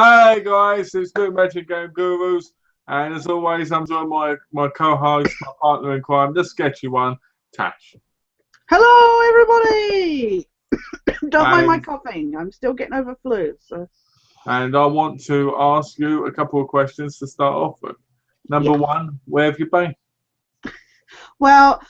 Hey guys, it's Good Magic Game Gurus, and as always, I'm joined by my co-host, my partner in crime, the sketchy one, Tash. Hello, everybody! Don't mind my And coughing. I'm still getting over flu. So and I want to ask you a couple of questions to start off with. Number yeah. one, where have you been? Well,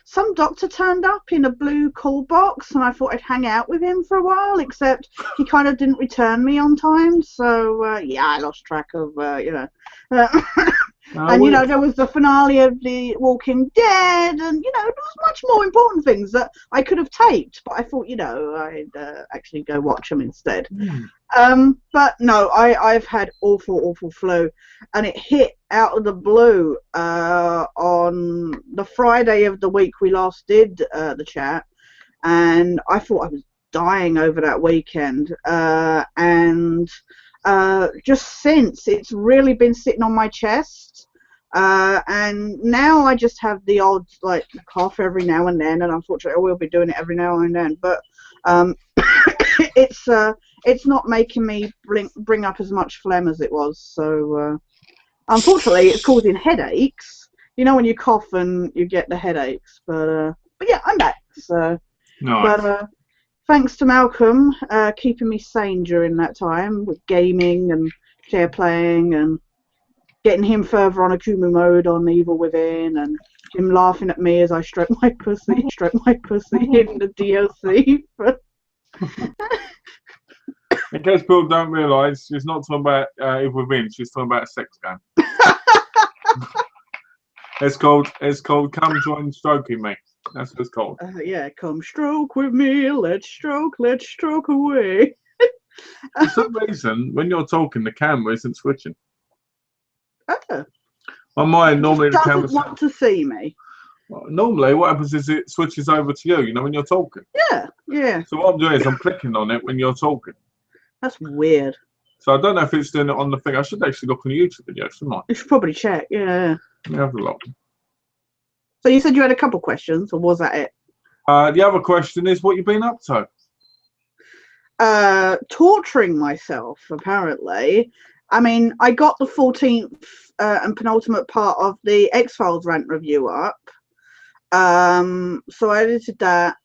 some doctor turned up in a blue call box, and I thought I'd hang out with him for a while. Except he kind of didn't return me on time, so yeah, I lost track of Uh, and Well, there was the finale of The Walking Dead, and there was much more important things that I could have taped, but I thought I'd actually go watch them instead. But no, I've had awful flu, and it hit out of the blue on the Friday of the week we last did the chat, and I thought I was dying over that weekend, and just since it's really been sitting on my chest, and now I just have the odd like cough every now and then, and unfortunately I will be doing it every now and then, but it's not making me bring up as much phlegm as it was. So unfortunately, it's causing headaches. You know when you cough and you get the headaches. But yeah, I'm back. So, nice. but thanks to Malcolm keeping me sane during that time with gaming and share playing and getting him further on Akumu mode on Evil Within, and him laughing at me as I stroke my pussy in the DLC. In case people don't realise, she's not talking about Evil Within, she's talking about a sex game. It's called Come Join Stroking Me. That's what it's called. Yeah, come stroke with me, let's stroke away. For some reason, when you're talking, the camera isn't switching. Oh, On mine, it normally the just camera. doesn't want to see me. Normally, what happens is it switches over to you. You know when you're talking. Yeah. So what I'm doing is I'm clicking on it when you're talking. That's weird. So I don't know if it's doing it on the thing. I should actually look on the YouTube video, shouldn't I? You should probably check. Yeah. Let me have a look. So you said you had a couple questions, or was that it? The other question is what you've been up to. Torturing myself, apparently. I mean, I got the 14th and penultimate part of the X-Files rant review up. So I edited that.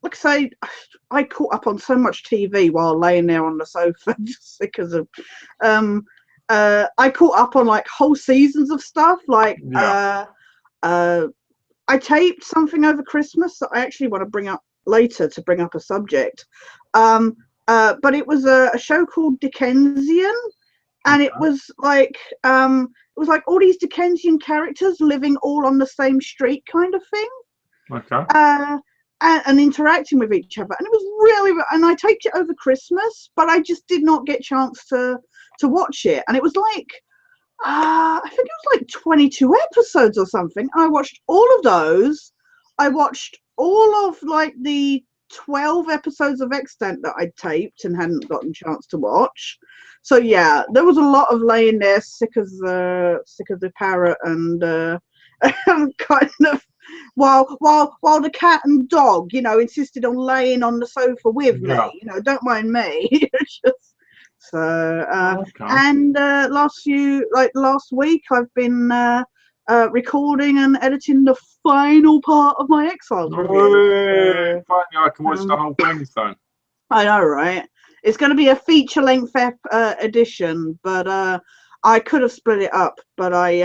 Like I say, I caught up on so much TV while laying there on the sofa, just because of. I caught up on like whole seasons of stuff. Like, I taped something over Christmas that I actually want to bring up later to bring up a subject. But it was a show called Dickensian, and it was like all these Dickensian characters living all on the same street, kind of thing. Okay. And interacting with each other, and it was really. And I taped it over Christmas, but I just did not get a chance to watch it. And it was like, I think it was like 22 episodes or something. I watched all of those. I watched all of like the 12 episodes of Extant that I taped and hadn't gotten a chance to watch. So yeah, there was a lot of laying there sick as the parrot, and kind of while the cat and dog, insisted on laying on the sofa with me. Don't mind me. Just, so Okay. and last week I've been recording and editing the final part of my X-Files review. Finally, I can watch the whole thing, so. I know, right? It's going to be a feature-length edition, but I could have split it up, but I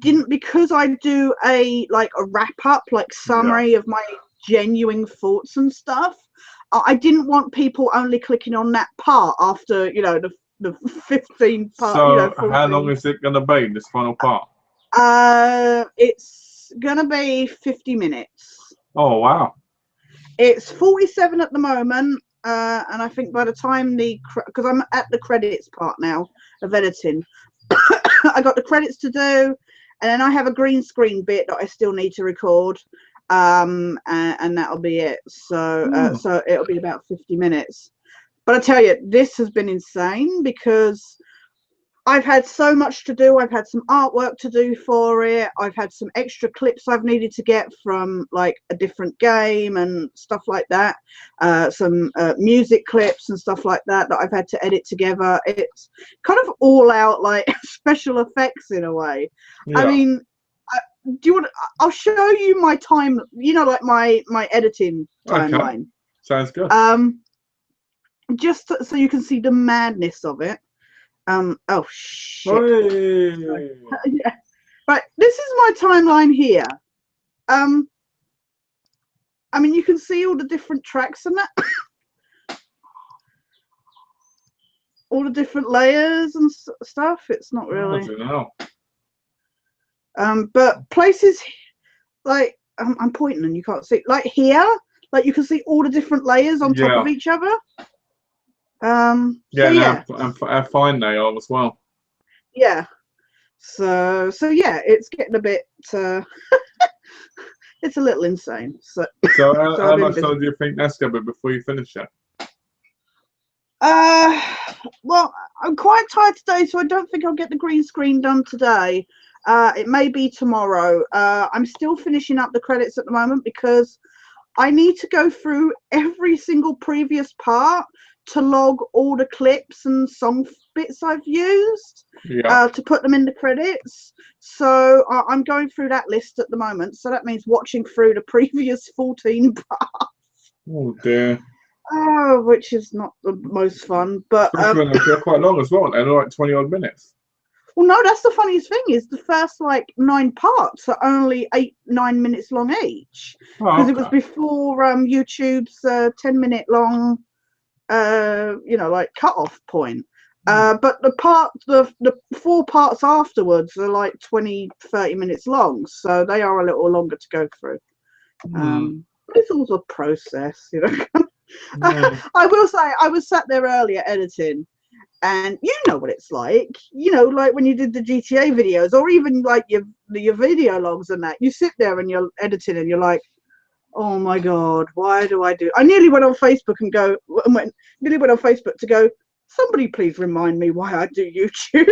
didn't, because I do a wrap-up, like summary of my genuine thoughts and stuff. I didn't want people only clicking on that part after the 15 part. So how long is it going to be, this final part? It's going to be 50 minutes. Oh wow. It's 47 at the moment, and I think by the time because I'm at the credits part now of editing, I got the credits to do, and then I have a green screen bit that I still need to record, and that'll be it. So so it'll be about 50 minutes. But I tell you, this has been insane, because I've had so much to do. I've had some artwork to do for it. I've had some extra clips I've needed to get from like a different game and stuff like that. Some music clips and stuff like that that I've had to edit together. It's kind of all out like special effects in a way. I Yeah. mean, do you want? I'll show you my time. You know, like my editing timeline. Okay. Sounds good. Just so you can see the madness of it. Oh shit. Hey. Yeah. Right, this is my timeline here. I mean, you can see all the different tracks and that. All the different layers and stuff. It's not really. I don't know. But places like I'm pointing and you can't see. Like here, like you can see all the different layers on top of each other. Yeah, and how fine they are as well. Yeah. So yeah, it's getting a bit. It's a little insane. So how much time do you think that's going to be before you finish it? Well, I'm quite tired today, so I don't think I'll get the green screen done today. It may be tomorrow. I'm still finishing up the credits at the moment because I need to go through every single previous part to log all the clips and song bits I've used to put them in the credits. So I'm going through that list at the moment. So that means watching through the previous 14 parts. Oh dear. Oh, which is not the most fun, but they're quite long as well. They're like 20 odd minutes. Well, no, that's the funniest thing is the first like 9 parts are only 8-9 minutes long each because it was before YouTube's 10-minute long like cut-off point. But the 4 parts afterwards are like 20-30 minutes long, so they are a little longer to go through. It's all a process, you know. I will say I was sat there earlier editing, and you know what it's like, like when you did the GTA videos or even like your video logs and that, you sit there and you're editing and you're like, oh my god, why do I do? I nearly went on Facebook to go, somebody please remind me why I do YouTube.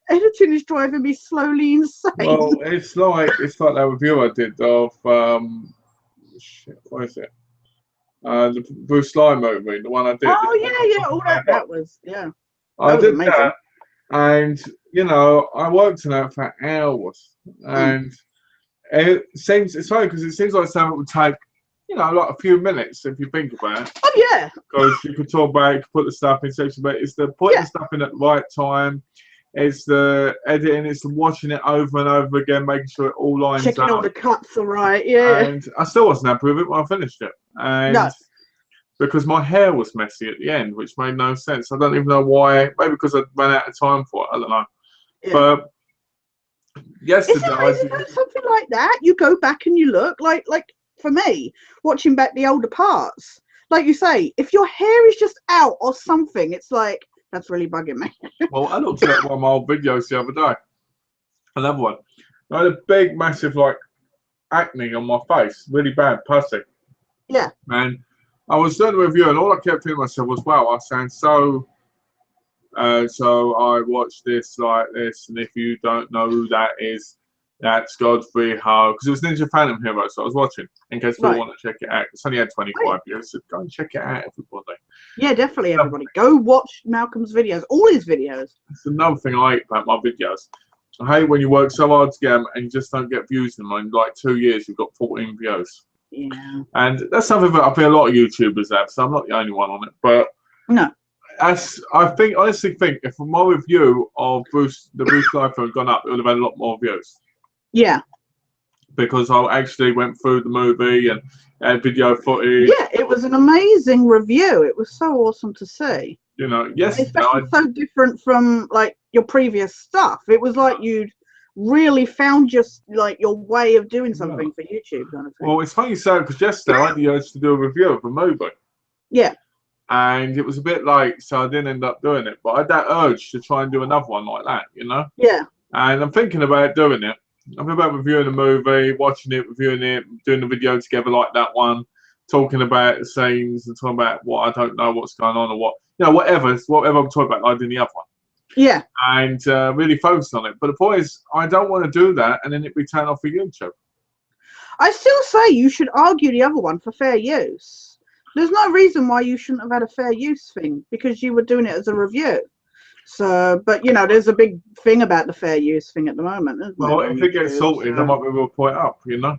Editing is driving me slowly insane. Well, it's like that review I did of what is it? The Bruce Lee movie, the one I did. Oh yeah, all that was I did amazing. That, and I worked on that for hours, and it's funny because it seems like something that would take, like a few minutes if you think about it. Oh yeah. Because you could talk about it, you could put the stuff in section, but it's the putting the stuff in at the right time. It's the editing, it's the watching it over and over again, making sure it all lines up. Checking all the cuts are right, yeah. And I still wasn't happy with it when I finished it. And because my hair was messy at the end, which made no sense. I don't even know why. Maybe because I ran out of time for it. I don't know. Yeah. But yesterday, is it something like that? You go back and you look like for me, watching back the older parts. Like you say, if your hair is just out or something, it's like that's really bugging me. Well, I looked at one of my old videos the other day. Another one. I had a big, massive acne on my face, really bad, pussy. Yeah. And I was doing a review, and all I kept thinking to myself was, wow, I sound so. So I watched this like this, and if you don't know who that is, that's Godfrey Ho, because it was Ninja Phantom Hero, so I was watching in case people want to check it out. It's only had 25 views, so go and check it out, everybody. Yeah, definitely, everybody. Go watch Malcolm's videos, all his videos. It's another thing I hate about my videos. I hate when you work so hard to get them and you just don't get views in them. In like 2 years, you've got 14 views. Yeah. And that's something that I feel a lot of YouTubers have, so I'm not the only one on it. But no. I honestly think if my review of the Bruce Lee film had gone up, it would have had a lot more views. Yeah. Because I actually went through the movie and had video footage. Yeah, it was an amazing review. It was so awesome to see. Especially so different from like your previous stuff. It was like you'd really found your way of doing something for YouTube kind of thing. Well, it's funny you say it because yesterday I had the urge to do a review of a movie. Yeah. And it was a bit late, so I didn't end up doing it. But I had that urge to try and do another one like that, Yeah. And I'm thinking about doing it. I'm about reviewing a movie, watching it, reviewing it, doing the video together like that one, talking about the scenes and talking about what I don't know what's going on or what, whatever I'm talking about, like I did the other one. Yeah. And really focus on it. But the point is, I don't want to do that and then it be turned off of YouTube. I still say you should argue the other one for fair use. There's no reason why you shouldn't have had a fair use thing, because you were doing it as a review. So, but you know, there's a big thing about the fair use thing at the moment, isn't Well, there, if it gets sorted, I might be able to point up, you know?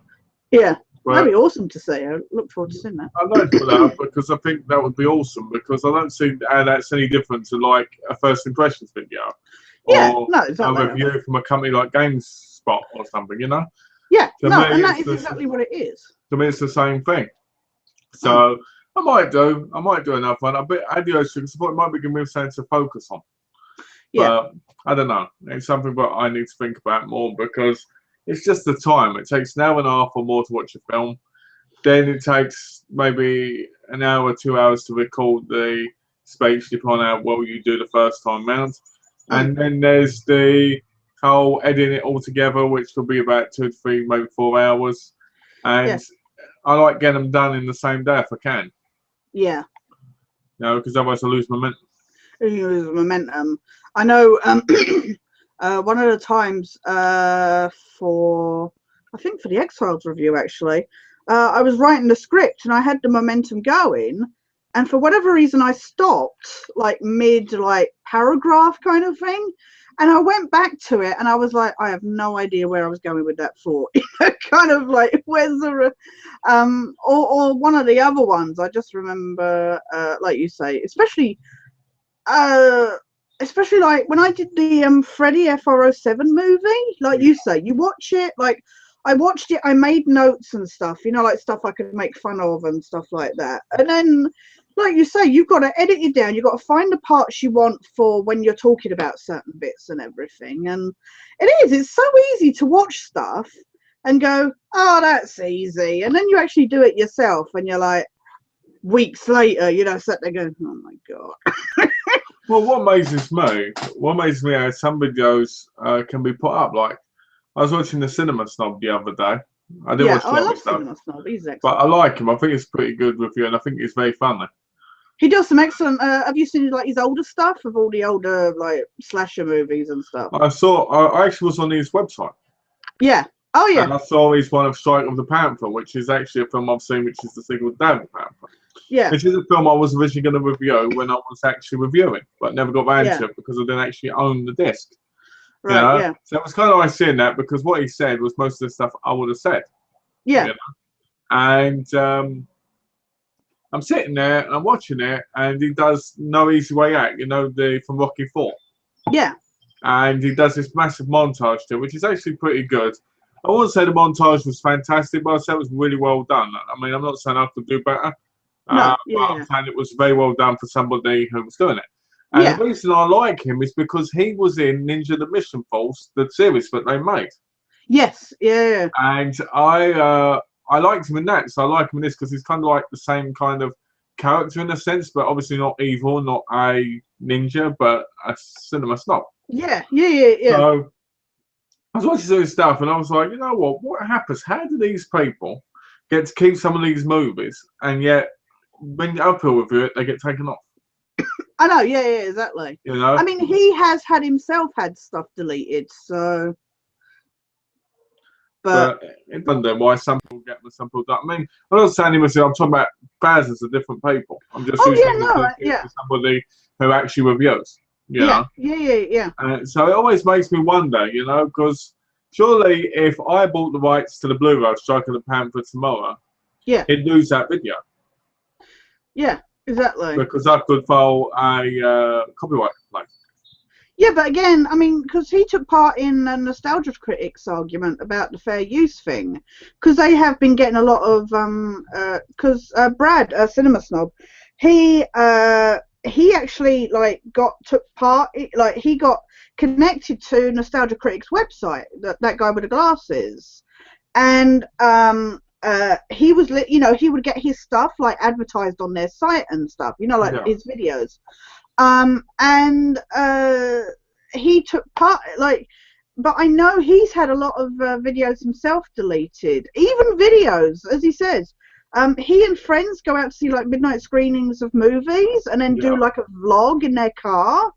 Yeah, But that'd be awesome to see. I look forward to seeing that. I'd like to put that up because I think that would be awesome, because I don't see how that's any different to like a first impressions video. Yeah, or no, exactly. a review from a company like GameSpot or something, you know? Yeah, To no, me, and that is exactly what it is. To me, it's the same thing. So I might do another one. I bet Adios, because I thought it might be giving me something to focus on. Yeah. But I don't know. It's something that I need to think about more, because it's just the time. It takes an hour and a half or more to watch a film. Then it takes maybe an hour, 2 hours to record the speech, depending on how well you do the first time round. And then there's the whole editing it all together, which will be about 2 to 3, maybe 4 hours. And I like getting them done in the same day if I can. Yeah. You know, because otherwise I lose momentum. You lose momentum. I know one of the times I think for the X-Files review, actually, I was writing the script and I had the momentum going, and for whatever reason I stopped like mid like paragraph kind of thing, and I went back to it and I was like, I have no idea where I was going with that thought. Kind of like, where's the or one of the other ones I just remember, like you say, especially like when I did the Freddy FR07 movie, like you say, you watch it, like I watched it, I made notes and stuff, you know, like stuff I could make fun of and stuff like that. And then, like you say, you've got to edit it down, you've got to find the parts you want for when you're talking about certain bits and everything. And it's so easy to watch stuff and go, oh, that's easy. And then you actually do it yourself and you're like, weeks later, you know, sat there going, oh my God. Well, what amazes me is some videos can be put up. Like, I was watching the Cinema Snob the other day. I didn't watch I love Cinema Snob. He's excellent. But I like him. I think it's pretty good review, and I think it's very funny. He does some excellent. Have you seen like his older stuff of all the older like slasher movies and stuff? I actually was on his website. Yeah. Oh yeah. And I saw his one of Strike of the Panther, which is actually a film I've seen, which is the sequel to Day of the Panther. Yeah. Which is a film I was originally going to review when I was actually reviewing, but never got around to it because I didn't actually own the disc. Right. You know? Yeah. So it was kind of nice seeing that, because what he said was most of the stuff I would have said. Yeah. You know? And I'm sitting there and I'm watching it, and he does No Easy Way Out, you know, from Rocky IV. Yeah. And he does this massive montage to it, which is actually pretty good. I wouldn't say the montage was fantastic, but I'd say it was really well done. I mean, I'm not saying I could do better. No, but I'm saying it was very well done for somebody who was doing it. And the reason I like him is because he was in Ninja the Mission Force, the series that they made. Yes, yeah. And I liked him in that, so I like him in this because he's kind of like the same kind of character in a sense, but obviously not evil, not a ninja, but a cinema snob. Yeah. So I was watching his stuff, and I was like, you know what happens? How do these people get to keep some of these movies, and yet when you uphill review it, they get taken off? I know, yeah, exactly. You know, I mean, he has himself had stuff deleted, so. But it doesn't know why some people get them and some people don't. I mean, I'm not saying I'm talking about thousands of different people. I'm just using somebody who actually reviews. You know? Yeah. So it always makes me wonder, you know, because surely if I bought the rights to the Blu-ray Strike of the Panther tomorrow, he'd lose that video. Yeah, exactly. Because I could file a copyright complaint. Yeah, but again, I mean, because he took part in a Nostalgia Critics argument about the fair use thing, because they have been getting a lot of, because Brad, Cinema Snob, he actually like took part, like he got connected to Nostalgia Critics website, that guy with the glasses, and he was, you know, he would get his stuff like advertised on their site and stuff, you know, like his videos. And he took part, like, but I know he's had a lot of videos himself deleted, even videos, as he says. He and friends go out to see like midnight screenings of movies and then do like a vlog in their car,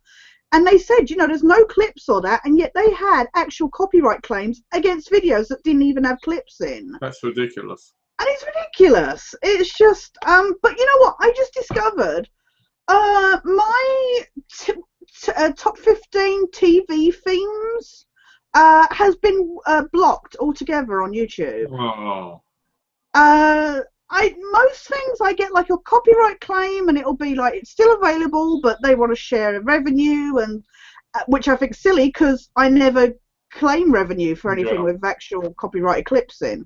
And they said, you know, there's no clips or that, and yet they had actual copyright claims against videos that didn't even have clips in. That's ridiculous. And it's ridiculous. It's just, but you know what? I just discovered my top 15 TV themes has been blocked altogether on YouTube. Oh. Most things I get like a copyright claim, and it'll be like it's still available, but they want to share revenue, and which I think silly because I never claim revenue for anything with actual copyrighted clips in.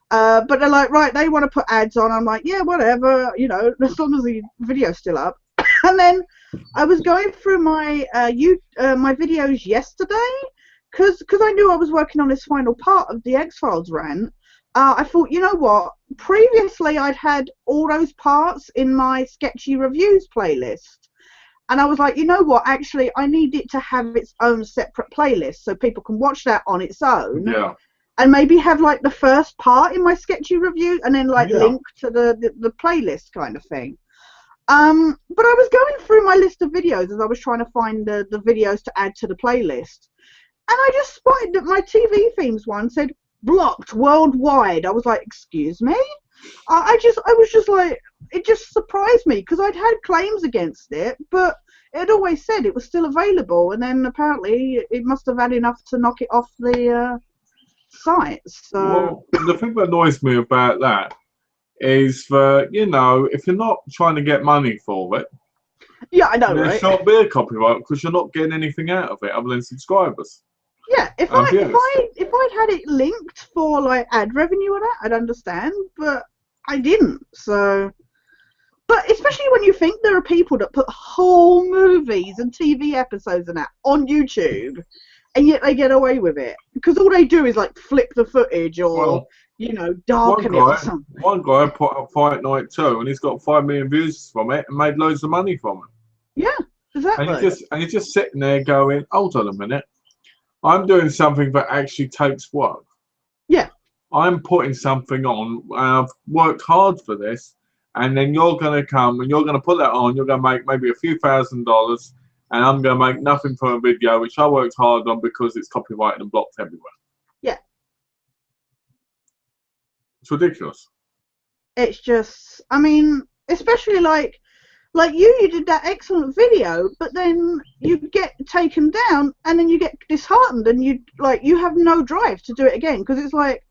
But they're like, right, they want to put ads on. I'm like, yeah, whatever, you know, as long as the video's still up. And then I was going through my my videos yesterday because I knew I was working on this final part of the X-Files rant. I thought, you know what? Previously, I'd had all those parts in my Sketchy Reviews playlist. And I was like, you know what? Actually, I need it to have its own separate playlist so people can watch that on its own. Yeah. And maybe have, like, the first part in my Sketchy Review and then, like, link to the playlist kind of thing. But I was going through my list of videos as I was trying to find the videos to add to the playlist. And I just spotted that my TV themes one said, blocked worldwide. I was like, excuse me? I was just like, it just surprised me because I'd had claims against it, but it had always said it was still available, and then apparently it must have had enough to knock it off the site. So well, the thing that annoys me about that is that, you know, if you're not trying to get money for it, yeah, I know, there right? shan't be a copyright because you're not getting anything out of it other than subscribers. Yeah, if I'd had it linked for like ad revenue or that, I'd understand, but I didn't. So, but especially when you think there are people that put whole movies and TV episodes and that on YouTube, and yet they get away with it because all they do is like flip the footage or you know darken it or something. One guy put up Fight Night 2 and he's got 5 million views from it and made loads of money from it. Yeah, exactly. And he's just sitting there going, hold on a minute. I'm doing something that actually takes work. Yeah. I'm putting something on, and I've worked hard for this, and then you're going to come and you're going to put that on, you're going to make maybe a few $1,000s, and I'm going to make nothing for a video which I worked hard on because it's copyrighted and blocked everywhere. Yeah. It's ridiculous. It's just, I mean, especially like you did that excellent video, but then you get taken down and then you get disheartened and you have no drive to do it again because it's like,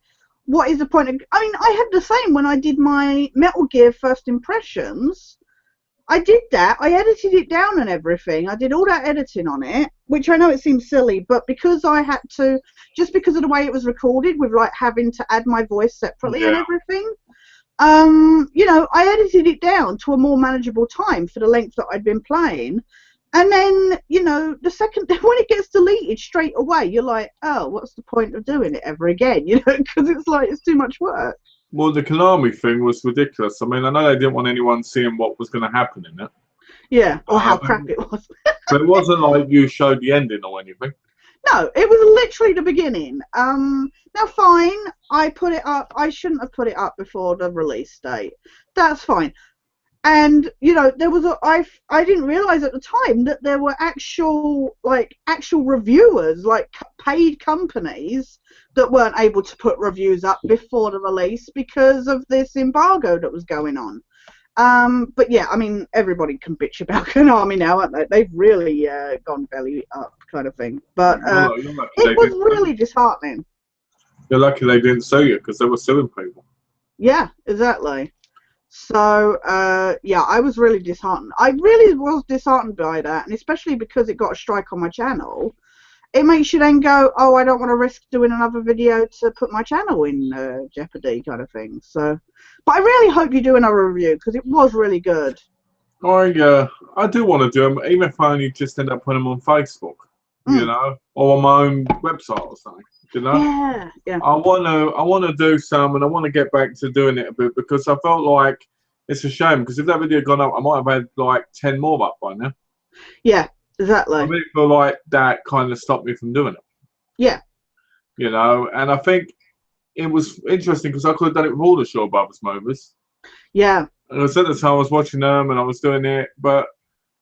what is the point of, I mean, I had the same when I did my Metal Gear First Impressions. I did that, I edited it down and everything, I did all that editing on it, which I know it seems silly, but because I had to, just because of the way it was recorded with like having to add my voice separately and everything, you know, I edited it down to a more manageable time for the length that I'd been playing. And then, you know, the second, when it gets deleted straight away, you're like, oh, what's the point of doing it ever again? You know, because it's like, it's too much work. Well, the Konami thing was ridiculous. I mean, I know they didn't want anyone seeing what was going to happen in it. Yeah, or how crap it was. But it wasn't like you showed the ending or anything. No, it was literally the beginning. Now fine, I put it up. I shouldn't have put it up before the release date. That's fine. And you know, there was I didn't realize at the time that there were actual reviewers, like paid companies that weren't able to put reviews up before the release because of this embargo that was going on. But yeah, I mean, everybody can bitch about Konami now, aren't they? They've really gone belly up, kind of thing. But it was really disheartening. You're lucky they didn't sue you because they were suing people. Yeah, exactly. So yeah, I was really disheartened. I really was disheartened by that, and especially because it got a strike on my channel. It makes you then go, oh, I don't want to risk doing another video to put my channel in jeopardy, kind of thing. So, but I really hope you do another review because it was really good. I do want to do them, even if I only just end up putting them on Facebook, you know, or on my own website or something. You know? Yeah, yeah. I want to do some, and I want to get back to doing it a bit because I felt like it's a shame because if that video had gone up, I might have had like 10 more up by now. Yeah. Exactly. I really feel like that kind of stopped me from doing it. Yeah. You know, and I think it was interesting because I could have done it with all the Shaw Brothers movies. Yeah. And at the time I was watching them and I was doing it, but,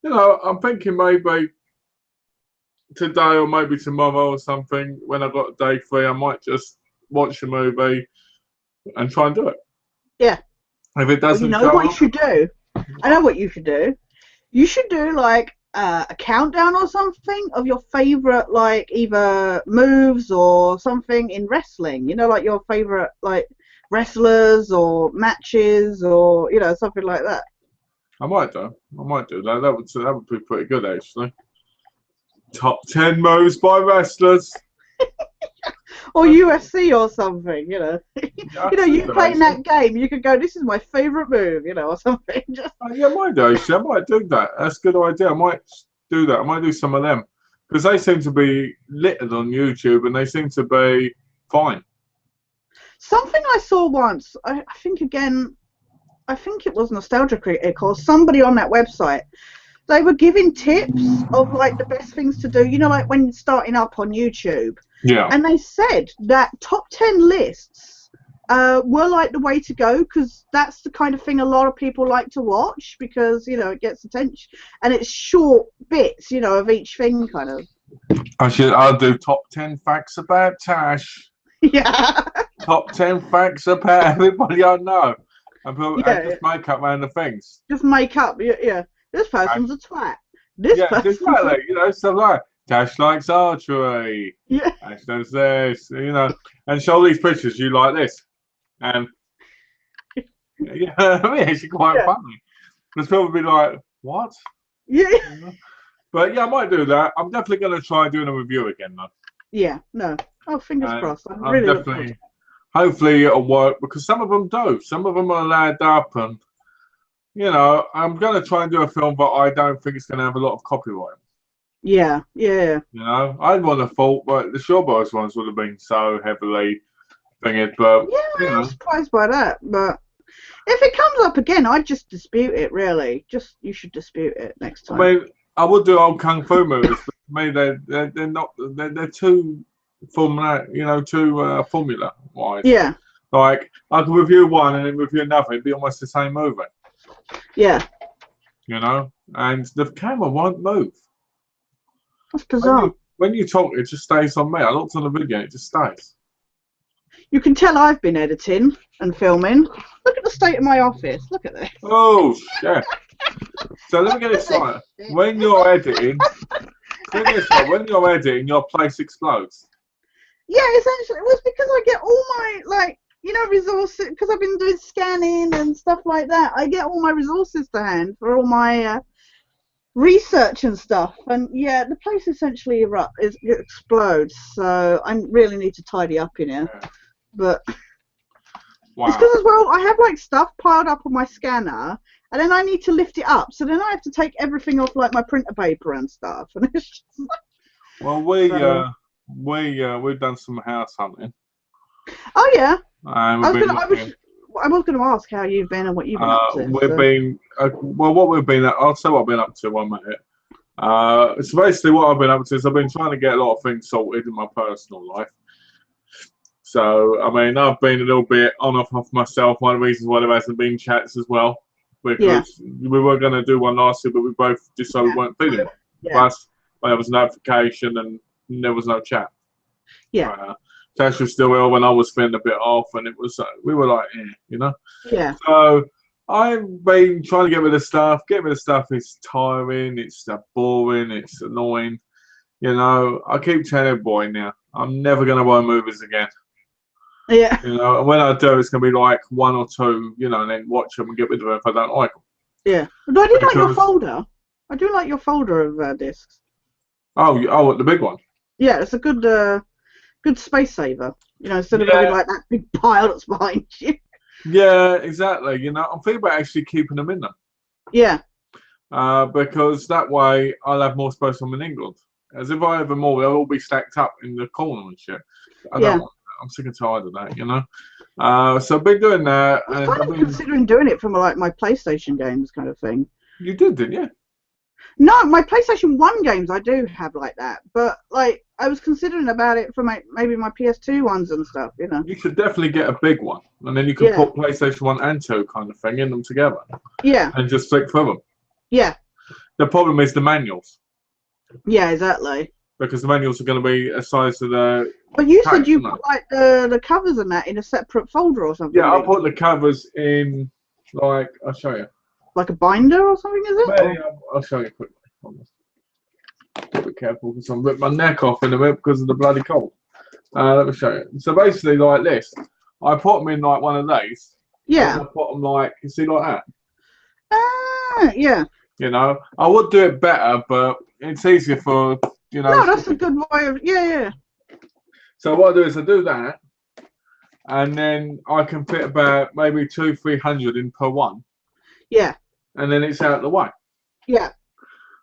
you know, I'm thinking maybe today or maybe tomorrow or something, when I've got day free, I might just watch a movie and try and do it. Yeah. If it Well, you doesn't know show what you up, should do? I know what you should do. You should do like a countdown or something of your favorite, like either moves or something in wrestling. You know, like your favorite like wrestlers or matches or something like that. I might do. I might do that. That would be pretty good actually. Top 10 moves by wrestlers. Or UFC or something, Yeah, you playing that game, you could go, this is my favourite move, or something. Just... yeah, I might do actually. I might do that. That's a good idea. I might do that. I might do some of them. Because they seem to be littered on YouTube and they seem to be fine. Something I saw once, I think it was Nostalgia Critic or somebody on that website. They were giving tips of like the best things to do, like when starting up on YouTube. Yeah. And they said that top 10 lists were like the way to go because that's the kind of thing a lot of people like to watch because, it gets attention. And it's short bits, of each thing kind of. I'll do top 10 facts about Tash. Yeah. Top 10 facts about everybody I know. And just make up random things. Just make up, yeah. This person's a twat. Exactly. Stuff like Tash likes archery. Yeah. Tash does this, and show these pictures. You like this, and yeah, I mean, it's quite funny. There's probably like, what? Yeah. But yeah, I might do that. I'm definitely going to try doing a review again, though. Yeah. No. Oh, fingers crossed. I'm really definitely. Hopefully it'll work because some of them do. Some of them are laid up and. I'm going to try and do a film, but I don't think it's going to have a lot of copyright. Yeah. I wouldn't have thought, but the Shawboys ones would have been so heavily thingied, but... Yeah, I'm surprised by that, but if it comes up again, I'd just dispute it, really. You should dispute it next time. I mean, I would do old Kung Fu movies, but to me, they're too formula-wise. Yeah. Like, I could review one and then review another, it'd be almost the same movie. Yeah. And the camera won't move. That's bizarre. When you talk, it just stays on me. I looked on the video, it just stays. You can tell I've been editing and filming. Look at the state of my office. Look at this. Oh, shit. So let me get this right. When you're editing, your place explodes. Yeah, essentially. It was because I get all my, resources, because I've been doing scanning and stuff like that. I get all my resources to hand for all my research and stuff. And yeah, the place essentially explodes. So I really need to tidy up in here. Yeah. But wow. It's because as well, I have stuff piled up on my scanner, and then I need to lift it up. So then I have to take everything off my printer paper and stuff. And it's just well, we've done some house hunting. Oh yeah. I was going to ask how you've been and what you've been up to. What we've been at, I'll say what I've been up to 1 minute. So basically what I've been up to is I've been trying to get a lot of things sorted in my personal life. So, I mean, I've been a little bit on off myself. One of the reasons why there hasn't been chats as well. Because we were going to do one last year, but we both decided we weren't feeling it. Yeah. Plus, there was notification and there was no chat. Yeah. Tash was still ill when I was feeling a bit off, and it was we were like, Yeah. So I've been trying to get rid of stuff. Get rid of stuff is tiring. It's boring. It's annoying. I keep telling everybody now, I'm never gonna buy movies again. Yeah. And when I do, it's gonna be like one or two, and then watch them and get rid of them if I don't like them. Yeah. But I do like your folder. I do like your folder of discs. Oh, the big one. Yeah, it's a good space saver, instead of having that big pile that's behind you. Yeah, exactly. I'm thinking about actually keeping them in there. Yeah. Because that way I'll have more space for them in England. As if I have them all, they'll all be stacked up in the corner and shit. I'm sick and tired of that, So I've been doing that. I was kind of considering doing it from my PlayStation games kind of thing. You did, didn't you? No, my PlayStation 1 games I do have like that, but I was considering about it for maybe my PS2 ones and stuff, You should definitely get a big one, and then you could put PlayStation 1 and 2 kind of thing in them together. Yeah. And just flick through them. Yeah. The problem is the manuals. Yeah, exactly. because the manuals are going to be the size of the. But you pack, said you aren't put like the covers and that in a separate folder or they? something. Yeah, I'll put the covers in. Like, I'll show you. Like a binder or something, is it? Maybe I'll show you quickly. Be careful because I'm ripping my neck off in a bit because of the bloody cold. Let me show you. So basically, like this, I put them in like one of these. Yeah. I put them like, you see, like that. Yeah. You know, I would do it better, but it's easier for, you know. No, that's a good way of, yeah. So what I do is I do that, and then I can fit about maybe 200-300 in per one. Yeah. And then it's out of the way. Yeah.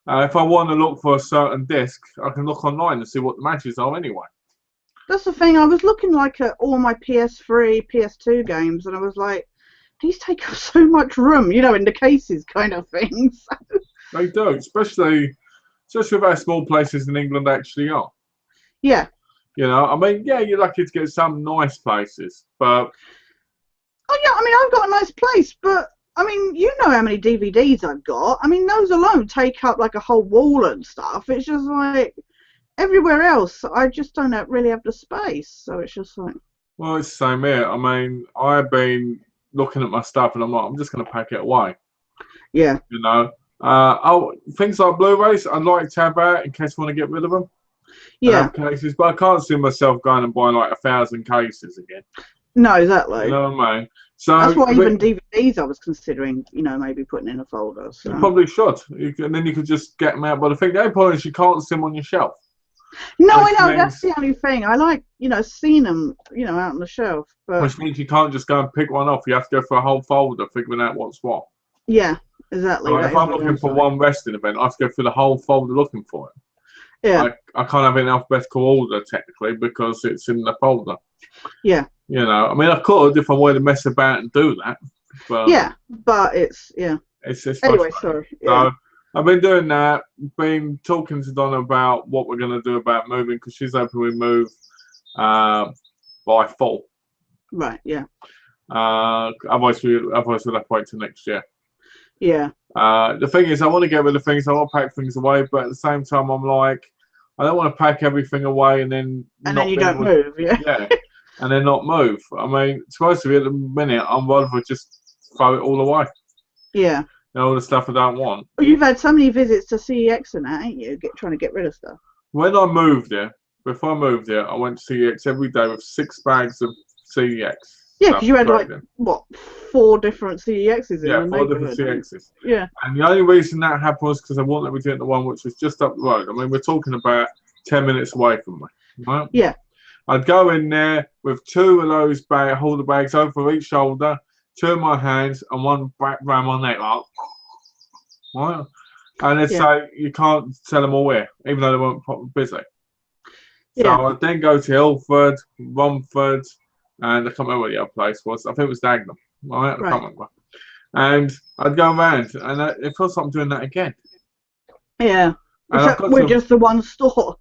If I want to look for a certain disc, I can look online and see what the matches are anyway. That's the thing. I was looking like at all my PS3, PS2 games, and I was like, these take up so much room, you know, in the cases kind of things. They do, especially with how small places in England actually are. Yeah. You know, I mean, yeah, you're lucky to get some nice places, but... Oh, yeah, I mean, I've got a nice place, but, I mean, you know how many DVDs I've got. I mean, those alone take up, like, a whole wall and stuff. It's just, like, everywhere else, I just don't really have the space, so it's just, like... Well, it's the same here. I mean, I've been looking at my stuff, and I'm like, I'm just going to pack it away. Yeah. You know? Things like Blu-rays, I'd like to have out in case I want to get rid of them. Yeah. Cases, but I can't see myself going and buying like 1,000 cases again. No, exactly. You know what I mean? So that's why even DVDs I was considering, you know, maybe putting in a folder. So. You probably should. And then you could just get them out. But the thing, the only point is you can't see them on your shelf. No, I know. That's the only thing. I like, you know, seeing them, you know, out on the shelf. But... Which means you can't just go and pick one off. You have to go for a whole folder figuring out what's what. Yeah, exactly. If I'm looking for one wrestling event, I have to go through the whole folder looking for it. Yeah. I can't have it in alphabetical order technically because it's in the folder. Yeah. You know, I mean, I could if I wanted to mess about and do that. But yeah, but it's anyway, sorry. Yeah. So I've been doing that. Been talking to Donna about what we're going to do about moving because she's hoping we move by fall. Right. Yeah. Otherwise we'll have to wait till next year. Yeah. The thing is, I want to get rid of things. I want to pack things away, but at the same time, I'm like, I don't want to pack everything away and then you don't move. Yeah. Yeah. And then not move. I mean, supposed to be at the minute, I'm rather just throw it all away. Yeah. And all the stuff I don't want. Well, you've had so many visits to CEX and that, ain't you? Trying to get rid of stuff. When I moved there, before I moved there, I went to CEX every day with 6 bags of CEX. Yeah, because you had like, what, 4 different CEXs in the 4 different CEXs. Yeah. And the only reason that happened was because I wouldn't let me do it the one which was just up the road. I mean, we're talking about 10 minutes away from me. Right? Yeah. I'd go in there with 2 of those holder bags over each shoulder, 2 in my hands, and 1 back around my neck. Like, right? And they'd say, you can't sell them all here, even though they weren't busy. So I'd then go to Ilford, Romford, and I can't remember what the other place was. I think it was Dagenham. Right? I can't remember. And I'd go around, and it feels like I'm doing that again. Yeah. Except we're just the one store.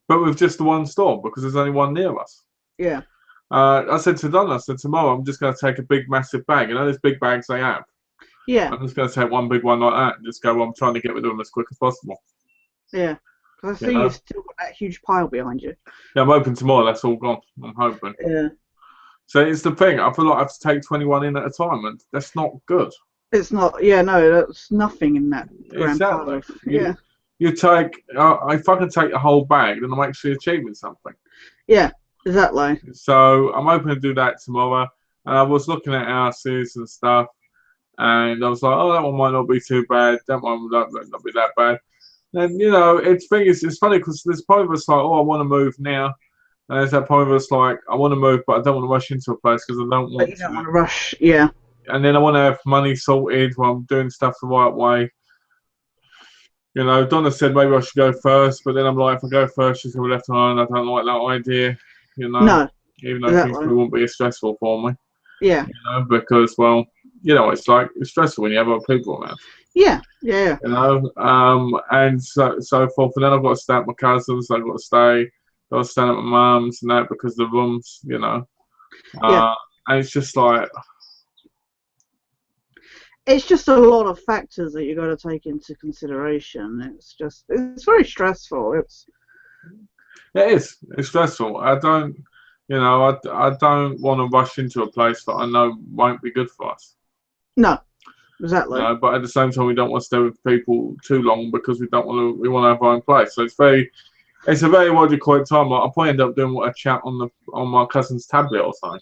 But with just the one store, because there's only one near us. Yeah. I said to Donna, tomorrow I'm just going to take a big, massive bag. You know, those big bags they have. Yeah. I'm just going to take one big one like that and just go, well, I'm trying to get rid of them as quick as possible. Yeah. Because I see you've still got that huge pile behind you. Yeah, I'm hoping tomorrow that's all gone. I'm hoping. Yeah. So it's the thing. I feel like I have to take 21 in at a time, and that's not good. It's not. Yeah, no, that's nothing in that grand exactly. pile. Yeah. You take. If I can take the whole bag, then I'm actually achieving something. Yeah, exactly. So I'm hoping to do that tomorrow. And I was looking at houses and stuff, and I was like, oh, that one might not be too bad. That one might not be that bad. And you know, it's funny because there's part of us like, oh, I want to move now. And there's that part of us like, I want to move, but I don't want to rush into a place because I don't want to. You don't want to rush, yeah. And then I want to have money sorted while I'm doing stuff the right way. You know, Donna said maybe I should go first, but then I'm like, if I go first, she's going to be left alone. I don't like that idea, you know. No. Even though things won't be as stressful for me. Yeah. You know, because, well, you know, it's stressful when you have other people around. Yeah, yeah. You know, and so forth. And then I've got to stay at my cousins. I've got to stay at my mum's and that because the rooms, you know. Yeah. And it's just like... It's just a lot of factors that you've got to take into consideration. It's very stressful. It is. It's stressful. I don't, I don't want to rush into a place that I know won't be good for us. No, exactly. But at the same time, we don't want to stay with people too long because we don't want to. We want to have our own place. So it's a very what do you call it time. Like, I'll probably end up doing a chat on my cousin's tablet or something.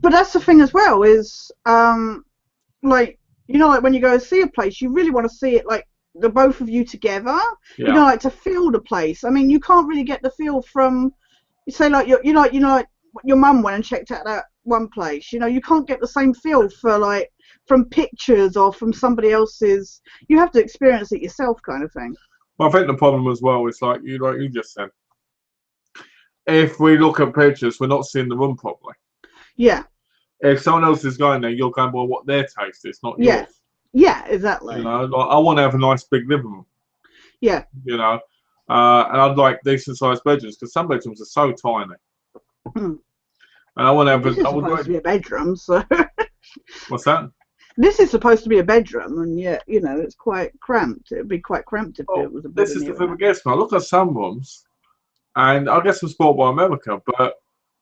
But that's the thing as well is, like, like when you go see a place, you really want to see it like the both of you together. Yeah. Like to feel the place. I mean, you can't really get the feel from, say, like like your mum went and checked out that one place. You can't get the same feel for like from pictures or from somebody else's. You have to experience it yourself, kind of thing. Well, I think the problem as well is like you just said. If we look at pictures, we're not seeing the room properly. Yeah. If someone else is going there, you're going by what their taste is, not yours. Yeah, exactly. Like I want to have a nice big living room. Yeah. And I'd like decent sized bedrooms because some bedrooms are so tiny. And I want to have. This is supposed to be a bedroom, so. What's that? This is supposed to be a bedroom, and yet it's quite cramped. It'd be quite cramped if it was a bedroom. This is the thing, I guess. I look at some rooms, and I guess I'm spoiled by America, but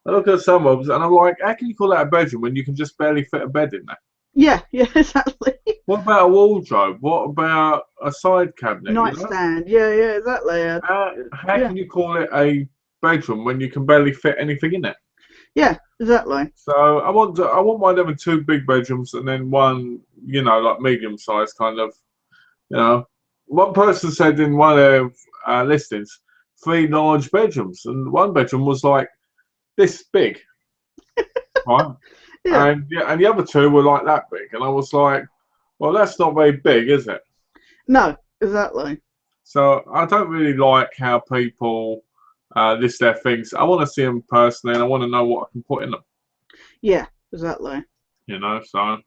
I look at some rooms, and I'm like, how can you call that a bedroom when you can just barely fit a bed in there? Yeah, exactly. What about a wardrobe? What about a side cabinet? Nightstand. Yeah, exactly. How can you call it a bedroom when you can barely fit anything in it? Yeah, exactly. So I want mine having 2 big bedrooms and then one, like medium sized kind of, One person said in one of listings 3 large bedrooms, and one bedroom was like this big, right? Yeah. And the other 2 were like that big, and I was like, well, that's not very big, is it? No, exactly. So I don't really like how people list their things. I want to see them personally, and I want to know what I can put in them. Yeah, exactly. So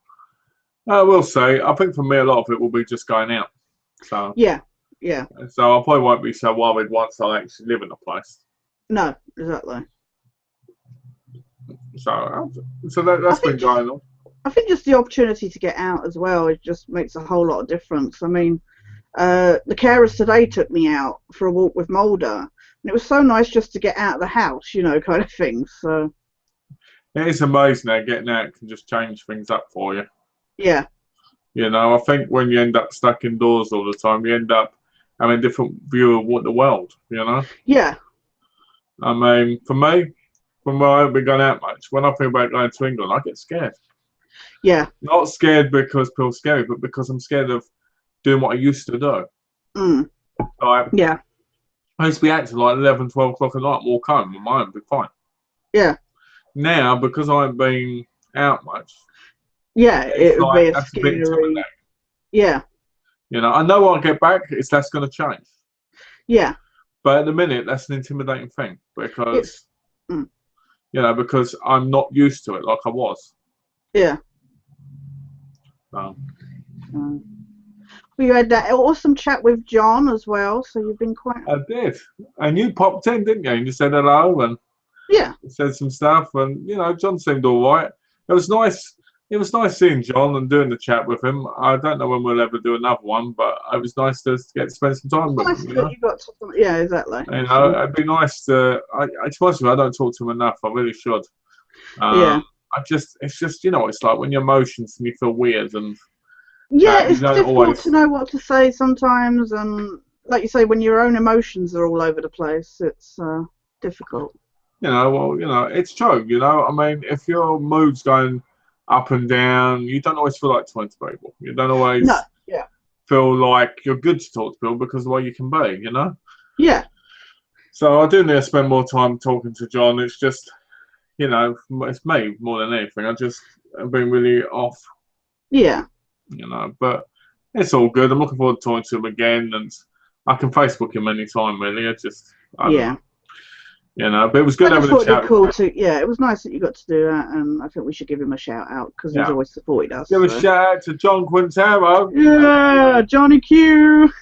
we'll see. I think for me, a lot of it will be just going out. So yeah. So I probably won't be so worried once I actually live in the place. No, exactly. So that's been going on. I think just the opportunity to get out as well, it just makes a whole lot of difference. I mean, the carers today took me out for a walk with Mulder, and it was so nice just to get out of the house, kind of thing. So it is amazing how getting out can just change things up for you. Yeah. I think when you end up stuck indoors all the time, you end up having a different view of the world. Yeah. I mean, for me, when I haven't been going out much, when I think about going to England, I get scared. Yeah. Not scared because people scare me, but because I'm scared of doing what I used to do. Yeah. I used to be active like 11, 12 o'clock at night, walk home on my own, be fine. Yeah. Now, because I haven't been out much. Yeah, it would be a scary. Yeah. I know I'll get back, that's going to change. Yeah. But at the minute, that's an intimidating thing because, because I'm not used to it like I was. Yeah. We had that awesome chat with John as well, so you've been quite. I did, and you popped in, didn't you? And you said hello and said some stuff, and John seemed all right. It was nice. It was nice seeing John and doing the chat with him. I don't know when we'll ever do another one, but it was nice to get to spend some time with him. You got to, yeah, exactly. It'd be nice to. I don't talk to him enough. I really should. It's just it's like when you're emotions and you feel weird and. Yeah, it's difficult to know what to say sometimes, and like you say, when your own emotions are all over the place, it's difficult. It's true. I mean, if your mood's going up and down, you don't always feel like talking to people. You don't always feel like you're good to talk to people because of the way you can be, Yeah. So I do need to spend more time talking to John. It's just, it's me more than anything. I've been really off. Yeah. But it's all good. I'm looking forward to talking to him again, and I can Facebook him anytime, really. I don't know. But it was good having a chat. It was nice that you got to do that, and I think we should give him a shout out because he's always supported us. Give a shout out to John Quintero. Yeah, Johnny Q.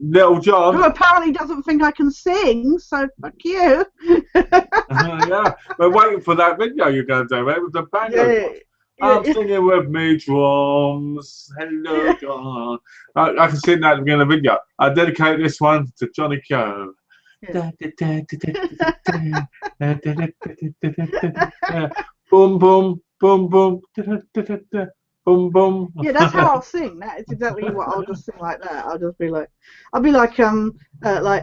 Little John. Who apparently doesn't think I can sing, so fuck you. Yeah, we're waiting for that video you're going to do, right? With the band. I'm singing with me drums. Hello, John. I can sing that at the beginning of the video. I dedicate this one to Johnny Q. Boom, boom, boom, boom, boom, boom. Yeah, that's how I'll sing. That is exactly what I'll just sing like that. I'll be like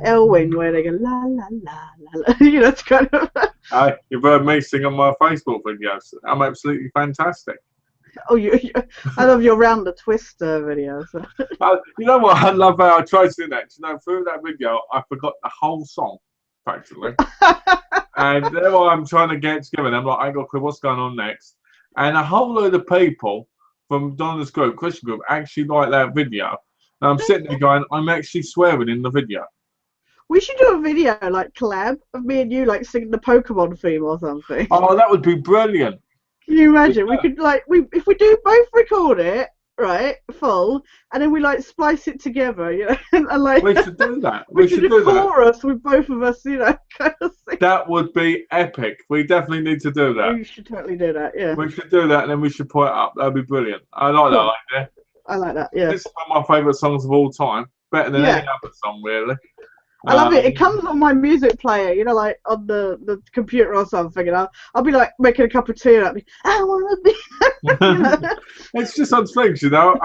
Elwin, where they go la la la la la. You know, it's kind of. Hey, you've heard me sing on my Facebook videos. I'm absolutely fantastic. Oh, I love your Round the Twister videos. You know what? I love how I tried to do that. You know, through that video, I forgot the whole song, practically. And there I'm trying to get together. And I'm like, I ain't got a clue what's going on next. And a whole load of people from Donna's group, Christian group, actually like that video. And I'm sitting there going, I'm actually swearing in the video. We should do a video, like, collab of me and you, like, singing the Pokemon theme or something. Oh, that would be brilliant. Can you imagine? We could, like, if we do both record it, right, full, and then we, like, splice it together, you know, and like... We should do that. We should do that. Chorus with both of us, you know, kind of thing. That would be epic. We definitely need to do that. We should totally do that, yeah. We should do that, and then we should put it up. That'd be brilliant. I like that idea. I like that, yeah. This is one of my favourite songs of all time. Better than any other song, really. I love it. It comes on my music player, you know, like on the computer or something. And I'll be like making a cup of tea and I'll be, I want to be. You know? It's just on things, you know.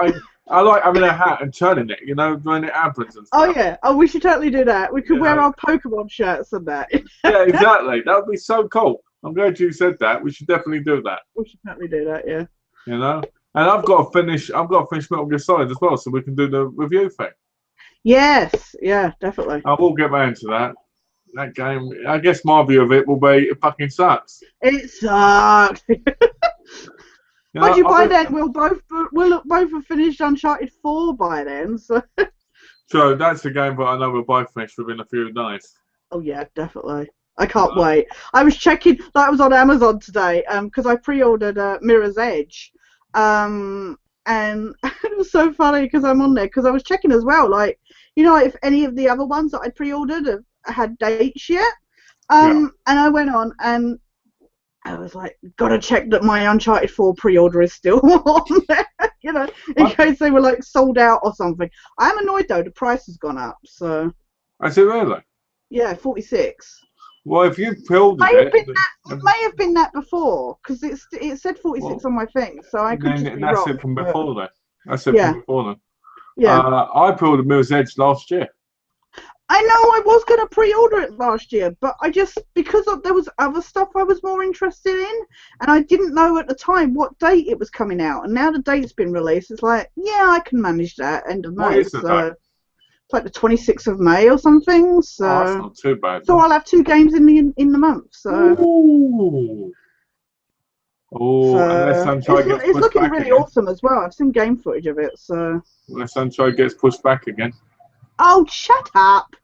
I like having a hat and turning it, you know, when it happens and stuff. Oh, yeah. Oh, we should totally do that. We could wear our Pokemon shirts and that. Yeah, exactly. That would be so cool. I'm glad you said that. We should definitely do that. We should totally do that, yeah. You know? And I've got to finish Metal Gear Solid as well, so we can do the review thing. Yes, yeah, definitely. I will get back into that. That game, I guess my view of it will be it fucking sucks. It sucks. But by then we'll both have finished Uncharted 4 by then. So. So that's a game that I know we'll both finish within a few days. Oh yeah, definitely. I can't wait. I was checking. That was on Amazon today. Because I pre-ordered Mirror's Edge. And it was so funny because I'm on there because I was checking as well, like, you know, if any of the other ones that I pre-ordered had dates yet. And I went on and I was like, gotta check that my Uncharted 4 pre-order is still on there, you know, in case they were like sold out or something. I am annoyed though, the price has gone up, so. Is it really? Yeah, 46. Well, if you pre-ordered it... It may have been that before, because it said 46 on my thing, so I could just be wrong. That's it from before then. That's it from before then. Yeah. I pre-ordered Mirror's Edge last year. I know I was going to pre-order it last year, but I just, because there was other stuff I was more interested in, and I didn't know at the time what date it was coming out, and now the date's been released, it's like, yeah, I can manage that, end of May. What is the date? It's like the 26th of May or something, so... Oh, that's not too bad. So I'll have 2 games in the month, so... Ooh. Oh, unless Uncharted gets pushed back it's looking really awesome as well. I've seen game footage of it, so... Unless Uncharted gets pushed back again. Oh, shut up!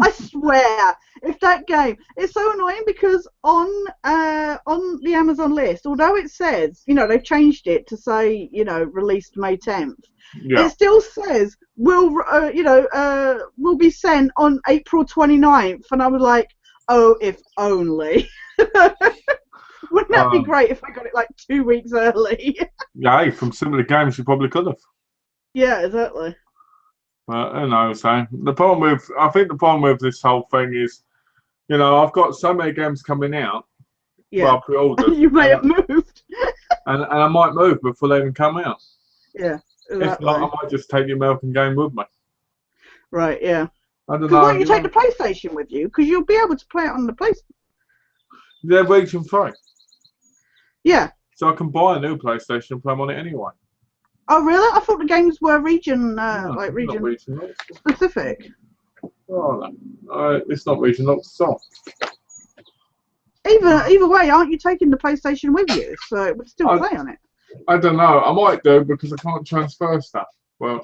I swear, if that game, it's so annoying because on the Amazon list, although it says, you know, they've changed it to say, you know, released May 10th, it still says will be sent on April 29th, and I was like, oh, if only. Wouldn't that be great if I got it like 2 weeks early? Yeah, from similar games you probably could have. Yeah, exactly. But who knows, eh? I think the problem with this whole thing is, you know, I've got so many games coming out. Yeah. Well, pre-ordered. You may have moved. and I might move before they even come out. Yeah. Exactly. If not, I might just take the American game with me. Right, yeah. I don't know. Why don't you take the PlayStation with you? Because you'll be able to play it on the PlayStation. They're region free. Yeah. So I can buy a new PlayStation and play them on it anyway. Oh really? I thought the games were region specific. Oh no, it's not region locked at all. Either way, aren't you taking the PlayStation with you? So it would still play on it. I don't know. I might do because I can't transfer stuff. Well,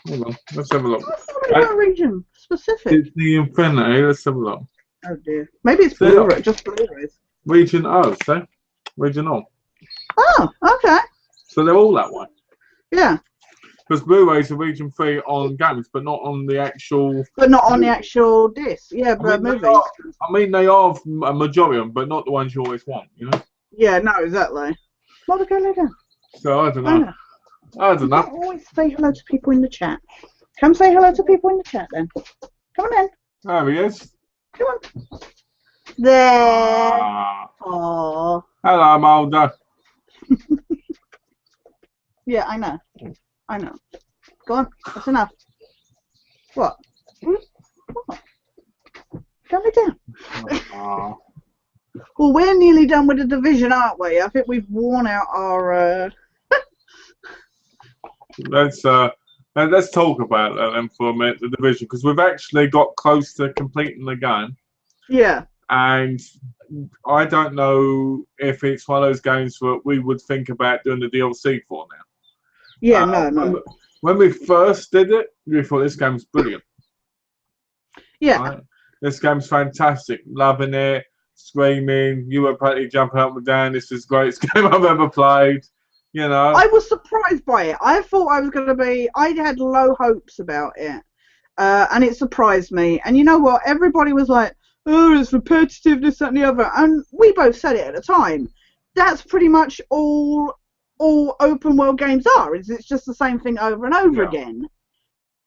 hold on. Let's have a look. What region specific? It's the Infinity. Let's have a look. Oh dear. Maybe it's Blu-ray. Just Blu-rays. Region O, see? Region O. Oh, okay. So they're all that way. Yeah. Because Blu-rays are region free on games, but not on the actual... But not on the actual disc. Yeah, but movies. They are a majority of them, but not the ones you always want, you know? Yeah, no, exactly. What go later? So, I don't know. I don't know. Always say hello to people in the chat. Come say hello to people in the chat, then. Come on in. There he is. Come on. There. Ah. Oh. Hello, Mulder. Yeah, I know. I know. Go on. That's enough. What? What? Calm it down. Ah. Well, we're nearly done with the division, aren't we? I think we've worn out our. Let's talk about that then for a minute, the division, because we've actually got close to completing the game. Yeah. And I don't know if it's one of those games that we would think about doing the DLC for now. Yeah, no. When we first did it, we thought this game's brilliant. Yeah. Right? This game's fantastic. Loving it, screaming. You were practically jumping up and down. This is the greatest game I've ever played. You know. I was surprised by it. I thought I was going to be. I had low hopes about it, and it surprised me. And you know what? Everybody was like, "Oh, it's repetitive, this, that, and the other." And we both said it at the time. That's pretty much all open world games are. It's just the same thing over and over again.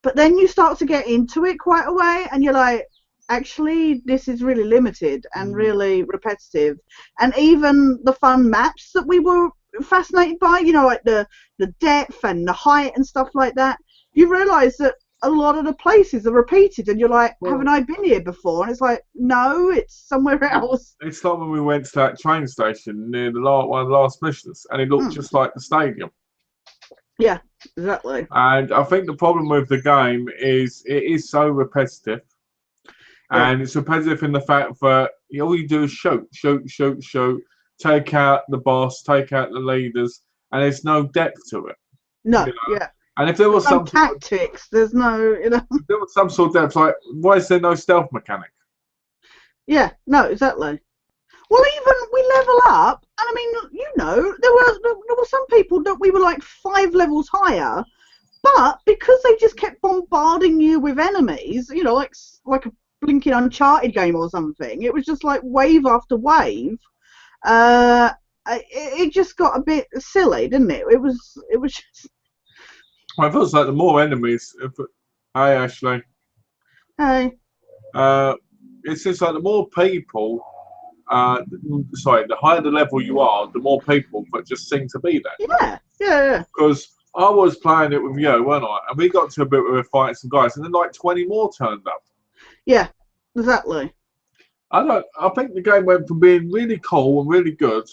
But then you start to get into it quite a way, and you're like, actually, this is really limited and really repetitive. And even the fun maps that we were fascinated by, you know, like the depth and the height and stuff like that, you realise that a lot of the places are repeated, and you're like, haven't I been here before? And it's like, no, it's somewhere else. It's like when we went to that train station near one of the last missions, and it looked just like the stadium. Yeah, exactly. And I think the problem with the game is it is so repetitive. And it's repetitive in the fact that all you do is shoot, take out the boss, take out the leaders, and there's no depth to it. No, you know? And if there was some tactics, there's no, you know. If there was some sort of depth, like, why is there no stealth mechanic? Yeah, no, exactly. Well, even we level up, and I mean, you know, there were some people that we were like 5 levels higher, but because they just kept bombarding you with enemies, you know, like a blinking Uncharted game or something, it was just like wave after wave. It just got a bit silly, didn't it? It was just. Well, it feels like the more enemies. Hey, Ashley. Hey. It seems like the more people. The higher the level you are, the more people that just seem to be there. Yeah. Because I was playing it with you, weren't I? And we got to a bit where we were fighting some guys, and then like 20 more turned up. Yeah, exactly. I think the game went from being really cool and really good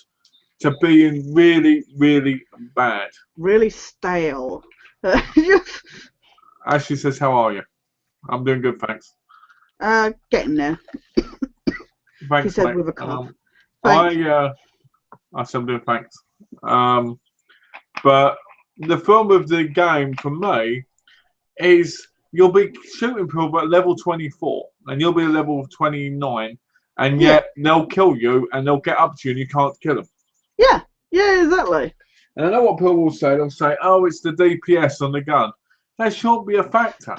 to being really, really bad. Really stale. Ashley says, "How are you?" I'm doing good, thanks. Getting there. Thanks, he said mate. With a cough. I said I'm doing thanks. But the problem with the game for me is you'll be shooting people at level 24 and you'll be at level 29, and yet they'll kill you and they'll get up to you and you can't kill them. Yeah, exactly. And I know what people will say. They'll say, "Oh, it's the DPS on the gun." That shouldn't be a factor.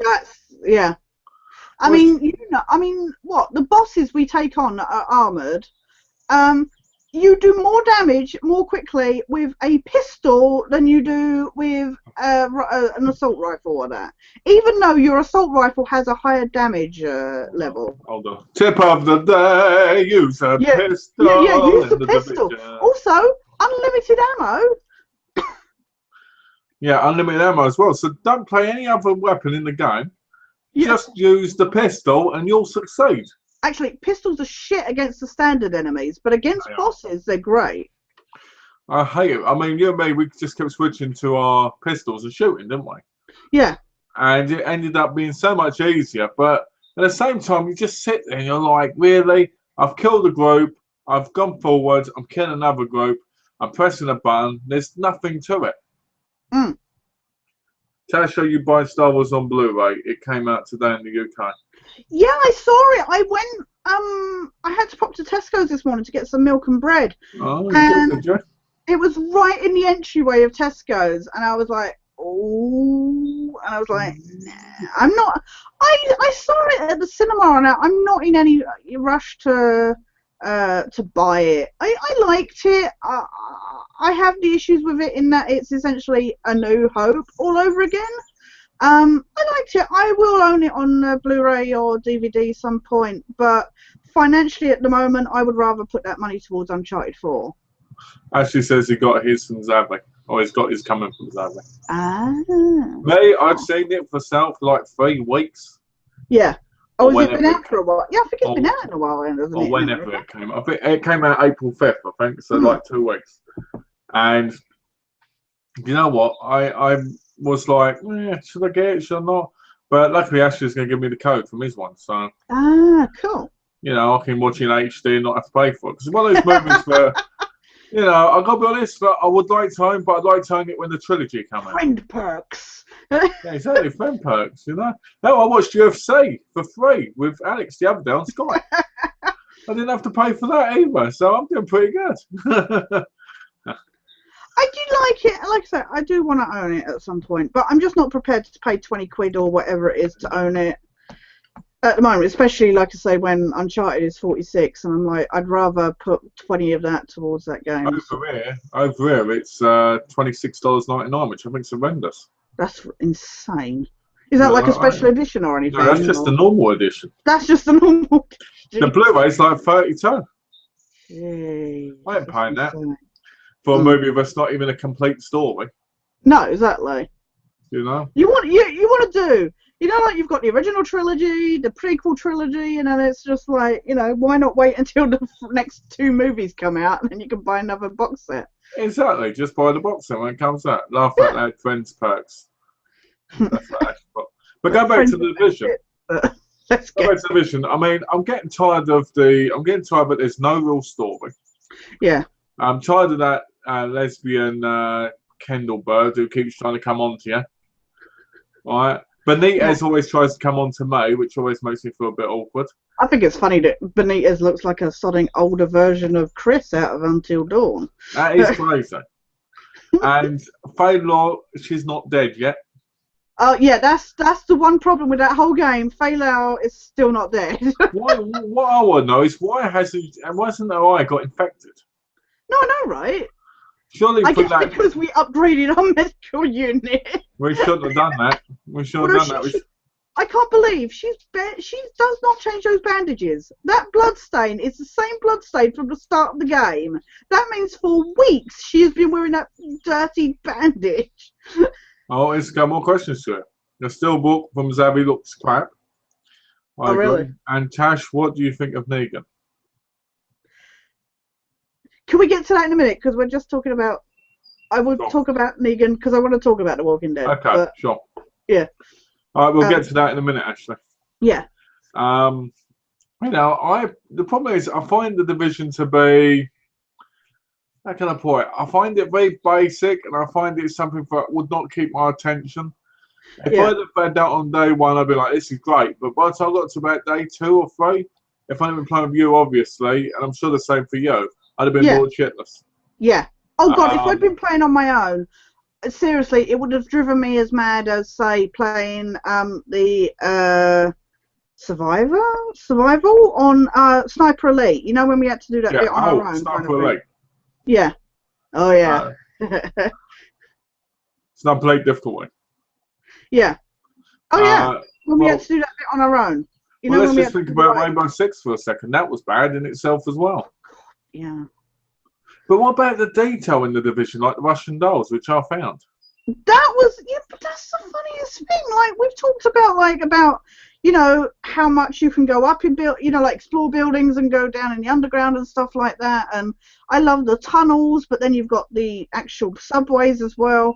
I mean, what the bosses we take on are armored. You do more damage more quickly with a pistol than you do with an assault rifle or that. Even though your assault rifle has a higher damage level. Hold on. Tip of the day: use a pistol. Yeah, use the pistol. Also, unlimited ammo. Yeah, unlimited ammo as well. So don't play any other weapon in the game. Just use the pistol and you'll succeed. Actually, pistols are shit against the standard enemies, but against bosses, they're great. I hate it. I mean, you and me, we just kept switching to our pistols and shooting, didn't we? Yeah. And it ended up being so much easier. But at the same time, you just sit there and you're like, really? I've killed a group. I've gone forward. I'm killing another group. I'm pressing a button. There's nothing to it. Tash, are you buying Star Wars on Blu-ray? It came out today in the UK. Yeah, I saw it. I went. I had to pop to Tesco's this morning to get some milk and bread. Oh, did you? It was right in the entryway of Tesco's, and I was like, oh, and I was like, nah, I'm not. I saw it at the cinema, and I'm not in any rush to buy it. I liked it. I have the issues with it in that it's essentially A New Hope all over again. I liked it. I will own it on Blu-ray or DVD some point, but financially at the moment, I would rather put that money towards Uncharted 4. Ashley says he got his from Zabby, or he's got his coming from Zabby. Ah. Me, I've seen it for self like 3 weeks. Yeah. Oh, Or has it been whenever out for a while? Yeah, I think it's been or- out in a while, hasn't Or it? whenever it came. I think it came out April 5th, I think, so like 2 weeks. And you know what? I was like, should I get it? Should I not? But luckily, Ashley's going to give me the code from his one, so Ah, cool. you know I can watch it in HD and not have to pay for it. Because it's one of those movies where, you know, I got to be honest, but I would like to own, but I'd like to own it when the trilogy comes out. Friend perks. Yeah, exactly, friend perks, you know. No, I watched UFC for free with Alex the other day on Skype. I didn't have to pay for that either, so I'm doing pretty good. I do like it. Like I said, I do want to own it at some point, but I'm just not prepared to pay 20 quid or whatever it is to own it at the moment, especially, like I say, when Uncharted is 46, and I'm like, I'd rather put 20 of that towards that game. Over here, it's $26.99, which I think is horrendous. That's insane. Is that like a special edition or anything? No, that's just the normal edition. That's just the normal edition. The Blu-ray's like 32. Jeez, I ain't paying that insane. for a movie that's not even a complete story. No, exactly. You know? You want to do, you know, like you've got the original trilogy, the prequel trilogy, and then it's just like, you know, why not wait until the next 2 movies come out and then you can buy another box set? Exactly, just buy the box set when it comes out. Laugh out loud, friends perks. That's what but go back to the Division. Let's Go back to the Division. I mean, I'm getting tired but there's no real story. Yeah. I'm tired of that lesbian Kendall Bird who keeps trying to come on to you. Right? Benitez always tries to come on to May, which always makes me feel a bit awkward. I think it's funny that Benitez looks like a sodding older version of Chris out of Until Dawn. That is crazy. And Faye, she's not dead yet. Oh yeah, that's the one problem with that whole game. Faye is still not dead. What I want to know is why hasn't her eye got infected? No, I know, right? Surely I guess because we upgraded our medical unit. We shouldn't have done that. We should have done that. I can't believe she does not change those bandages. That blood stain is the same blood stain from the start of the game. That means for weeks she has been wearing that dirty bandage. Oh, it's got more questions to it. The steelbook from Zabby looks crap. I agree. Really? And Tash, what do you think of Negan? Can we get to that in a minute? Because we're just talking about. I will talk about Negan because I want to talk about The Walking Dead. Okay, sure. Yeah. All right, we'll get to that in a minute, Ashley. Yeah. You know, the problem is I find the Division to be. How can I put it? I find it very basic, and I find it something that would not keep my attention. If I'd have read that on day 1, I'd be like, this is great. But by the time I got to about day 2 or 3, if I'd been playing with you, obviously, and I'm sure the same for you, I'd have been bored shitless. Yeah. Oh, God, if I'd been playing on my own, seriously, it would have driven me as mad as, say, playing the Survival on Sniper Elite. You know, when we had to do that bit on our own. Sniper Elite. Yeah. Oh, yeah. Sniper Elite difficulty. Yeah. Oh, yeah. When we had to do that bit on our own. You know, let's just think about Rainbow Six for a second. That was bad in itself as well. Yeah. But what about the detail in the Division, like the Russian dolls, which I found? That was, but that's the funniest thing. Like, we've talked about, you know, how much you can go up in explore buildings and go down in the underground and stuff like that. And I love the tunnels, but then you've got the actual subways as well.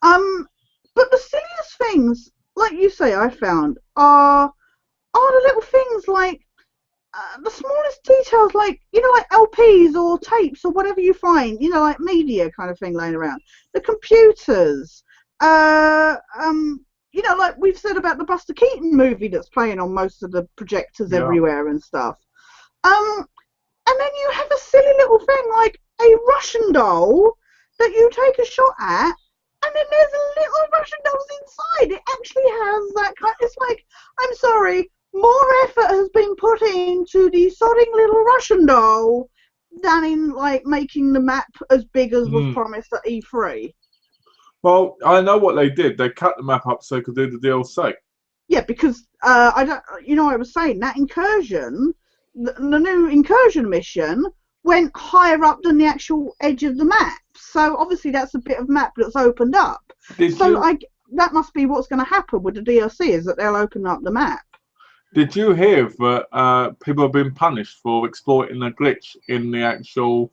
But the silliest things, like you say, I found are the little things like the smallest details, like, you know, like LPs or tapes or whatever you find, you know, like media kind of thing laying around. The computers, you know, like we've said about the Buster Keaton movie that's playing on most of the projectors everywhere and stuff. And then you have a silly little thing like a Russian doll that you take a shot at, and then there's a little Russian dolls inside. It actually has that kind. It's like, I'm sorry, more effort has been put into the sodding little Russian doll than in like making the map as big as was promised at E3. Well, I know what they did. They cut the map up so they could do the DLC. Yeah, because I don't. You know, I was saying that incursion, the new incursion mission went higher up than the actual edge of the map. So obviously that's a bit of map that's opened up. That must be what's going to happen with the DLC, is that they'll open up the map. Did you hear that people have been punished for exploiting a glitch in the actual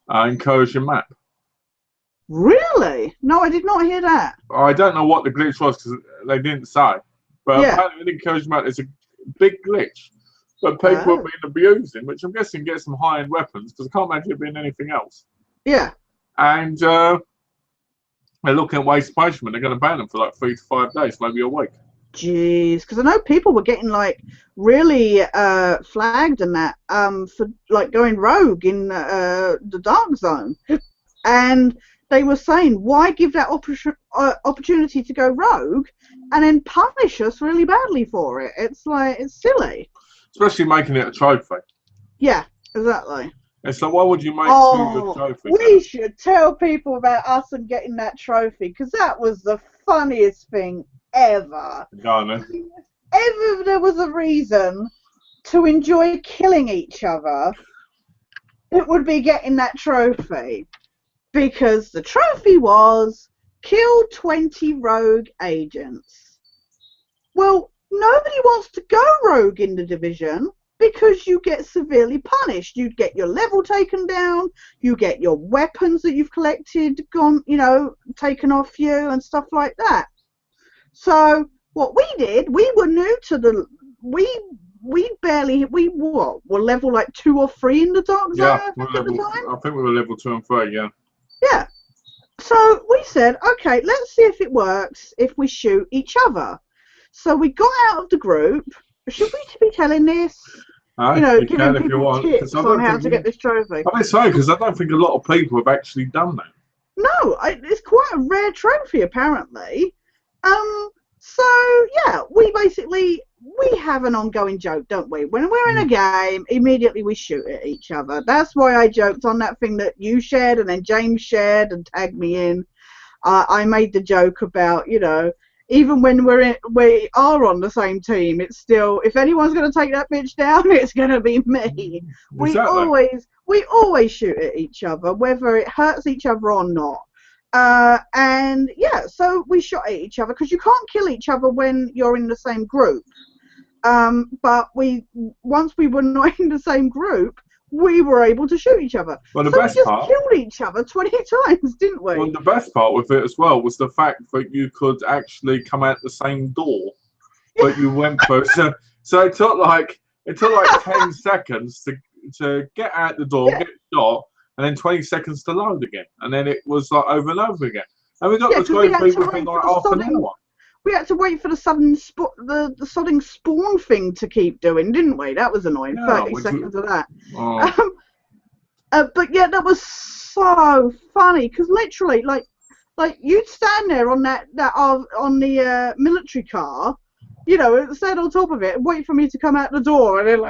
incursion map? Really? No, I did not hear that. I don't know what the glitch was because they didn't say. But apparently in the incursion map there's a big glitch. But people have been abusing, which I'm guessing gets some high-end weapons, because I can't imagine it being anything else. Yeah. And they're looking at waste punishment. They're going to ban them for like 3 to 5 days, maybe a week. Jeez, because I know people were getting like really flagged and that for like going rogue in the dark zone, and they were saying, why give that opportunity to go rogue and then punish us really badly for it? It's like, it's silly. Especially making it a trophy. Yeah, exactly. It's like, why would you make two trophies? We should tell people about us and getting that trophy, because that was the funniest thing ever. If there was a reason to enjoy killing each other, it would be getting that trophy. Because the trophy was kill 20 rogue agents. Well, nobody wants to go rogue in the Division because you get severely punished. You get your level taken down, you get your weapons that you've collected gone, you know, taken off you and stuff like that. So what we did, we were new to the we were level like 2 or 3 in the dark zone. Yeah, I think we were level 2 and 3. Yeah. Yeah. So we said, okay, let's see if it works if we shoot each other. So we got out of the group. Should we be telling this? You know, can if you want. Tips on how to get this trophy. I mean, sorry, because I don't think a lot of people have actually done that. No, it's quite a rare trophy apparently. So yeah, we have an ongoing joke, don't we? When we're in a game, immediately we shoot at each other. That's why I joked on that thing that you shared and then James shared and tagged me in. I made the joke about, you know, even when we are on the same team, it's still, if anyone's going to take that bitch down, it's going to be me. Exactly. We always shoot at each other, whether it hurts each other or not. And yeah, so we shot at each other because you can't kill each other when you're in the same group. But once we were not in the same group, we were able to shoot each other. Well, we just killed each other 20 times, didn't we? Well, the best part with it as well was the fact that you could actually come out the same door that you went through. So it took like 10 seconds to get out the door, get shot, and then 20 seconds to load again, and then it was like over and over again. And we got the trophy within like half an hour. We had to wait for the sodding spawn thing to keep doing, didn't we? That was annoying. Yeah, 30 seconds of that. Oh. But yeah, that was so funny because literally, like you'd stand there on on the military car, you know, stand on top of it and wait for me to come out the door, and then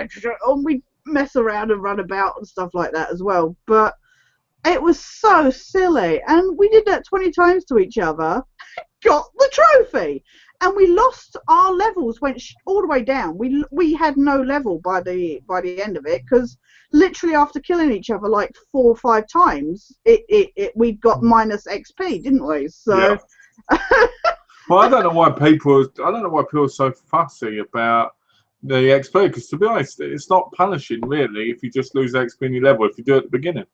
we mess around and run about and stuff like that as well. But it was so silly, and we did that 20 times to each other. Got the trophy, and we lost our levels, went all the way down. We had no level by the end of it, because literally after killing each other like 4 or 5 times, we got minus XP, didn't we? So yeah. Well, I don't know why people are so fussy about the XP, because to be honest, it's not punishing really if you just lose XP in your level if you do it at the beginning.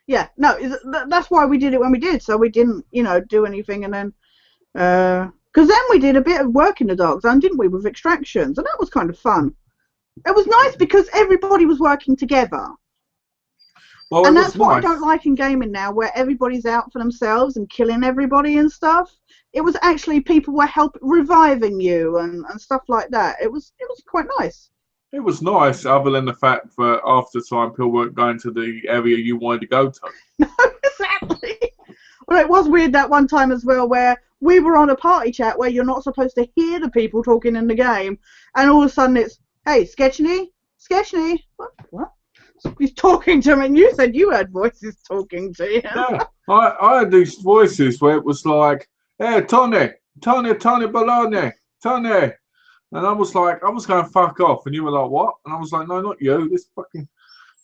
Yeah, no, that's why we did it when we did, so we didn't, you know, do anything, and then because then we did a bit of work in the dark zone, didn't we, with extractions, and that was kind of fun. It was nice because everybody was working together. Well, and that's what I don't like in gaming now, where everybody's out for themselves and killing everybody and stuff. It was actually people were reviving you and stuff like that. It was quite nice. It was nice, other than the fact that after time people weren't going to the area you wanted to go to. No, exactly. Well, it was weird that one time as well, where we were on a party chat where you're not supposed to hear the people talking in the game, and all of a sudden it's, hey, Sketchney, what? He's talking to me, and you said you heard voices talking to you. Yeah, I had these voices where it was like, "Hey, Tony Baloney, Tony." And I was like, I was going fuck off, and you were like, what? And I was like, no, not you. This fucking,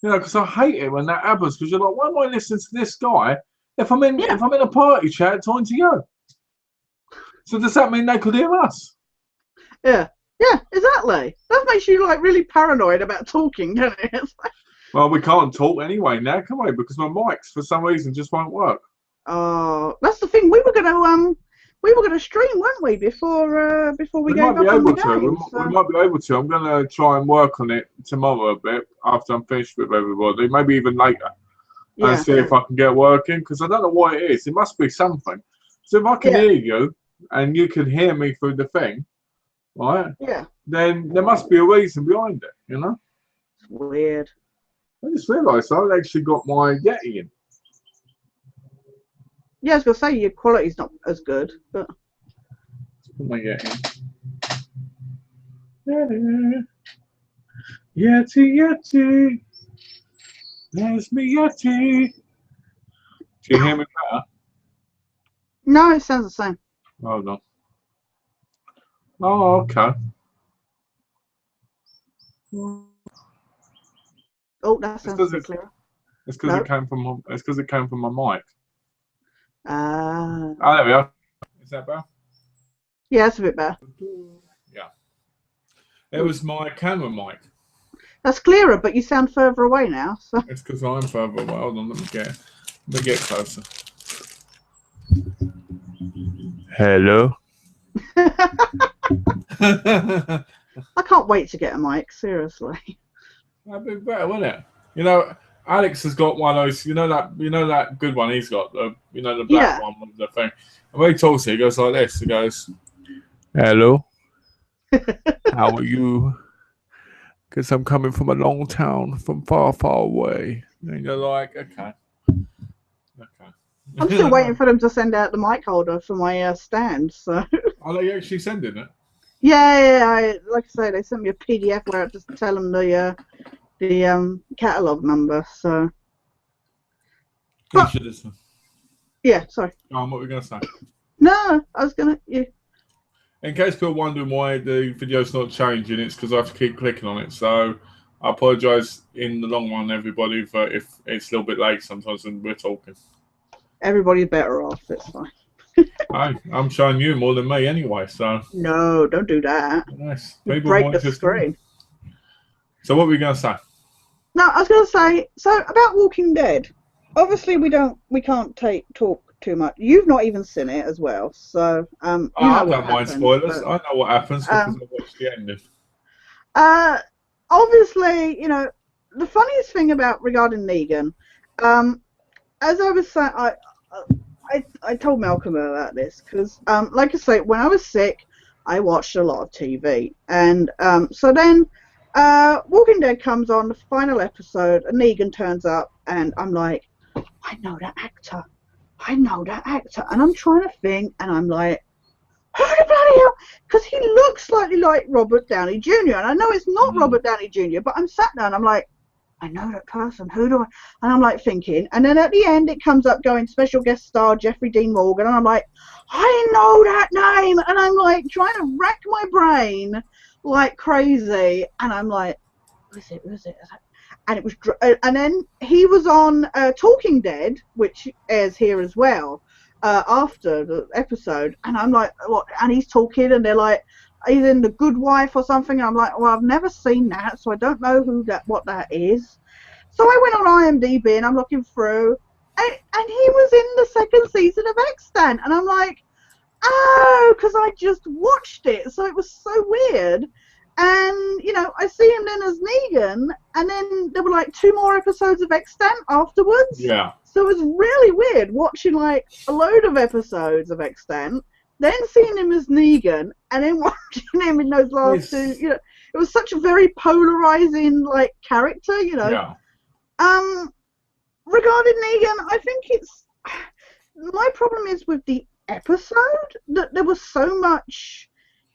because I hate it when that happens. Because you're like, why am I listening to this guy if I'm in a party chat talking to you? So does that mean they could hear us? Yeah, exactly. That makes you like really paranoid about talking, doesn't it? Well, we can't talk anyway now, can we? Because my mics, for some reason, just won't work. Oh, that's the thing. We were gonna stream, weren't we? Before we gave might be up on the able to. game. We might be able to. I'm going to try and work on it tomorrow a bit after I'm finished with everybody. Maybe even later. And see if I can get working. Because I don't know what it is. It must be something. So if I can hear you and you can hear me through the thing, right? Yeah. Then there must be a reason behind it, you know? It's weird. I just realised I've actually got my Yeti in. Yeah, I was going to say your quality's not as good, but... Let's put my Yeti in. Yeti. There's me Yeti. Do you hear me better? No, it sounds the same. Hold on. Oh, okay. Oh, that sounds a bit clearer. It's because it came from my mic. Ah. Oh, there we are. Is that better? Yeah, it's a bit better. Yeah. It was my camera mic. That's clearer, but you sound further away now. So. It's because I'm further away. Hold on, let me get closer. Hello. I can't wait to get a mic, seriously. That'd be better, wouldn't it? You know, Alex has got one of those. You know that good one he's got. The black one with the thing. And when he talks, he goes like this. He goes, "Hello, how are you? Because I'm coming from a long town, from far, far away." And you're like, okay. I'm still waiting for them to send out the mic holder for my stand. So. Are they actually sending it? Yeah. Like I say, they sent me a PDF where I just tell them the catalog number. So. But, yeah, sorry. What were we gonna say? No, I was gonna. Yeah. In case people are wondering why the video's not changing, it's because I have to keep clicking on it. So I apologise in the long run, everybody, for if it's a little bit late sometimes when we're talking. Everybody's better off. It's fine. Hey, I'm showing you more than me anyway, so. No, don't do that. Nice. People break the screen. So what were we going to say? No, I was going to say, so about Walking Dead. Obviously, we can't talk too much. You've not even seen it as well, so I don't mind spoilers. But, I know what happens because I watched the ending. Obviously, the funniest thing regarding Negan, as I was saying, I told Malcolm about this because, like I say, when I was sick, I watched a lot of TV, and so then Walking Dead comes on, the final episode, and Negan turns up, and I'm like, I know that actor, and I'm trying to think, and I'm like, who the bloody hell? Because he looks slightly like Robert Downey Jr., and I know it's not Robert Downey Jr., but I'm sat there and I'm like, I know that person. Who do I? And I'm like thinking, and then at the end it comes up going special guest star Jeffrey Dean Morgan, and I'm like, I know that name, and I'm like trying to rack my brain like crazy, and I'm like, who is it? And it was, and then he was on Talking Dead, which airs here as well after the episode, and I'm like, what? And he's talking, and they're like, he's in The Good Wife or something. And I'm like, well, I've never seen that, so I don't know what that is. So I went on IMDb and I'm looking through, and he was in the second season of Extant, and I'm like, oh, because I just watched it, so it was so weird. And I see him then as Negan, and then there were like 2 more episodes of Extant afterwards. Yeah. So it was really weird watching like a load of episodes of Extant, then seeing him as Negan, and then watching him in those last 2. It was such a very polarizing like character. Yeah. Regarding Negan, I think my problem is with the episode that there was so much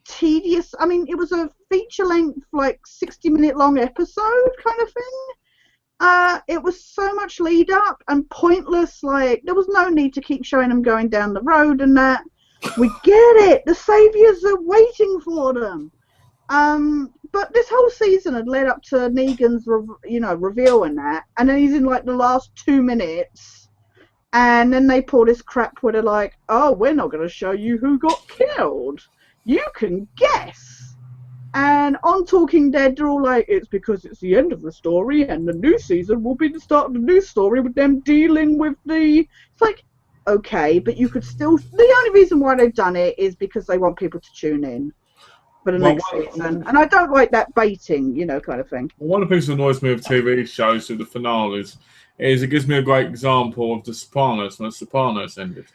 tedious. I mean, it was a feature-length, like 60-minute long episode kind of thing. It was so much lead up and pointless. Like there was no need to keep showing them going down the road and that. We get it. The saviors are waiting for them. But this whole season had led up to Negan's, reveal and that, and then he's in like the last 2 minutes, and then they pull this crap where they're like, "Oh, we're not going to show you who got killed. You can guess." And on Talking Dead, they're all like, "It's because it's the end of the story, and the new season will be the start of the new story with them dealing with the." It's like, okay, but you could still. The only reason why they've done it is because they want people to tune in for the next season, and I don't like that baiting, kind of thing. One of the things that annoys me with TV shows with the finales is it gives me a great example of The Sopranos when The Sopranos ended.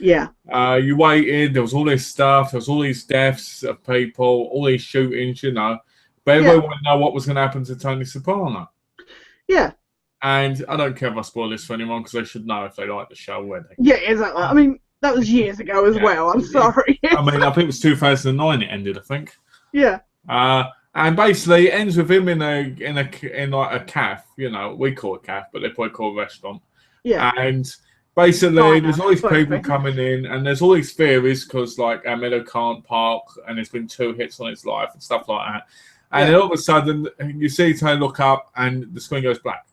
Yeah. You waited, there was all this stuff, there was all these deaths of people, all these shootings, but everyone wanted to know what was going to happen to Tony Soprano. Yeah. And I don't care if I spoil this for anyone because they should know if they like the show already. Yeah, exactly. I mean, that was years ago as well. I'm sorry. I mean, I think it was 2009 it ended, I think. Yeah. And basically it ends with him in like a cafe, we call it a cafe, but they probably call it a restaurant. Yeah. And basically there's all these people coming in and there's all these theories because like Amelo can't park and there's been 2 hits on his life and stuff like that. And then all of a sudden you see Tony look up and the screen goes black.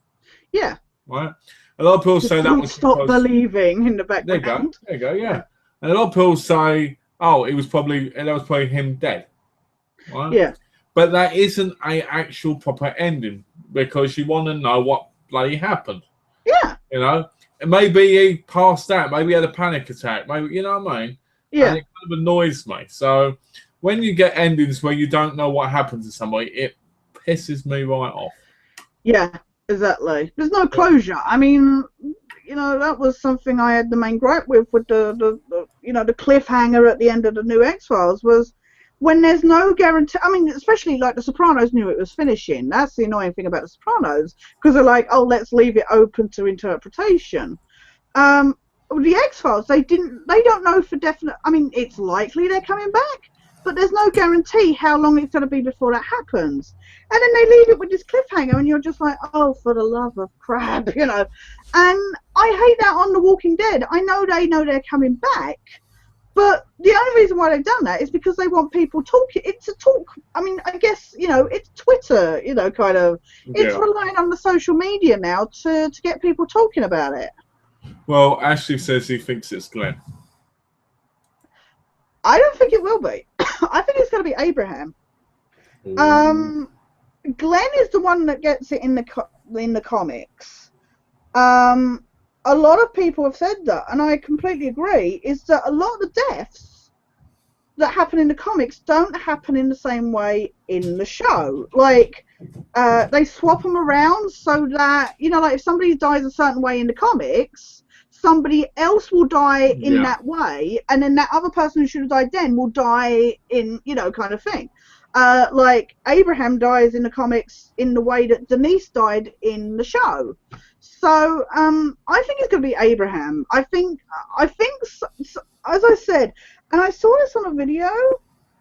Yeah. Right? A lot of people say that was stop believing in the background. There you go, yeah. And a lot of people say, oh, that was probably him dead. Right? Yeah. But that isn't an actual proper ending because you want to know what bloody happened. Yeah. And maybe he passed out, maybe he had a panic attack, maybe, you know what I mean? Yeah. And it kind of annoys me. So when you get endings where you don't know what happened to somebody, it pisses me right off. Yeah. Exactly. There's no closure. I mean, that was something I had the main gripe with the cliffhanger at the end of the new X-Files was when there's no guarantee. I mean, especially like The Sopranos knew it was finishing. That's the annoying thing about The Sopranos because they're like, oh, let's leave it open to interpretation. The X-Files, they don't know for definite. I mean, it's likely they're coming back, but there's no guarantee how long it's going to be before that happens. And then they leave it with this cliffhanger, and you're just like, oh, for the love of crap, And I hate that on The Walking Dead. I know they're coming back, but the only reason why they've done that is because they want people talking. It's a talk. I mean, I guess, it's Twitter, kind of. It's relying on the social media now to get people talking about it. Well, Ashley says he thinks it's Glenn. I don't think it will be. I think it's going to be Abraham. Ooh. Glenn is the one that gets it in the comics. A lot of people have said that, and I completely agree. Is that a lot of the deaths that happen in the comics don't happen in the same way in the show. Like they swap them around so that like if somebody dies a certain way in the comics, somebody else will die in that way, and then that other person who should have died then will die in, kind of thing. Like Abraham dies in the comics in the way that Denise died in the show. So I think it's going to be Abraham. I think as I said, and I saw this on a video,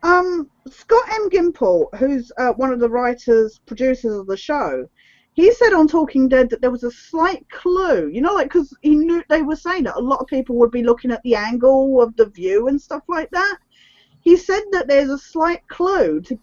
Scott M. Gimple, who's one of the writers, producers of the show, he said on Talking Dead that there was a slight clue, because he knew they were saying that a lot of people would be looking at the angle of the view and stuff like that. He said that there's a slight clue to,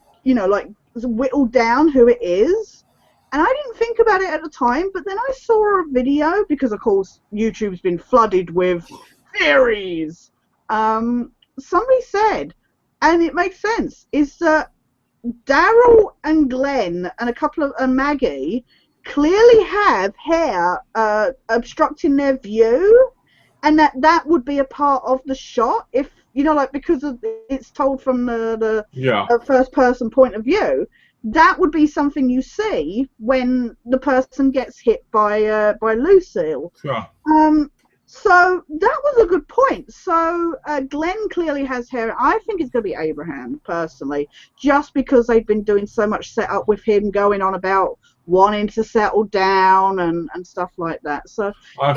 whittle down who it is. And I didn't think about it at the time, but then I saw a video, because of course YouTube's been flooded with theories. Somebody said, and it makes sense, is that Daryl and Glenn and Maggie clearly have hair obstructing their view, and that would be a part of the shot if because it's told from the first person point of view. That would be something you see when the person gets hit by Lucille. Sure. So that was a good point. So Glenn clearly has hair. I think it's going to be Abraham, personally, just because they've been doing so much setup with him going on about wanting to settle down and stuff like that. So I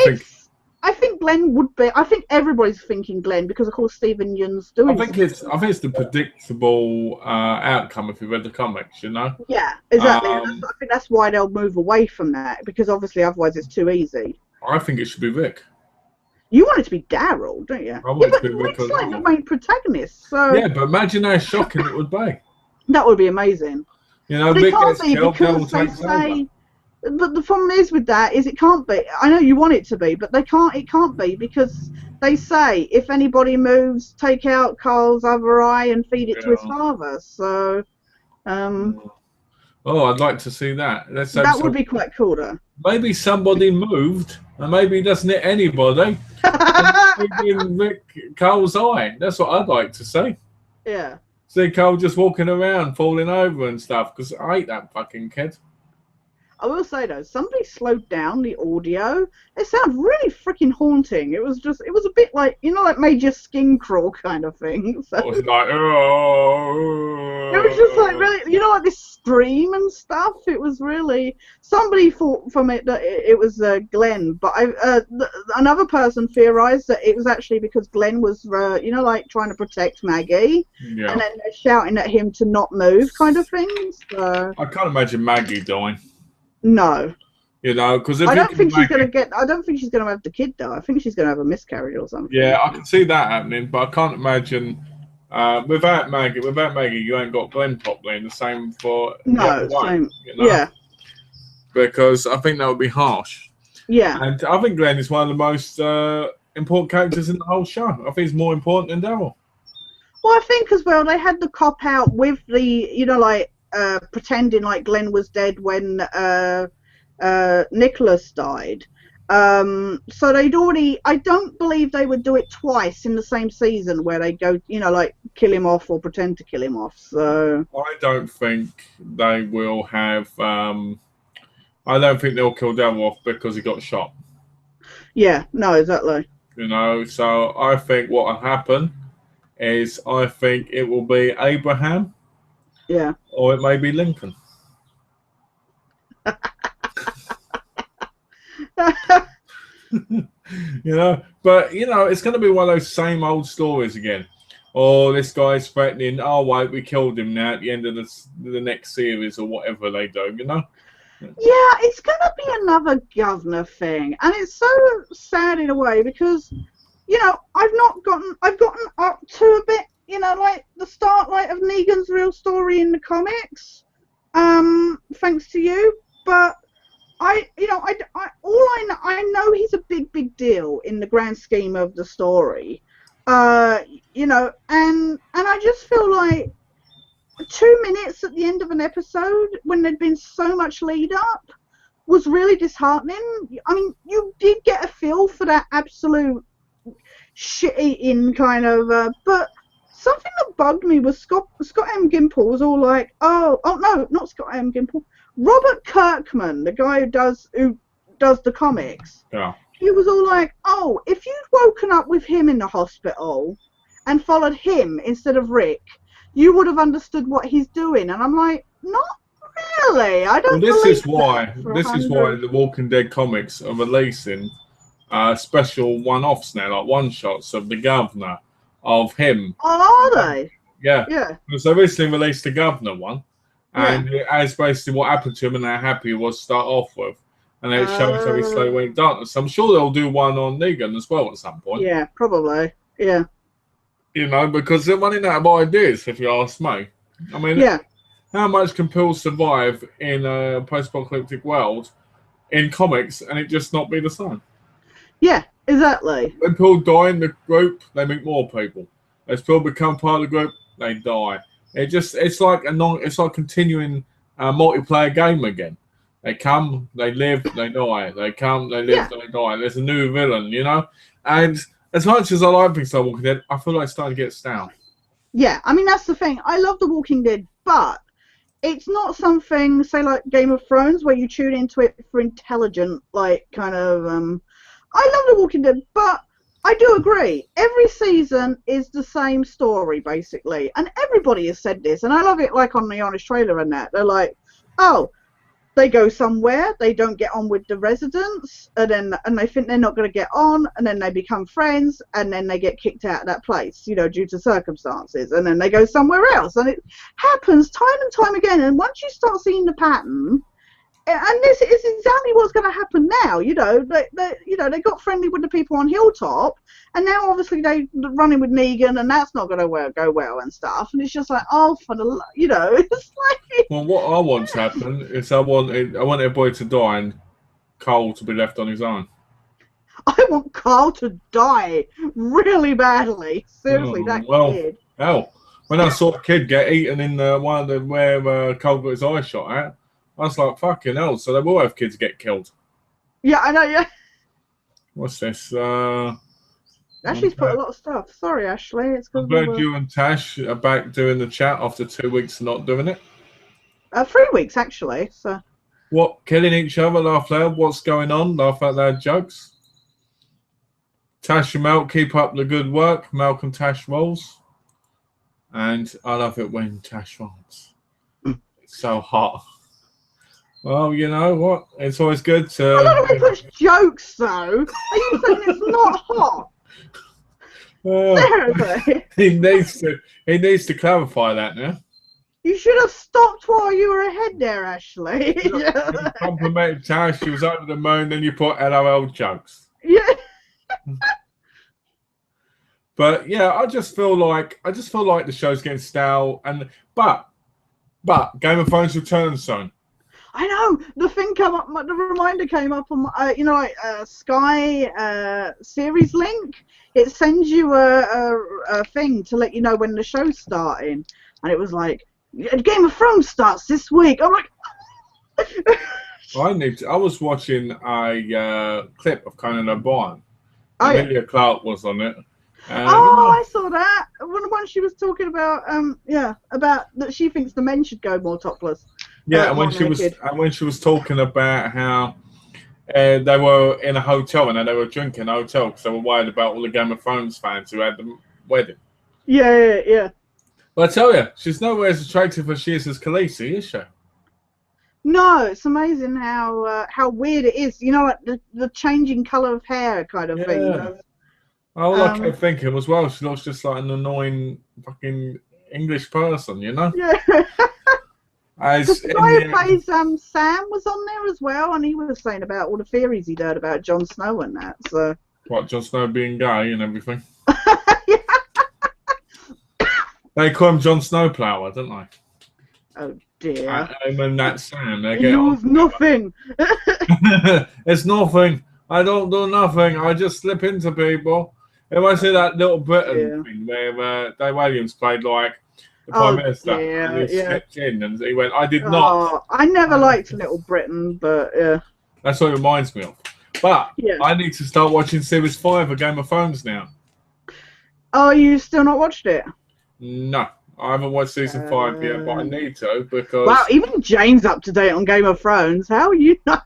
think Glenn would be. I think everybody's thinking Glenn because, of course, Stephen Yeun's doing. I think it's the predictable outcome if you read the comics, Yeah, exactly. I think that's why they'll move away from that because obviously otherwise it's too easy. I think it should be Rick. You want it to be Daryl, don't you? I want it But to be Rick's Rick like the O'Donnell. main protagonist, so Yeah, but imagine how shocking it would be. that would be amazing. You know, But it Rick can't gets be killed, because Daryl they takes say. over. But the problem is with that is it can't be. I know you want it to be, but they can't. It can't be because they say if anybody moves, take out Carl's other eye and feed it to his Yeah. father. So, Oh, I'd like to see that. Let's hope that would so. be quite cool, though. Maybe somebody moved, and maybe he doesn't hit anybody. And in Rick Cole's eye. That's what I'd like to see. Yeah. See Cole just walking around, falling over and stuff. Because I hate that fucking kid. I will say though, somebody slowed down the audio. It sounded really freaking haunting. It was a bit like, like made your skin crawl kind of thing. So It was like, oh. it was just like really, like this scream and stuff. It was really. Somebody thought from it that it was Glenn, but another person theorized that it was actually because Glenn was, like trying to protect Maggie, Yeah. and then they're shouting at him to not move, kind of thing. So I can't imagine Maggie dying. no. Because I don't think she's gonna have the kid though. I think she's gonna have a miscarriage or something. Yeah, I can see that happening, but I can't imagine without Maggie. You ain't got Glenn properly, and the same for the other way, same. Yeah. Because I think that would be harsh. Yeah. And I think Glenn is one of the most important characters in the whole show. I think he's more important than Daryl. Well, I think as well they had the cop out with the pretending like Glenn was dead when Nicholas died. So they'd already. I don't believe they would do it twice in the same season where they go, like kill him off or pretend to kill him off. So I don't think they will have. I don't think they'll kill Daryl off because he got shot. Yeah. No. Exactly. So I think what will happen is I think it will be Abraham. Yeah. Or it may be Lincoln. But it's going to be one of those same old stories again. Oh, this guy's threatening. Oh, wait, we killed him now at the end of the next series or whatever they do. Yeah, it's going to be another governor thing, and it's so sad in a way because, I've gotten up to a bit, like the start of Negan's real story in the comics, thanks to you, but I know he's a big deal in the grand scheme of the story, and I just feel like 2 minutes at the end of an episode when there'd been so much lead up was really disheartening. I mean, you did get a feel for that absolute shit-eating kind of, but something that bugged me was Scott M. Gimple was all like, oh no, not Scott M. Gimple, Robert Kirkman, the guy who does the comics. Yeah. He was all like, oh, if you'd woken up with him in the hospital and followed him instead of Rick, you would have understood what he's doing. And I'm like, not really. I don't. Well, this is why the Walking Dead comics are releasing special one-offs now, like one-shots of the governor, of him. Oh, are they? Yeah. Yeah. Because they recently released the governor one, and it has basically what happened to him and how happy he was to start off with. And then it shows how he slowly went in darkness. I'm sure they'll do one on Negan as well at some point. Yeah, probably. Yeah. Because they're running out of ideas, if you ask me. I mean, how much can Pearl survive in a post-apocalyptic world in comics and it just not be the same? Yeah, exactly. When Pearl die in the group, they meet more people. As Pearl become part of the group, they die. It's like continuing a multiplayer game again. They come, they live, they die. They come, they live, they die. There's a new villain, And as much as I like things like Walking Dead, I feel like it's starting to get stale. Yeah, I mean, that's the thing. I love The Walking Dead, but it's not something, say, like Game of Thrones, where you tune into it for intelligent, kind of... I love The Walking Dead, but I do agree. Every season is the same story, basically. And everybody has said this, and I love it, on the Honest Trailer and that. They're like, oh... They go somewhere, they don't get on with the residents, and they think they're not going to get on, and then they become friends, and then they get kicked out of that place, due to circumstances, and then they go somewhere else, and it happens time and time again. And once you start seeing the pattern, And this is exactly what's going to happen now. You know, they got friendly with the people on Hilltop, and now obviously they're running with Negan, and that's not going to go well and stuff. And it's just like, oh, it's like. Well, what I want to happen is I want everybody to die and Cole to be left on his own. I want Carl to die really badly. Seriously, that kid. Hell, when I saw a kid get eaten in one of the where Cole got his eye shot at, I was like, fucking hell, so they will have kids get killed. Yeah, I know, yeah. What's this? Ashley's put a lot of stuff. Sorry, Ashley. It's I'm glad you and Tash are back doing the chat after 2 weeks of not doing it. 3 weeks, actually. So. What? Killing each other, laugh loud? What's going on? Laugh out loud jokes? Tash and Mel, keep up the good work. Malcolm Tash rolls. And I love it when Tash rolls. It's so hot. Well, you know what? It's always good to... I don't know if he puts jokes, though. Are you saying it's not hot? Seriously. He needs to clarify that now. You should have stopped while you were ahead there, Ashley. You complimented Tash, she was over the moon, then you put LOL jokes. Yeah. But yeah, I just feel like the show's getting stale, but Game of Thrones returns soon. I know the thing came up. The reminder came up on Sky series link. It sends you a thing to let you know when the show's starting, and it was like Game of Thrones starts this week. I'm like, I was watching a clip of Conan O'Brien. Oh, Emilia Clarke was on it. I saw that. When she was talking about about that she thinks the men should go more topless. Yeah, and when she was talking about how they were in a hotel and they were drinking in a hotel because they were worried about all the Game of Thrones fans who had the wedding. Yeah. But I tell you, she's nowhere as attractive as she is as Khaleesi, is she? No, it's amazing how weird it is. You know, like the changing colour of hair kind of thing. All I kept thinking was, well, she looks just like an annoying fucking English person, you know? Yeah. The guy who plays Sam was on there as well, and he was saying about all the theories he'd heard about Jon Snow and that. So. What, Jon Snow being gay and everything? Yeah. They call him Jon Snowplower, don't they? Oh dear. And that Sam, they he knows nothing. It's nothing. I don't do nothing. I just slip into people. If I see that Little Britain thing where Dave Williams played like the Prime Minister, and he stepped in and he went, I did not. I never liked Little Britain, but yeah. That's what it reminds me of. But I need to start watching Series 5 of Game of Thrones now. Oh, you still not watched it? No, I haven't watched Season 5 yet, but I need to because... Wow, even Jane's up to date on Game of Thrones. How are you not?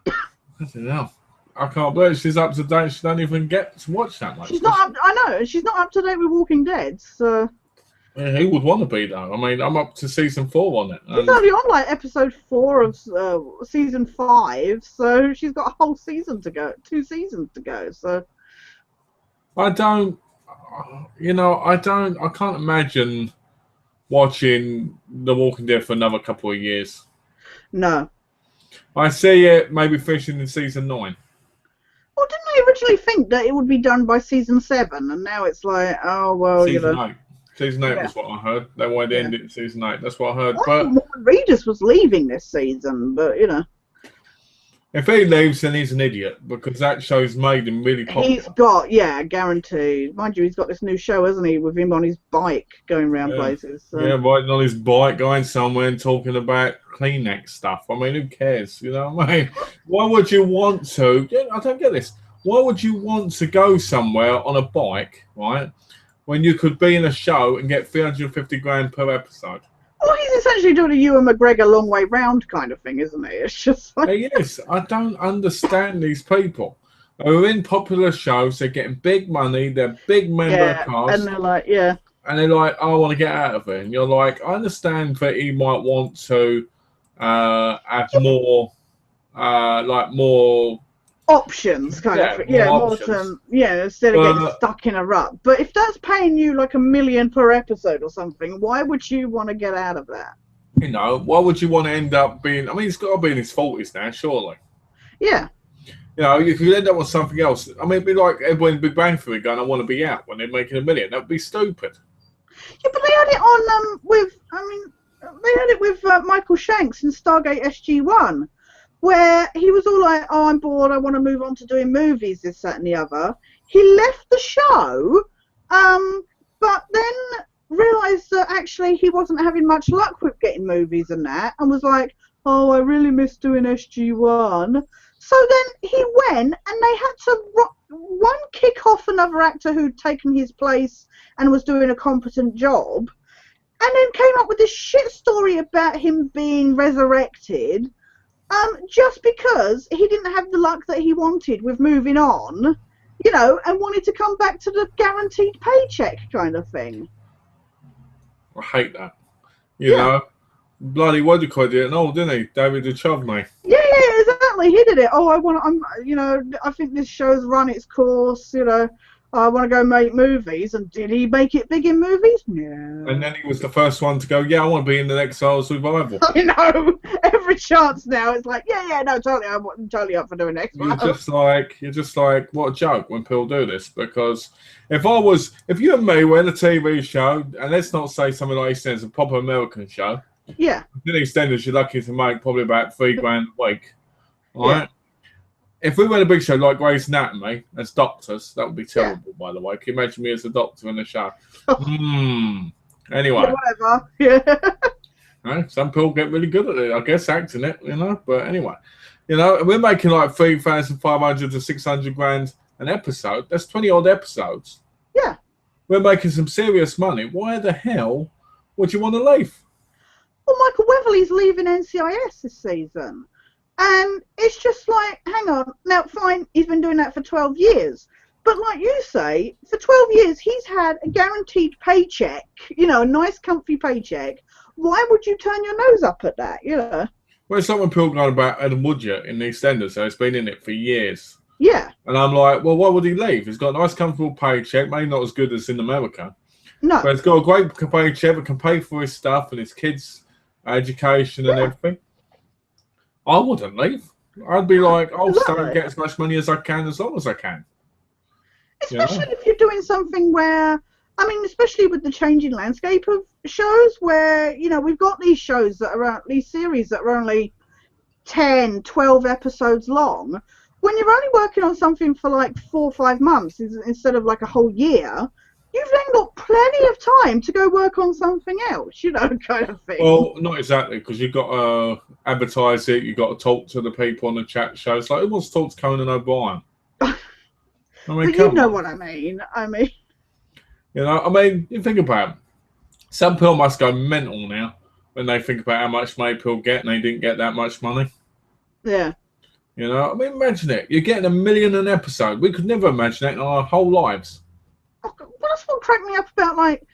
I don't know. I can't believe she's up to date. She don't even get to watch that much. She's not up, I know. She's not up to date with Walking Dead, so... Yeah, who would want to be, though? I mean, I'm up to Season 4 on it. She's only on, like, Episode 4 of Season 5, so she's got a whole season to go. 2 seasons to go, so... I can't imagine watching The Walking Dead for another couple of years. No. I see it maybe finishing in Season 9. Well, didn't they originally think that it would be done by Season 7, and now it's like, oh, well, Season 8. Season 8 was what I heard. They wanted to end it in Season 8. That's what I heard. Morgan Reedus was leaving this season, but, you know. If he leaves, then he's an idiot, because that show's made him really popular. He's got, guaranteed. Mind you, he's got this new show, hasn't he, with him on his bike going around places. So. Yeah, riding on his bike, going somewhere and talking about Kleenex stuff. I mean, who cares? You know what I mean? Why would you want to? I don't get this. Why would you want to go somewhere on a bike, right, when you could be in a show and get 350 grand per episode? Well, he's essentially doing a Ewan McGregor long way round kind of thing, isn't he? It's just like... Yes, I don't understand these people. They're in popular shows, they're getting big money, they're big member cast. And they're like, And they're like, I want to get out of it. And you're like, I understand that he might want to have more, more... options, kind of thing. More options. Instead of getting stuck in a rut. But if that's paying you like $1 million per episode or something, why would you want to get out of that? You know, why would you want to end up being? I mean, he's got to be in his 40s now, surely. Yeah. You know, you could end up with something else. I mean, it'd be like everyone in Big Bang Theory going, "I want to be out" when they're making $1 million. That would be stupid. Yeah, but they had it on with. I mean, they had it with Michael Shanks in Stargate SG-1, where he was all like, "Oh, I'm bored. I want to move on to doing movies, this, that, and the other." He left the show, but then realised that actually he wasn't having much luck with getting movies and that, and was like, "Oh, I really miss doing SG-1." So then he went, and they had to one kick off another actor who'd taken his place and was doing a competent job, and then came up with this shit story about him being resurrected, just because he didn't have the luck that he wanted with moving on, you know, and wanted to come back to the guaranteed paycheck kind of thing. I hate that. You know, bloody what do you call it? Didn't he? David Duchovny. Yeah, exactly. He did it. Oh, I think this show's run its course. You know, I want to go make movies. And did he make it big in movies? No. And then he was the first one to go, "Yeah, I want to be in the next Exiles revival." I know. Every chance now, it's like, no, totally. I'm totally up for doing next one. You're just like, what a joke when people do this. Because if you and me were in a TV show, and let's not say something like EastEnders, a proper American show. Yeah. In EastEnders, you're lucky to make probably about $3,000 a week. All right. If we were in a big show like Grey's Anatomy as doctors, that would be terrible, by the way. Can you imagine me as a doctor in the show? Anyway. Yeah, whatever. Yeah. Right? Some people get really good at it, I guess, acting it, you know. But anyway, you know, we're making like 3,500 to 600 grand an episode. That's 20 odd episodes. Yeah. We're making some serious money. Why the hell would you want to leave? Well, Michael Weatherly's leaving NCIS this season. And it's just like, hang on. Now, fine, he's been doing that for 12 years. But like you say, for 12 years, he's had a guaranteed paycheck, you know, a nice, comfy paycheck. Why would you turn your nose up at that, you know? Well, it's like when people go on about Adam Woodyer in EastEnders, so he's been in it for years. Yeah. And I'm like, well, why would he leave? He's got a nice, comfortable paycheck, maybe not as good as in America. No. But he's got a great paycheck that can pay for his stuff and his kids' education and everything. I wouldn't leave. I'd be like, I'll stay and get as much money as I can as long as I can. Especially if you're doing something where, I mean, especially with the changing landscape of shows where, you know, we've got these shows that are, these series that are only 10, 12 episodes long. When you're only working on something for like 4 or 5 months instead of like a whole year, you've then got plenty of time to go work on something else, you know, kind of thing. Well, not exactly, because you've got to advertise it, you've got to talk to the people on the chat show. It's like, who wants to talk to Conan O'Brien? I mean, but you know what I mean. You know, I mean, you think about it. Some people must go mental now when they think about how much money people get and they didn't get that much money. Yeah. You know, I mean, imagine it. You're getting $1 million an episode. We could never imagine that in our whole lives. Well, that's what cracked me up about, like,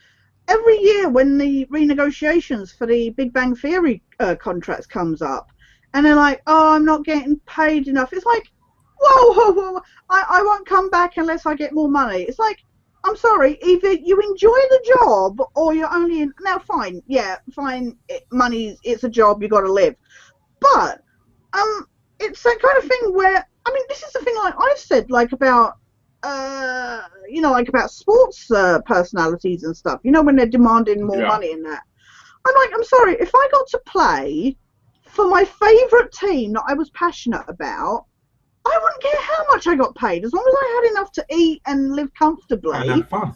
every year when the renegotiations for the Big Bang Theory contracts comes up, and they're like, oh, I'm not getting paid enough. It's like, whoa, I won't come back unless I get more money. It's like, I'm sorry, either you enjoy the job or you're only in... Now, fine, money, it's a job, you got to live. But it's that kind of thing where, I mean, this is the thing like I've said, like, about, you know, like about sports personalities and stuff, you know, when they're demanding more money and that. I'm like, I'm sorry, if I got to play for my favourite team that I was passionate about, I wouldn't care how much I got paid, as long as I had enough to eat and live comfortably. And have fun.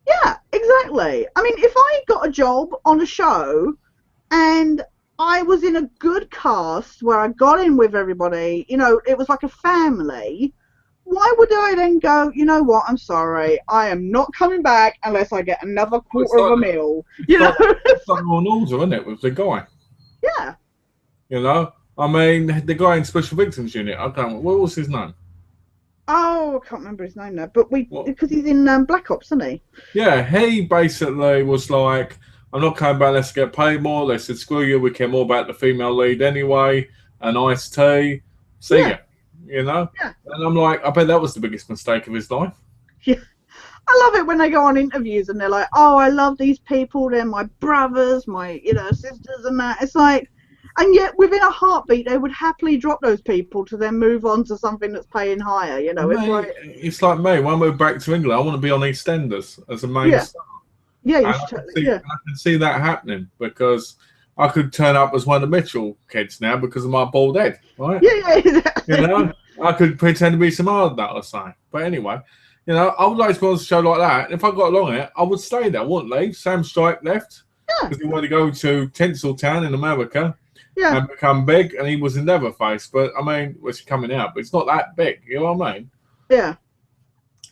Yeah, exactly. I mean, if I got a job on a show and I was in a good cast where I got in with everybody, you know, it was like a family, why would I then go, you know what, I'm sorry, I am not coming back unless I get another quarter of a meal. You know? It's like on order, isn't it, with the guy? Yeah. You know? I mean, the guy in Special Victims Unit, what was his name? Oh, I can't remember his name now, but because he's in Black Ops, isn't he? Yeah, he basically was like, I'm not coming back, let's get paid more. They said, screw you, we care more about the female lead anyway, and iced tea. See ya. You know? Yeah. And I'm like, I bet that was the biggest mistake of his life. Yeah. I love it when they go on interviews and they're like, "Oh, I love these people. They're my brothers, my sisters, and that." It's like, and yet within a heartbeat, they would happily drop those people to then move on to something that's paying higher. You know, it's like me. When I move back to England, I want to be on EastEnders as a main star. Yeah, I can see that happening because I could turn up as one of the Mitchell kids now because of my bald head, right? Yeah, exactly. You know, I could pretend to be some other that or something. But anyway, you know, I would like to go on a show like that. And if I got along it, I would stay there. I wouldn't leave. Sam Stripe left because he wanted to go to Tinseltown in America and become big, and he was in Leatherface. But I mean, it's coming out, but it's not that big. You know what I mean? Yeah.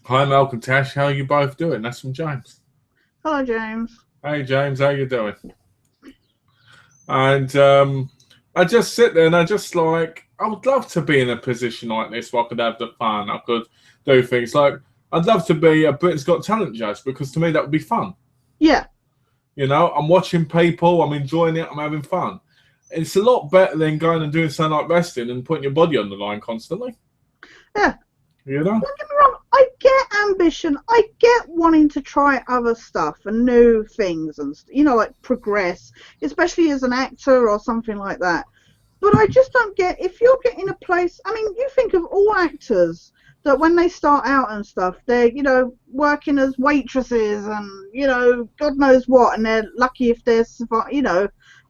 Hi, Malcolm, Tash. How are you both doing? That's from James. Hello, James. Hey, James. How you doing? And I just sit there and I just like, I would love to be in a position like this where I could have the fun. I could do things like, I'd love to be a Britain's Got Talent judge because to me that would be fun. Yeah. You know, I'm watching people, I'm enjoying it, I'm having fun. It's a lot better than going and doing something like wrestling and putting your body on the line constantly. Yeah. You know? Don't get me wrong, I get ambition. I get wanting to try other stuff and new things and, like progress, especially as an actor or something like that. But I just don't get, if you're getting a place, I mean, you think of all actors that when they start out and stuff, they're, working as waitresses and, God knows what, and they're lucky if they're,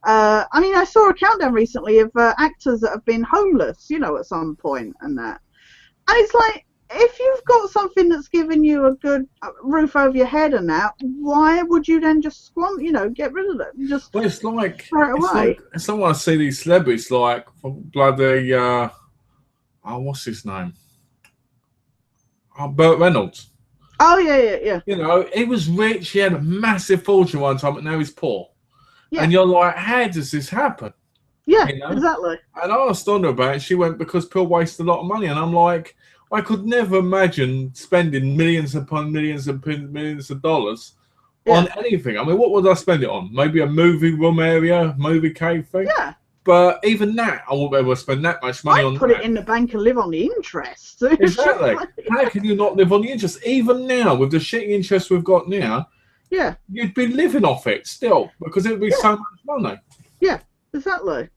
I mean, I saw a countdown recently of actors that have been homeless, at some point and that. And it's like, if you've got something that's giving you a good roof over your head and that, why would you then just get rid of it? Just it's like throw it away. It's like when I see these celebrities like bloody what's his name? Burt Reynolds. Oh yeah. He was rich, he had a massive fortune one time, but now he's poor. Yeah. And you're like, how does this happen? Yeah, exactly. And I asked Donna about it. She went, because people waste a lot of money. And I'm like, I could never imagine spending millions upon millions and millions of dollars on anything. I mean, what would I spend it on? Maybe a movie room area, movie cave thing? Yeah. But even that, I won't be able to spend that much money on. I'd put it in the bank and live on the interest. Exactly. How can you not live on the interest? Even now, with the shitty interest we've got now, you'd be living off it still because it would be so much money. Yeah, exactly.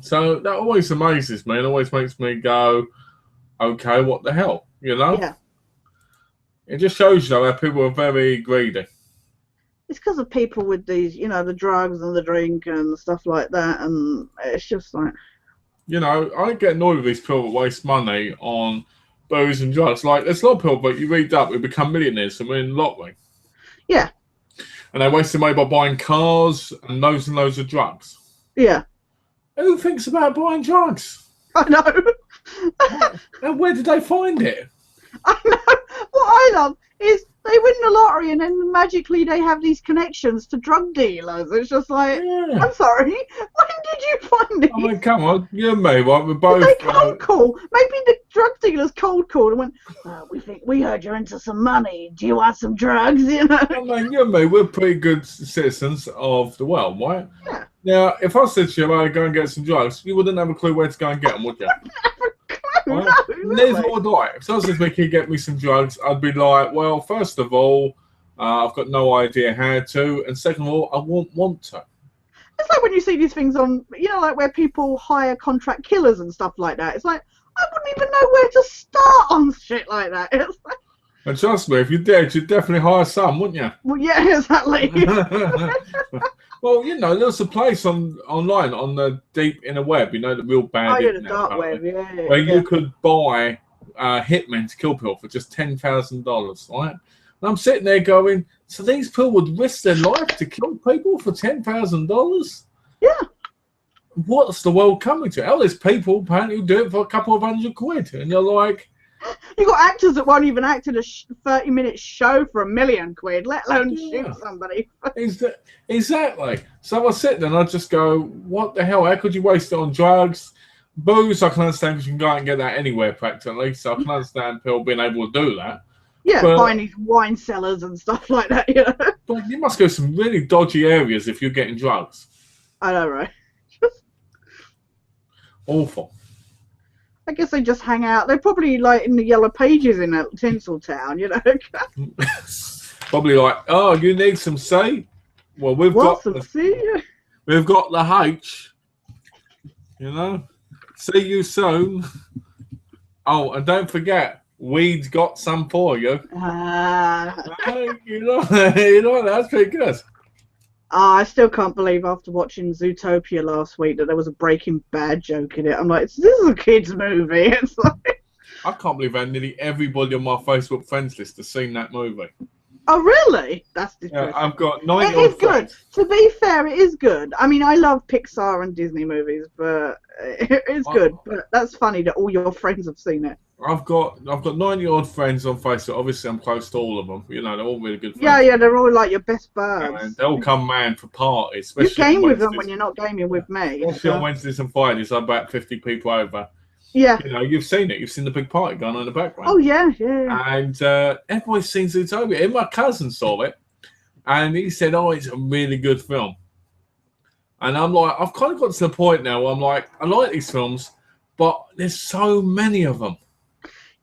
So that always amazes me and always makes me go, okay, what the hell, Yeah. It just shows you how people are very greedy. It's because of people with these, the drugs and the drink and stuff like that, and it's just like... I get annoyed with these people that waste money on booze and drugs. Like, there's a lot of people that you read up who become millionaires and win lottery. Yeah. And they waste their money by buying cars and loads of drugs. Yeah. Who thinks about buying drugs? I know. And where did they find it? I know. What I love is they win the lottery and then magically they have these connections to drug dealers. It's just like, I'm sorry, when did you find it? I mean, come on, you and me, right? We're both... Did they cold call? Maybe the drug dealers cold called and went, we heard you're into some money. Do you want some drugs? I mean, you and me, we're pretty good citizens of the world, right? Yeah. Now, if I said to you, go and get some drugs, you wouldn't have a clue where to go and get them, would you? Right? No, neither would I. If someone says to me, can you get me some drugs? I'd be like, well, first of all, I've got no idea how to, and second of all, I won't want to. It's like when you see these things on, like where people hire contract killers and stuff like that. It's like, I wouldn't even know where to start on shit like that. It's like... And trust me, if you did, you'd definitely hire some, wouldn't you? Well, yeah, exactly. Well, there's a place online on the deep inner web, the real bad the dark web, where you could buy hitmen to kill people for just $10,000, right? And I'm sitting there going, so these people would risk their life to kill people for $10,000? Yeah. What's the world coming to? There's people apparently who do it for a couple of £100, and you're like... You got actors that won't even act in a 30-minute show for £1 million, let alone shoot somebody. Exactly. So I sit there and I just go, what the hell? How could you waste it on drugs? Booze, I can understand because you can go out and get that anywhere practically. So I can understand people being able to do that. Yeah, buying these wine cellars and stuff like that, But you must go to some really dodgy areas if you're getting drugs. I know, right? Awful. I guess they just hang out. They're probably like in the Yellow Pages in Tinseltown, you know. Probably like, oh, you need some C? Well, we've got the H. You know, see you soon. Oh, and don't forget, weed's got some for you. You know, that's pretty good. I still can't believe after watching Zootopia last week that there was a Breaking Bad joke in it. I'm like, this is a kids' movie. It's like, I can't believe that nearly everybody on my Facebook friends list has seen that movie. Oh, really? That's depressing. Yeah, I've got 90 It is good. To be fair, it is good. I mean, I love Pixar and Disney movies, but it's good. But that's funny that all your friends have seen it. I've got 90 odd friends on Facebook. Obviously, I'm close to all of them. You know, they're all really good friends. Yeah, they're all like your best buds. And they all come round for parties. You game with them when you're not gaming with me. Especially on Wednesdays and Fridays, I'm about 50 people over. Yeah. You know, you've seen it. You've seen the big party going on in the background. Oh, yeah. And everybody's seen Zootopia. And my cousin saw it. And he said, oh, it's a really good film. And I'm like, I've kind of got to the point now where I'm like, I like these films, but there's so many of them.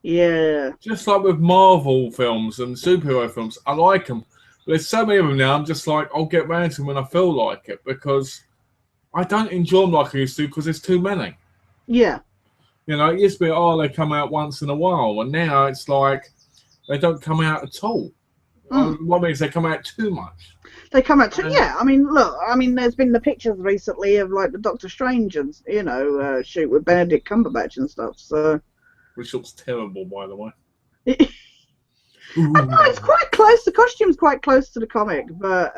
Yeah. Just like with Marvel films and superhero films, I like them. But there's so many of them now, I'm just like, I'll get round to them when I feel like it, because I don't enjoy them like I used to because there's too many. Yeah. You know, it used to be, oh, they come out once in a while, and now it's like they don't come out at all. What means they come out too much? They come out too, yeah. I mean, look, there's been the pictures recently of like the Doctor Strange and, you know, shoot with Benedict Cumberbatch and stuff, so. Which looks terrible, by the way. I know, it's quite close. The costume's quite close to the comic, but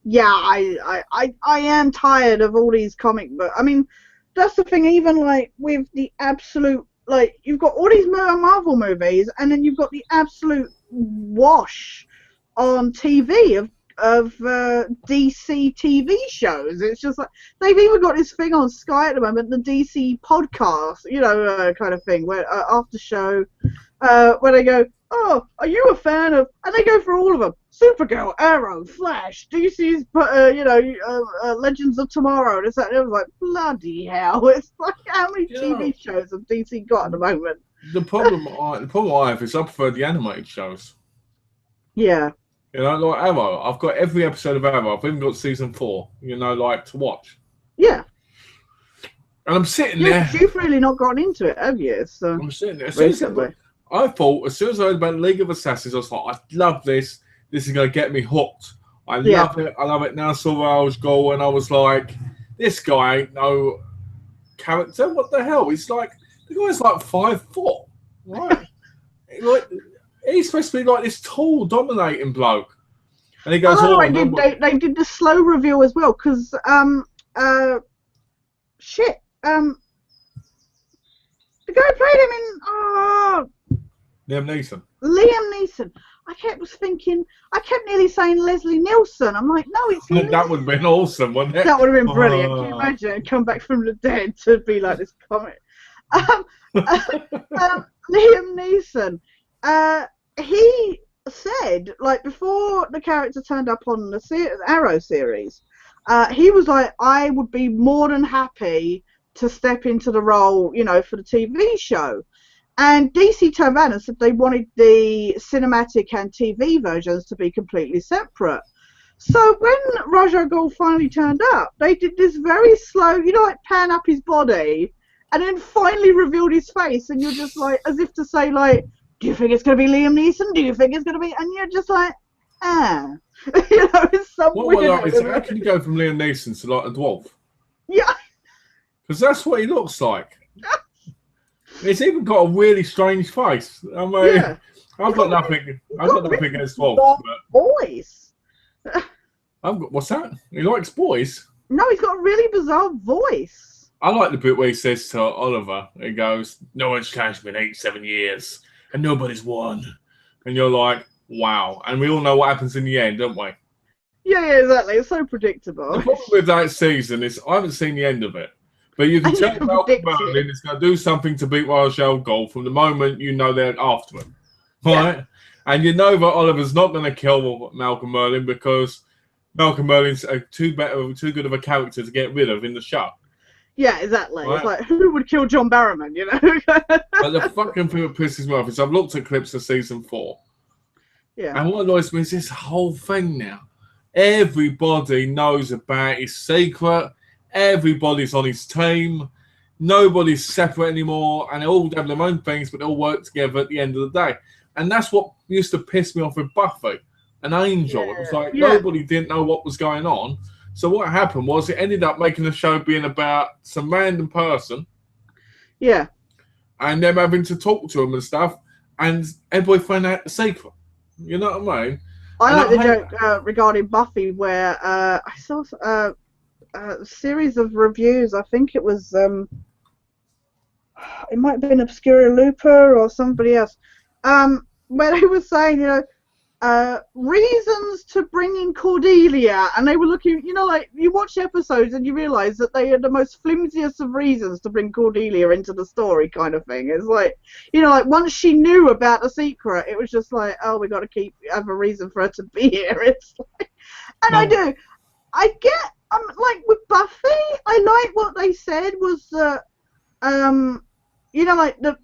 yeah, I am tired of all these comic books. I mean, that's the thing. Even like with the absolute, like you've got all these Marvel movies, and then you've got the absolute wash on TV of DC TV shows. It's just like they've even got this thing on Sky at the moment, the DC podcast, you know, kind of thing, where after show, where they go, oh, are you a fan of? And they go for all of them: Supergirl, Arrow, Flash, DC's, you know, Legends of Tomorrow. And it's like, it was like, bloody hell! It's like, how many TV shows have DC got at the moment? The problem I have is I prefer the animated shows. Yeah. You know, like Arrow. I've got every episode of Arrow. I've even got season 4. You know, like to watch. Yeah. And I'm sitting there. You've really not gone into it, have you? So I'm sitting there. Recently. I thought as soon as I heard about League of Assassins, I was like, I love this. This is going to get me hooked. I love it. I love it. Now I saw Raul's goal, and I was like, this guy ain't no character. What the hell? He's like, the guy's like 5 foot, right? Like, he's supposed to be like this tall, dominating bloke. And he goes, they did the slow reveal as well, because the guy played him in Liam Neeson. I kept nearly saying Leslie Nielsen. I'm like, no, it's that would have been awesome, wouldn't it? That would have been brilliant. Can you imagine come back from the dead to be like this comic? Liam Neeson. He said, like, before the character turned up on the Arrow series, he was like, I would be more than happy to step into the role, you know, for the TV show. And DC turned around and said they wanted the cinematic and TV versions to be completely separate. So when Raj Al Ghul finally turned up, they did this very slow, you know, like pan up his body, and then finally revealed his face, and you're just like, as if to say, like, do you think it's going to be Liam Neeson? Do you think it's going to be? And you're just like, you know, it's some weird. How can you go from Liam Neeson to like a dwarf? Yeah. Because that's what he looks like. It's even got a really strange face. I mean, yeah. I've got nothing against dwarves. Voice. What's that? He likes boys? No, he's got a really bizarre voice. I like the bit where he says to Oliver, he goes, no one's challenged me in 87 years, and nobody's won. And you're like, wow. And we all know what happens in the end, don't we? Yeah, exactly. It's so predictable. The problem with that season is I haven't seen the end of it. But you can tell Malcolm Merlin is going to do something to beat Raj Al Ghul from the moment you know they're after him. Right? Yeah. And you know that Oliver's not going to kill Malcolm Merlin because Malcolm Merlin's too good of a character to get rid of in the show. Yeah, exactly. Right? It's like, who would kill John Barrowman, you know? But the fucking thing that pisses me off is I've looked at clips of season 4, Yeah. and what annoys me is this whole thing now. Everybody knows about his secret. Everybody's on his team. Nobody's separate anymore, and they all have their own things, but they all work together at the end of the day. And that's what used to piss me off with Buffy and Angel. It was like nobody didn't know what was going on. So what happened was it ended up making the show being about some random person. Yeah. And them having to talk to them and stuff, and everybody found out the secret. You know what I mean? I like the joke regarding Buffy where I saw a series of reviews. I think it was it might have been Obscura Looper or somebody else, where they were saying, you know, reasons to bring in Cordelia, and they were looking, you know, like you watch episodes and you realise that they are the most flimsiest of reasons to bring Cordelia into the story, kind of thing. It's like, you know, like once she knew about the secret, it was just like, oh, we got to have a reason for her to be here. It's like, and I get, like with Buffy, I like what they said was that, you know, like the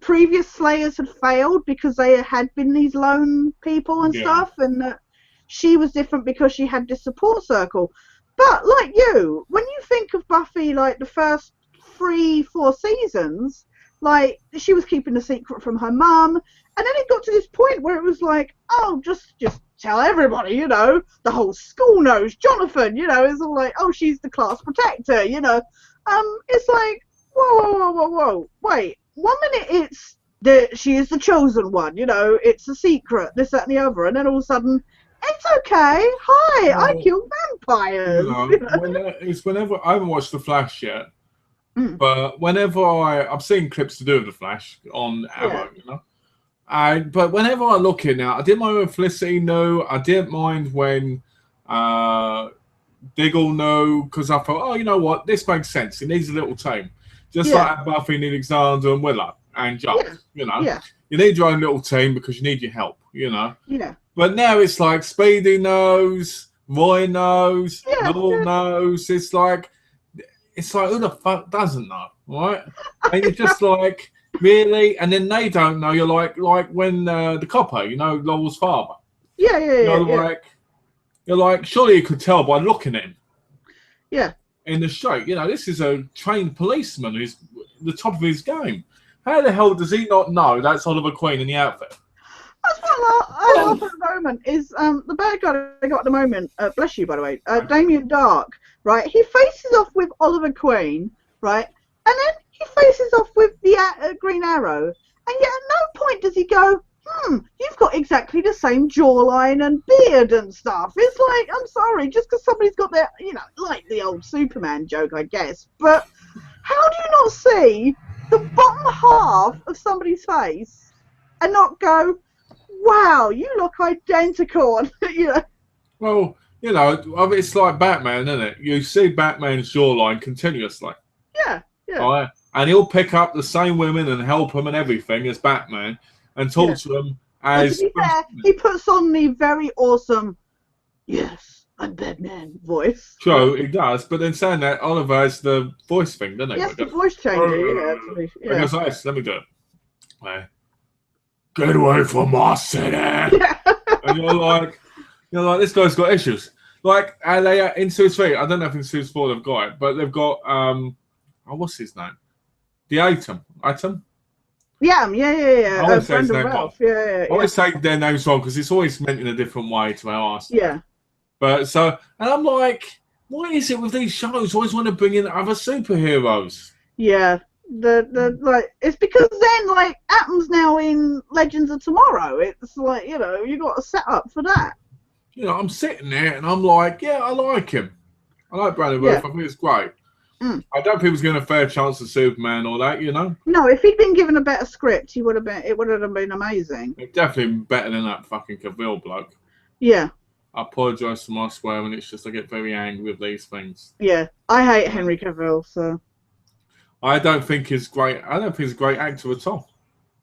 previous Slayers had failed because they had been these lone people and stuff, and that she was different because she had this support circle. But like you, when you think of Buffy, like the first 3-4 seasons, like she was keeping a secret from her mum, and then it got to this point where it was like, oh, just tell everybody, you know, the whole school knows Jonathan, you know, it's all like, oh, she's the class protector, you know. It's like, whoa, wait. 1 minute it's that she is the chosen one, you know, it's a secret, this, that, and the other, and then all of a sudden, it's okay. Hi, I kill vampires. You know, it's whenever I haven't watched The Flash yet, but whenever I've seen clips to do with The Flash on Arrow, you know. But whenever I look in now, I didn't mind when Felicity knew. I didn't mind when Diggle knew, because I thought, oh, you know what, this makes sense. He needs a little team. Just like Buffy needed Xander and Willow and Giles, you know. Yeah. You need your own little team because you need your help, you know. Yeah. But now it's like Speedy knows, Roy knows, Law knows. It's like who the fuck doesn't know, right? And you're just like, really? And then they don't know. You're like when the copper, you know, Lowell's father. You're like, surely you could tell by looking at him. Yeah. In the show, you know, this is a trained policeman who's the top of his game. How the hell does he not know that's Oliver Queen in the outfit? That's what I love at the moment is the bad guy I got at the moment, bless you by the way, Damien Dark, right? He faces off with Oliver Queen, right? And then he faces off with the Green Arrow. And yet at no point does he go, you've got exactly the same jawline and beard and stuff. It's like, I'm sorry, just because somebody's got their, you know, like the old Superman joke, I guess. But how do you not see the bottom half of somebody's face and not go, wow, you look identical? You know? Well, you know, it's like Batman, isn't it? You see Batman's jawline continuously. Yeah. Right? And he'll pick up the same women and help them and everything as Batman. And talk to them as... To be fair, he puts on the very awesome, yes, I'm Batman voice. True, he does. But then saying that, Oliver has the voice thing, doesn't he? Yes, the voice changer, yeah. He goes, yes, let me do it. Get away from my city. Yeah. And you're like, this guy's got issues. Like, and they in Series 3, I don't know if in Series 4 they've got it, but they've got, what's his name? The Atom? Yeah. I always say his name wrong. I always say their names wrong because it's always meant in a different way to our ask. Yeah. But and I'm like, why is it with these shows always want to bring in other superheroes? Yeah. Like it's because then like Atom's now in Legends of Tomorrow. It's like, you know, you got to set up for that. You know, I'm sitting there and I'm like, yeah, I like him. I like Brandon Routh. I think it's great. I don't think he was given a fair chance to Superman or that, you know. No, if he'd been given a better script, he would have been. It would have been amazing. It's definitely better than that fucking Cavill bloke. Yeah. I apologise for my swearing. It's just I get very angry with these things. Yeah, I hate Henry Cavill, so. I don't think he's great. I don't think he's a great actor at all.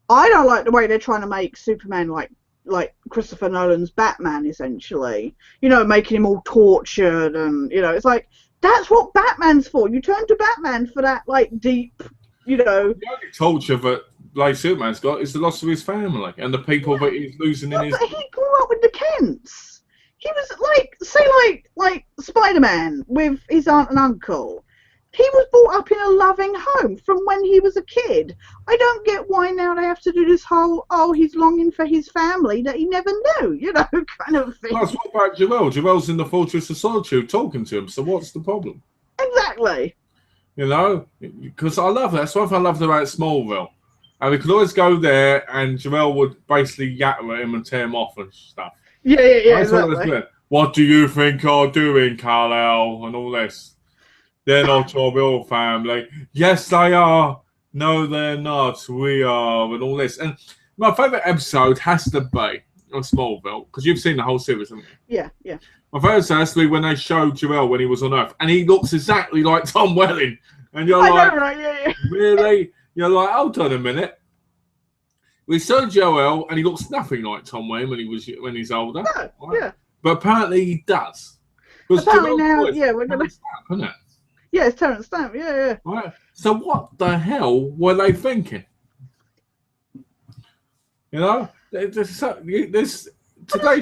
I don't like the way they're trying to make Superman like Christopher Nolan's Batman, essentially. You know, making him all tortured and, you know, it's like, That's what Batman's for. You turn to Batman for that, like, deep, you know. The only torture that like Superman's got is the loss of his family and the people that he's losing in his. But he grew up with the Kents. He was like, say, like Spider-Man with his aunt and uncle. He was brought up in a loving home from when he was a kid. I don't get why now they have to do this whole, oh, he's longing for his family that he never knew, you know, kind of thing. Plus, what about Joel? Joel's in the Fortress of Solitude talking to him, so what's the problem? Exactly. You know, because I love that. That's one thing I loved about Smallville. And we could always go there and Joel would basically yatter at him and tear him off and stuff. Yeah, exactly. What do you think you're doing, Kal-El? And all this. They're not your real family. Yes, they are. No, they're not. We are. And all this. And my favourite episode has to be on Smallville, because you've seen the whole series, haven't you? Yeah. My favourite episode has to be when they show Joel when he was on Earth. And he looks exactly like Tom Welling. And you're like, know, right? Yeah. Really? You're like, hold on a minute. We saw Joel, and he looks nothing like Tom Welling when he's older. No, right? Yeah. But apparently he does. Apparently now, we're gonna. Stamp, isn't it? Yeah, it's Terrence Stamp. Yeah. Right. So what the hell were they thinking? You know, today's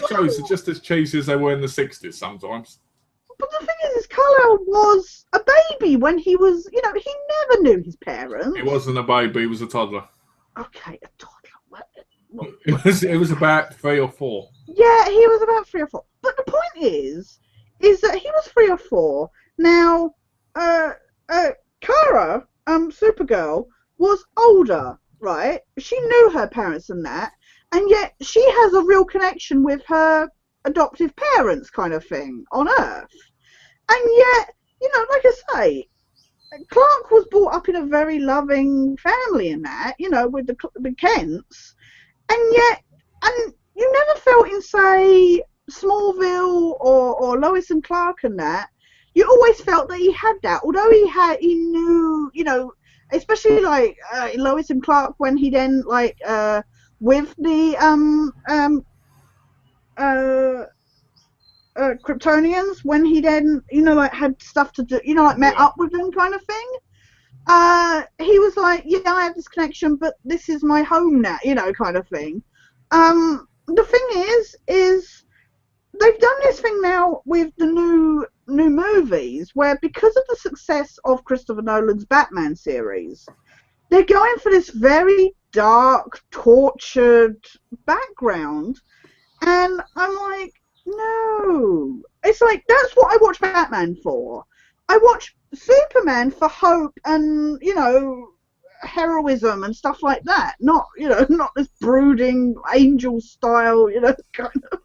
shows are just as cheesy as they were in the '60s sometimes. But the thing is Kal-El was a baby when he was, you know, he never knew his parents. He wasn't a baby; he was a toddler. Okay, a toddler. It was about 3 or 4. Yeah, he was about 3 or 4. But the point is that he was 3 or 4. Now, Kara, Supergirl, was older, right? She knew her parents and that, and yet she has a real connection with her adoptive parents, kind of thing, on Earth. And yet, you know, like I say, Clark was brought up in a very loving family in that, you know, with the Kents, and yet, and you never felt in, say, Smallville or Lois and Clark and that, you always felt that he had that, although he knew, you know, especially like Lois and Clark when he then like with the Kryptonians, when he then, you know, like had stuff to do, you know, like met up with them kind of thing. He was like, yeah, I have this connection, but this is my home now, you know, kind of thing. The thing is they've done this thing now with the new movies, where because of the success of Christopher Nolan's Batman series, they're going for this very dark, tortured background, and I'm like, no. It's like, that's what I watch Batman for. I watch Superman for hope and, you know, heroism and stuff like that. Not, you know, not this brooding angel style, you know, kind of.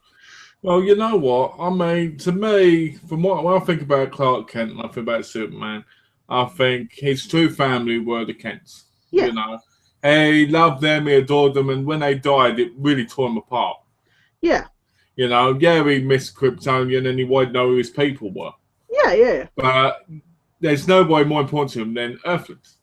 Well, you know what? I mean, to me, from what when I think about Clark Kent and I think about Superman, I think his true family were the Kents. Yeah. You know, he loved them, he adored them, and when they died, it really tore him apart. Yeah. You know, yeah, he missed Kryptonian and he wanted to know who his people were. Yeah. But there's nobody more important to him than Earthlings.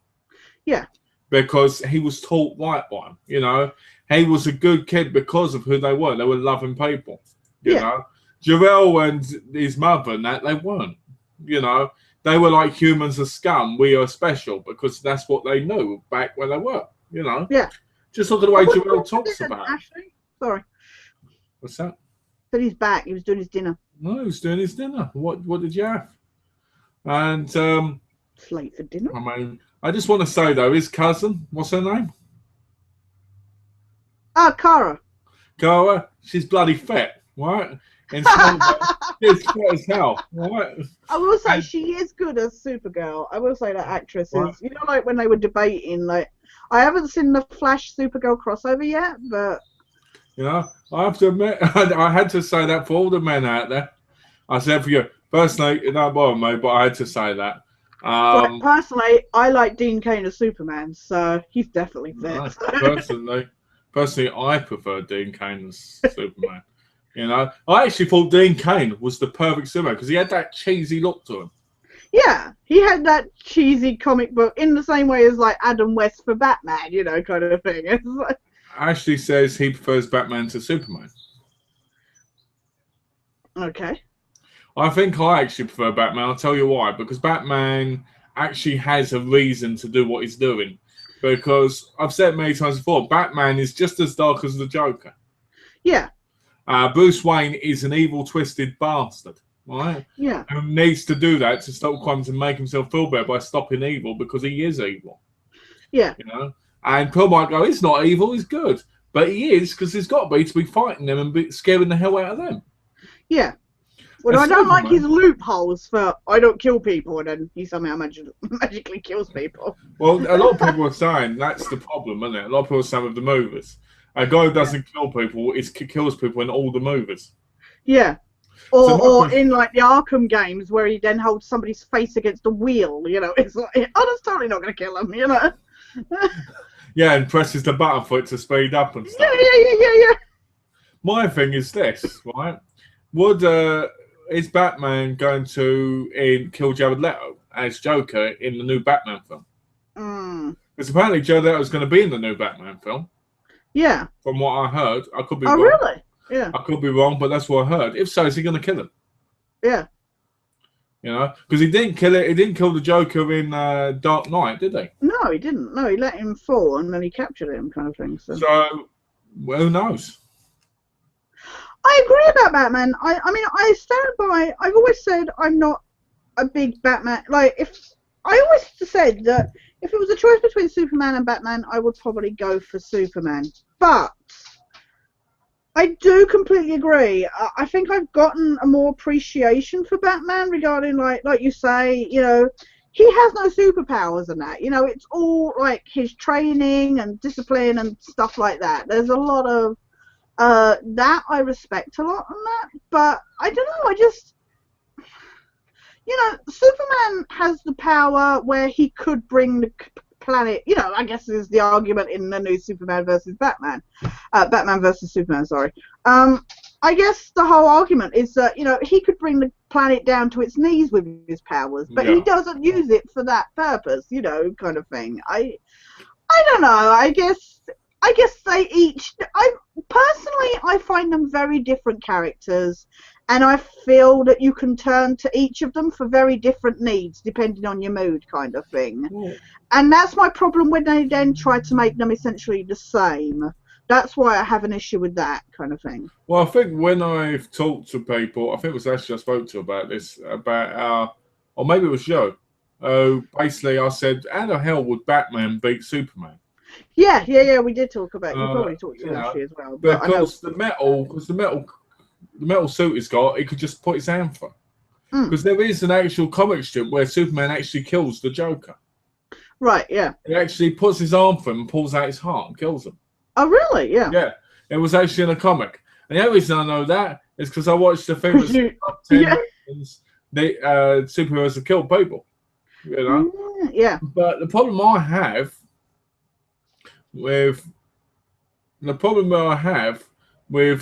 Yeah. Because he was taught right by him. You know, he was a good kid because of who they were. They were loving people. You know, Jarrell and his mother and that, they weren't. You know, they were like humans of scum. We are special because that's what they knew back when they were. You know. Yeah. Just look at the way Jarrell talks about it. Ashley? Sorry. What's that? Said he's back. He was doing his dinner. No, he was doing his dinner. What did you have? And It's late for dinner. I mean, I just want to say though, his cousin, what's her name? Kara. Kara. She's bloody fat, right? And she's fat as hell, right? I will say she is good as Supergirl. I will say that actress is. Right. You know, like when they were debating, like I haven't seen the Flash Supergirl crossover yet, but you know, I have to admit, I had to say that for all the men out there. I said for you personally, it don't bother me, but I had to say that. Personally, I like Dean Cain as Superman, so he's definitely fit. Personally, I prefer Dean Cain as Superman. You know, I actually thought Dean Cain was the perfect Superman because he had that cheesy look to him. Yeah, he had that cheesy comic book in the same way as like Adam West for Batman, you know, kind of thing. It's like... Ashley says he prefers Batman to Superman. Okay. I think I actually prefer Batman. I'll tell you why. Because Batman actually has a reason to do what he's doing. Because I've said many times before, Batman is just as dark as the Joker. Yeah. Bruce Wayne is an evil, twisted bastard, right? Yeah. Who needs to do that to stop crime to make himself feel better by stopping evil because he is evil. Yeah. You know? And people might go, he's not evil, he's good. But he is, because he's got to be fighting them and scaring the hell out of them. Yeah. Well, I don't like his loopholes for I don't kill people and then he somehow magically kills people. Well, a lot of people are saying that's the problem, isn't it? A lot of people are saying with the movies. A guy who doesn't kill people kills people in all the movies. Yeah. Or in like the Arkham games where he then holds somebody's face against a wheel, you know, it's like, oh, that's totally not going to kill him, you know. Yeah, and presses the button for it to speed up and stuff. Yeah. My thing is this, right? Is Batman going to kill Jared Leto as Joker in the new Batman film? Because apparently Jared Leto is going to be in the new Batman film. Yeah. From what I heard, I could be wrong. Oh, really? Yeah. I could be wrong, but that's what I heard. If so, is he going to kill him? Yeah. You know, because he didn't kill it. He didn't kill the Joker in Dark Knight, did he? No, he didn't. No, he let him fall and then he captured him, kind of thing. So well, who knows? I agree about Batman. I mean, I stand by. I've always said I'm not a big Batman. Like, I always said that if it was a choice between Superman and Batman, I would probably go for Superman. But I do completely agree. I think I've gotten a more appreciation for Batman regarding, like you say, you know, he has no superpowers and that. You know, it's all like his training and discipline and stuff like that. There's a lot of that I respect a lot on that. But I don't know. I just, you know, Superman has the power where he could bring the planet, you know, I guess is the argument in the new Superman versus Batman. Batman versus Superman, sorry. I guess the whole argument is that, you know, he could bring the planet down to its knees with his powers, but he doesn't use it for that purpose, you know, kind of thing. I don't know. I guess they each, I find them very different characters, and I feel that you can turn to each of them for very different needs depending on your mood, kind of thing. Yeah. And that's my problem when they then try to make them essentially the same. That's why I have an issue with that kind of thing. Well, I think when I've talked to people, I think it was Ashley I spoke to about this, or maybe it was Joe. Basically, I said, how the hell would Batman beat Superman? Yeah, we did talk about it. You probably talked to Ashley as well. But because the metal suit he's got, he could just put his hand for. Because there is an actual comic strip where Superman actually kills the Joker. Right, yeah. He actually puts his arm for him and pulls out his heart and kills him. Oh, really? Yeah. Yeah. It was actually in a comic. And the only reason I know that is because I watched the famous top 10 reasons superheroes have killed people. You know? Yeah. But the problem I have with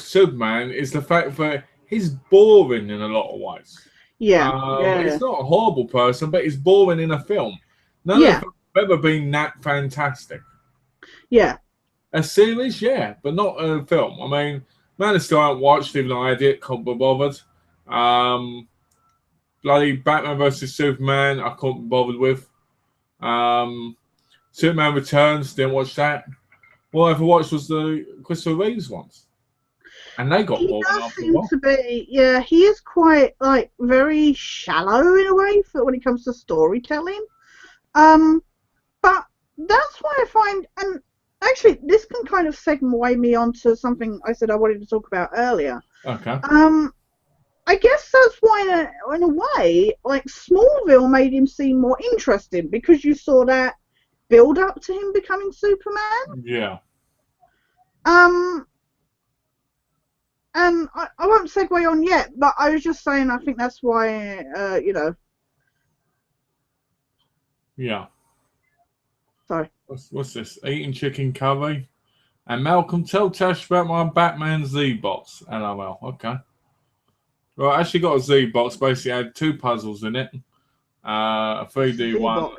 Superman is the fact that he's boring in a lot of ways. Yeah. He's not a horrible person, but he's boring in a film. None of them have ever been that fantastic. Yeah. A series, yeah, but not a film. I mean, Man of Steel I haven't watched, even though I did, can't be bothered. Bloody Batman versus Superman, I couldn't be bothered with. Superman Returns, didn't watch that. All I ever watched was the Christopher Reeves ones. And they got boring after a while. He is quite, like, very shallow in a way when it comes to storytelling. But that's why I find, and actually, this can kind of segue me onto something I said I wanted to talk about earlier. Okay. I guess that's why, in a way, like, Smallville made him seem more interesting, because you saw that build up to him becoming Superman. Yeah. And I won't segue on yet, but I was just saying I think that's why, you know. Yeah. Sorry. What's this? Eating chicken curry. And Malcolm, tell Tash about my Batman Z box. LOL. Okay. Well, I actually got a Z box. Basically, I had 2 puzzles in it. A 3D one.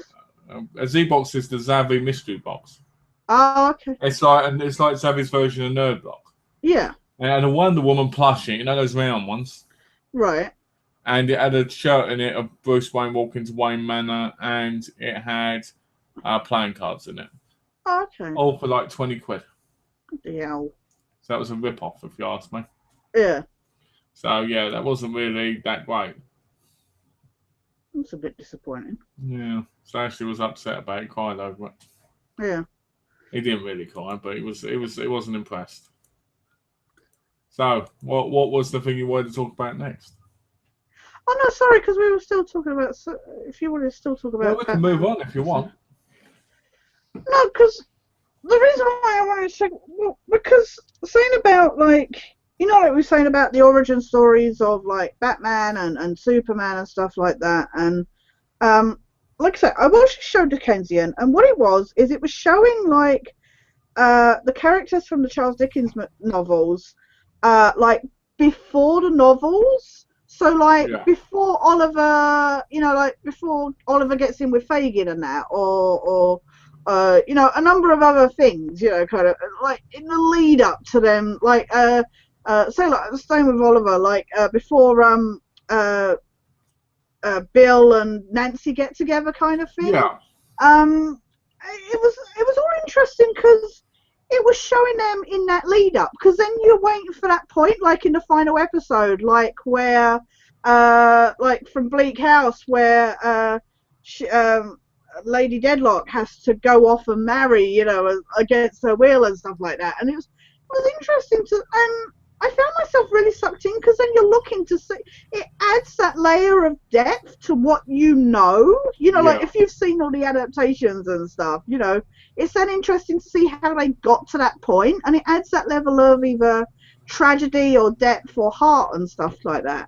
A Z box is the Zavi mystery box. Oh, okay. It's like Zavi's version of Nerd Block. Yeah. And a Wonder Woman plushie. You know those round ones. Right. and it had a shirt in it of Bruce Wayne walking to Wayne Manor, and it had playing cards in it. Oh, okay. All for like 20 quid. Yeah. So that was a rip-off, if you ask me. Yeah. So, yeah, that wasn't really that great. It's a bit disappointing. Yeah. So Ashley was upset about it, cried over it. Yeah. He didn't really cry, but he wasn't impressed. So, what was the thing you wanted to talk about next? Oh no, sorry, because we were still talking about. If you want to still talk about. Well, we can move on if you want. No, because the reason why I wanted to say, well, because saying about like, you know, like we were saying about the origin stories of like Batman and Superman and stuff like that, and like I said, I watched the show Dickensian, and what it was is it was showing like the characters from the Charles Dickens novels, like before the novels. So like before Oliver, you know, like before Oliver gets in with Fagin and that, or you know, a number of other things, you know, kind of like in the lead up to them, like say like the same with Oliver, like before Bill and Nancy get together, kind of thing. Yeah. It was all interesting because it was showing them in that lead up, because then you're waiting for that point, like in the final episode, like where like from Bleak House, where Lady Deadlock has to go off and marry, you know, against her will and stuff like that, and it was interesting to, and I found myself really sucked in, because then you're looking to see, it adds that layer of depth to what you know, like if you've seen all the adaptations and stuff, you know, it's then interesting to see how they got to that point, and it adds that level of either tragedy or depth or heart and stuff like that.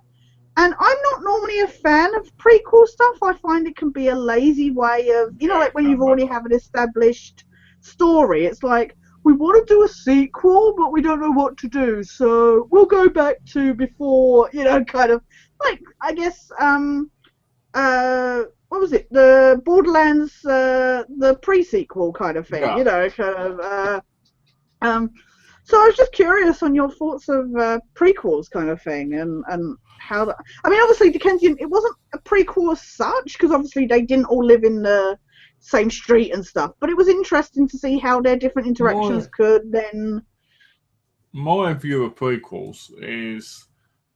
And I'm not normally a fan of prequel stuff. I find it can be a lazy way of, you know, like when you've already have an established story, it's like, we want to do a sequel, but we don't know what to do, so we'll go back to before, you know, kind of, like, I guess, what was it, the Borderlands, the pre-sequel kind of thing, you know, kind of, so I was just curious on your thoughts of prequels kind of thing, and how that, I mean, obviously Dickensian, it wasn't a prequel as such, because obviously they didn't all live in the same street and stuff, but it was interesting to see how their different interactions could then. My view of prequels is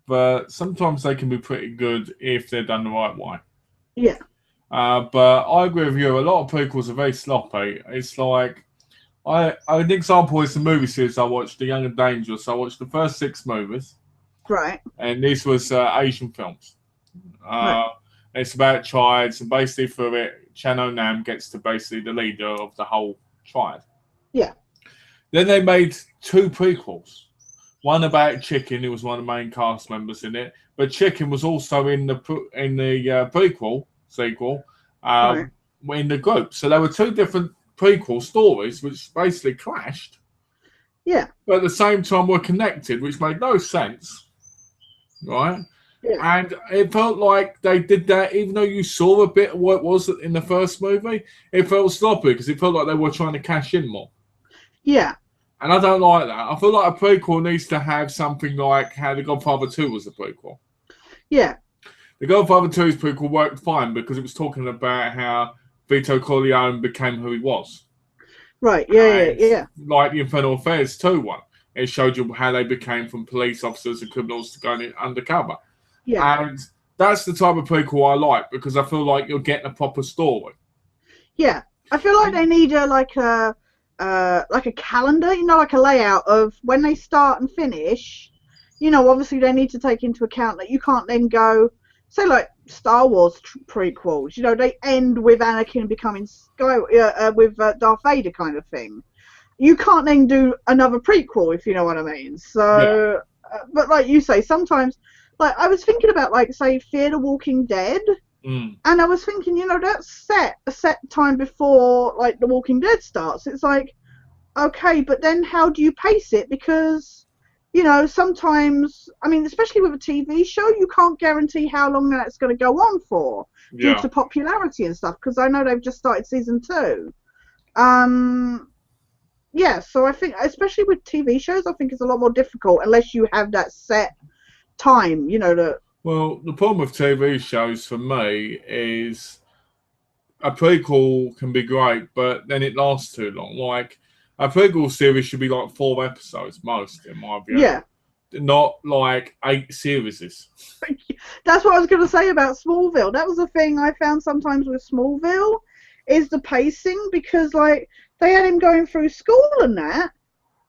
that sometimes they can be pretty good if they're done the right way. Yeah. But I agree with you, a lot of prequels are very sloppy. It's like, an example is the movie series I watched, The Young and Dangerous. I watched the first 6 movies. Right. And this was Asian films. Right. It's about tribes, and basically for it, Chan Nam gets to basically the leader of the whole tribe. Yeah. Then they made 2 prequels. One about Chicken, who was one of the main cast members in it, but Chicken was also in the sequel, right. in the group. So there were 2 different prequel stories, which basically clashed. Yeah. But at the same time were connected, which made no sense. Right? Yeah. And it felt like they did that, even though you saw a bit of what it was in the first movie, it felt sloppy because it felt like they were trying to cash in more. Yeah. And I don't like that. I feel like a prequel needs to have something like how The Godfather 2 was a prequel. Yeah. The Godfather 2's prequel worked fine because it was talking about how Vito Corleone became who he was. Right, yeah. Like the Infernal Affairs 2 one. It showed you how they became from police officers and criminals to going undercover. Yeah. And that's the type of prequel I like, because I feel like you're getting a proper story. Yeah. I feel like they need like a calendar, you know, like a layout of when they start and finish. You know, obviously they need to take into account that you can't then go, say like Star Wars prequels, you know, they end with Anakin becoming with Darth Vader kind of thing. You can't then do another prequel, if you know what I mean. So, but like you say, sometimes, like I was thinking about, like, say, Fear the Walking Dead, and I was thinking, you know, that's a set time before, like, The Walking Dead starts. It's like, okay, but then how do you pace it? Because, you know, sometimes, I mean, especially with a TV show, you can't guarantee how long that's going to go on for due to popularity and stuff, because I know they've just started season 2. Yeah, so I think, especially with TV shows, I think it's a lot more difficult unless you have that set time, you know, Well, the problem with TV shows for me is a prequel can be great, but then it lasts too long. Like a prequel series should be like 4 episodes most, in my view, Yeah. not like 8 series. That's what I was going to say about Smallville. That was the thing I found sometimes with Smallville, is the pacing, because like they had him going through school and that,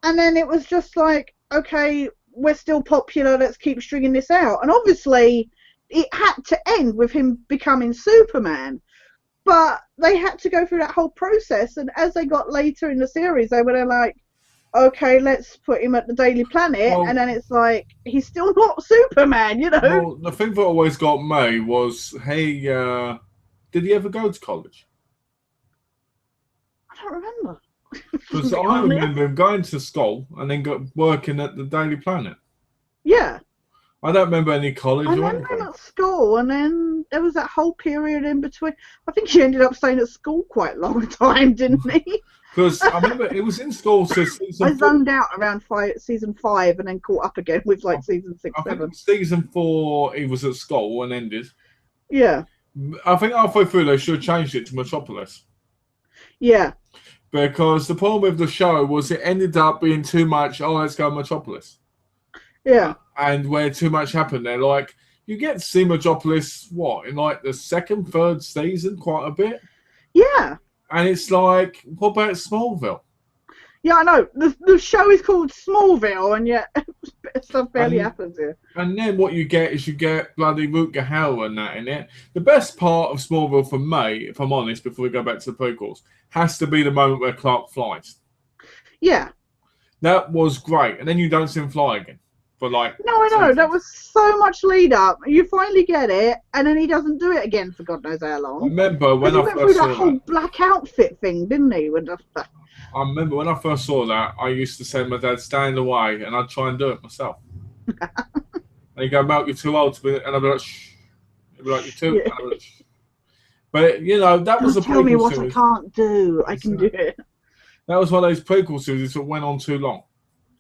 and then it was just like, okay, we're still popular, let's keep stringing this out. And obviously it had to end with him becoming Superman, but they had to go through that whole process, and as they got later in the series they were like, okay, let's put him at the Daily Planet, and Well, then it's like, he's still not Superman, you know? well, the thing that always got me was did he ever go to college? I don't remember. Because To be I honest. remember him going to school and then working at the Daily Planet. Yeah. I don't remember any college I or remember him anything. at school, and then there was that whole period in between. I think he ended up staying at school quite a long time, didn't he? Because I remember it was in school to I season 4. zoned out around season 5, and then caught up again with like season 6, I think it 7. was season 4 he was at school and ended. Yeah. I think halfway through they should have changed it to Metropolis. Yeah. Because the problem with the show was it ended up being too much, oh, let's go Metropolis. Yeah. And where too much happened there. Like, you get to see Metropolis, what, in like the second, third season quite a bit? Yeah. And it's like, what about Smallville? Yeah, I know. The show is called Smallville, and yet stuff barely And happens here. And then what you get is you get bloody Rutger Hauer and that in it. The best part of Smallville for me, if I'm honest, before we go back to the prequels, has to be the moment where Clark flies. Yeah. That was great. And then you don't see him fly again for like No, I know. That seasons. was so much lead up. You finally get it, and then he doesn't do it again for God knows how I long. remember Because when he I went through first that saw that. whole black outfit thing, didn't he? I used to say to my dad, stand away, and I'd try and do it myself. And he'd go, Mel, you're too old to be, and I'd be like, shh. He'd be like, you're too, Yeah. and I'd be like, shh. But, you know, that was a Don't tell me prequel what series. I can't do. I can do it. That was one of those prequel series that went on too long.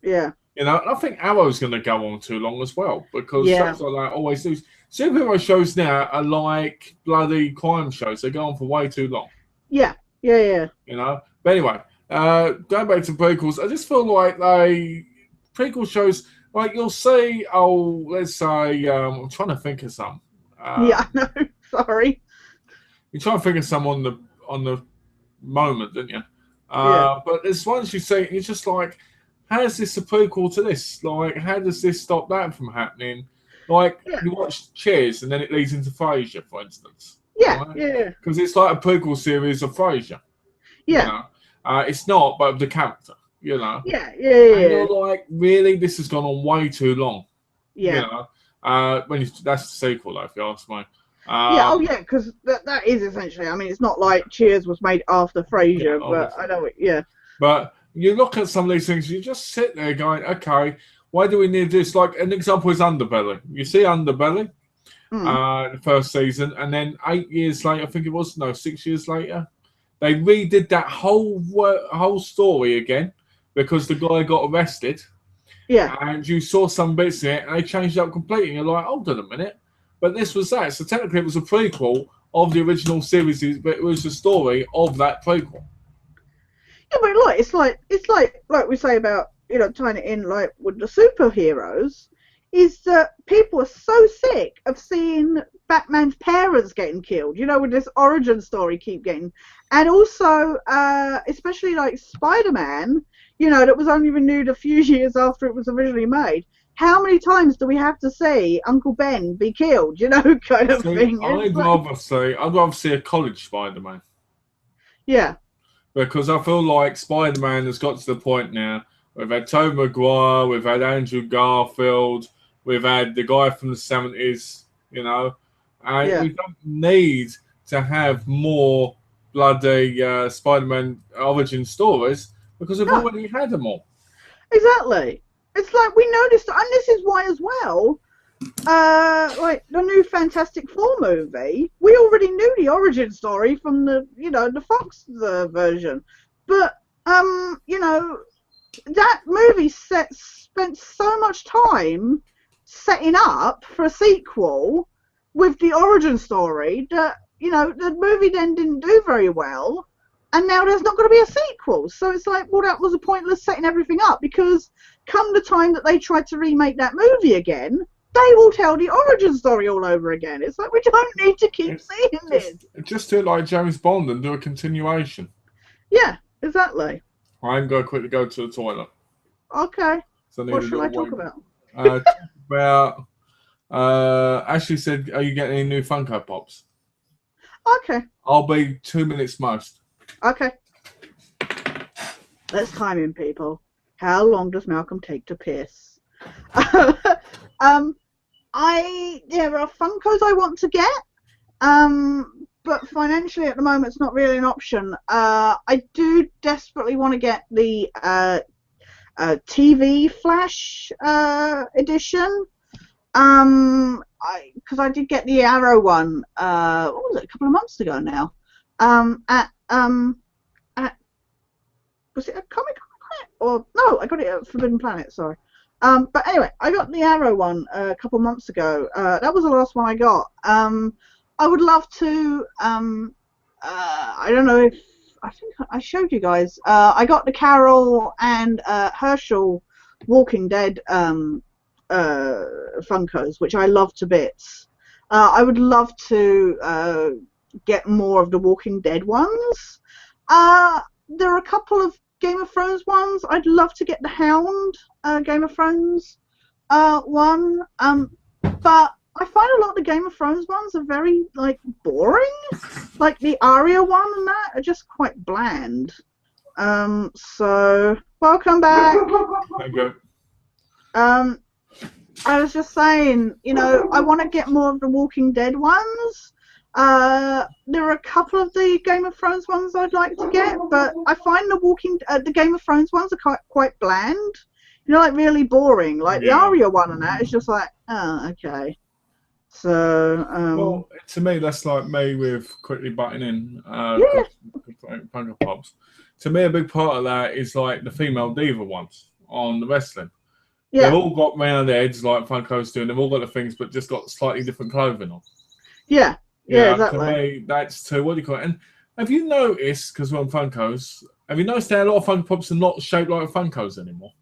Yeah. You know, and I think Arrow's going to go on too long as well because Yeah. shows like that always do. Superhero shows now are like bloody crime shows. They go on for way too long. Yeah. Yeah. Yeah. You know. But anyway, going back to prequels, I just feel like prequel shows like you'll see. Oh, let's say I'm trying to think of some. Yeah. I know. Sorry. You're trying to think of some on the moment, didn't you? Yeah. But there's ones you see, it's just like, how is this a prequel to this? Like, how does this stop that from happening? Like, Yeah. you watch Cheers and then it leads into Frasier, for instance. Yeah. Right? Yeah. Because it's like a prequel series of Frasier. Yeah. You know? It's not, but of the character, you know? Yeah. Yeah. And Yeah. you're like, really? This has gone on way too long. You Yeah. know? That's the sequel, though, if you ask me. Yeah. Oh, yeah. Because that is essentially. I mean, it's not like Cheers was made after Frasier, Yeah, but I know it. Yeah. But you look at some of these things, you just sit there going, okay, why do we need this? Like an example is Underbelly. You see Underbelly, Mm. the first season, and then 8 years later, I think it was, no, 6 years later, they redid that whole story again because the guy got arrested, Yeah. and you saw some bits in it, and they changed it up completely. And you're like, hold on a minute, but this was that. So technically, it was a prequel of the original series, but it was the story of that prequel. Yeah, but look, it's like we say about, tying it in like with the superheroes, is that people are so sick of seeing Batman's parents getting killed. With this origin story keep getting, and also especially like Spider-Man, that was only renewed a few years after it was originally made. How many times do we have to see Uncle Ben be killed? Kind of So thing. It's like, I'd rather see a college Spider-Man. yeah, Because I feel like Spider-Man has got to the point now. We've had Tobey Maguire, we've had Andrew Garfield, we've had the guy from the 70s, and yeah. we don't need to have more bloody Spider-Man origin stories because we've No, already had them all. exactly. It's like we noticed, and this is why as well. Like the new Fantastic Four movie, we already knew the origin story from the Fox version, but that movie spent so much time setting up for a sequel with the origin story that, you know, the movie then didn't do very well, and now there's not going to be a sequel. So it's like, well, that was a pointless setting everything up, because come the time that they tried to remake that movie again, they will tell the origin story all over again. It's like, we don't need to keep seeing this. Just do it like James Bond and do a continuation. Yeah, exactly. I'm going to quickly go to the toilet. Okay. So What should I talk about? Ashley said, are you getting any new Funko Pops? Okay. I'll be 2 minutes most. Okay. Let's time in, people. How long does Malcolm take to piss? There are Funkos I want to get, but financially at the moment it's not really an option. I do desperately want to get the TV Flash edition, because I did get the Arrow one. What was it? A couple of months ago now. Was it a Comic Con? Or no, I got it at Forbidden Planet. Sorry. But anyway, I got the Arrow one a couple of months ago. That was the last one I got. I would love to. I don't know if I think I showed you guys. I got the Carol and Herschel Walking Dead Funkos, which I love to bits. I would love to get more of the Walking Dead ones. There are a couple of Game of Thrones ones. I'd love to get the Hound Game of Thrones one, but I find a lot of the Game of Thrones ones are very like boring. Like the Arya one and that are just quite bland. So welcome back. Thank you. I was just saying, you know, I want to get more of the Walking Dead ones. There are a couple of the Game of Thrones ones I'd like to get, but I find the Game of Thrones ones are quite bland. You know, like really boring. Like the Arya one and that is just like, oh, okay. So, well, to me, that's like me with quickly butting in Funko Pops. To me, a big part of that is like the female diva ones on the wrestling. Yeah. They've all got round heads like Funko's doing. They've all got the things, but just got slightly different clothing on. Yeah. Yeah, exactly. To me, that's too, what do you call it? And have you noticed, because we're on Funkos, have you noticed that a lot of Funko Pops are not shaped like Funkos anymore?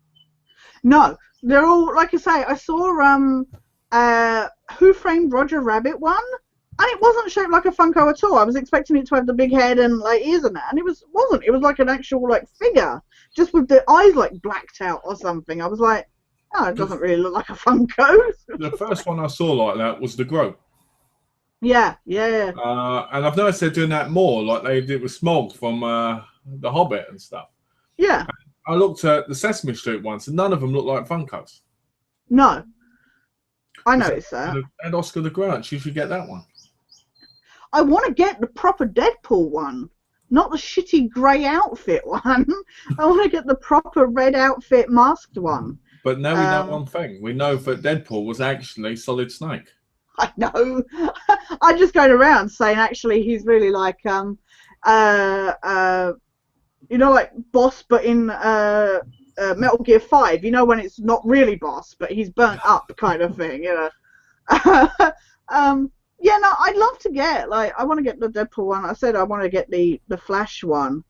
No. They're all, like I say, I saw Who Framed Roger Rabbit one, and it wasn't shaped like a Funko at all. I was expecting it to have the big head and like ears and that, and it wasn't. It was like an actual like figure, just with the eyes like blacked out or something. I was like, oh, it doesn't really look like a Funko. The first one I saw like that was the Groat. Yeah. And I've noticed they're doing that more, like they did with Smaug from The Hobbit and stuff. Yeah. And I looked at the Sesame Street ones, and none of them look like Funkos. No. I noticed that. And Oscar the Grouch, you should get that one. I want to get the proper Deadpool one, not the shitty grey outfit one. I want to get the proper red outfit masked one. But now we know one thing. We know that Deadpool was actually Solid Snake. I know. I'm just going around saying actually he's really like you know, like Boss, but in Metal Gear 5. You know, when it's not really Boss, but he's burnt up kind of thing. You know. Yeah, no, I'd love to get I want to get the Deadpool one. I said I want to get the Flash one.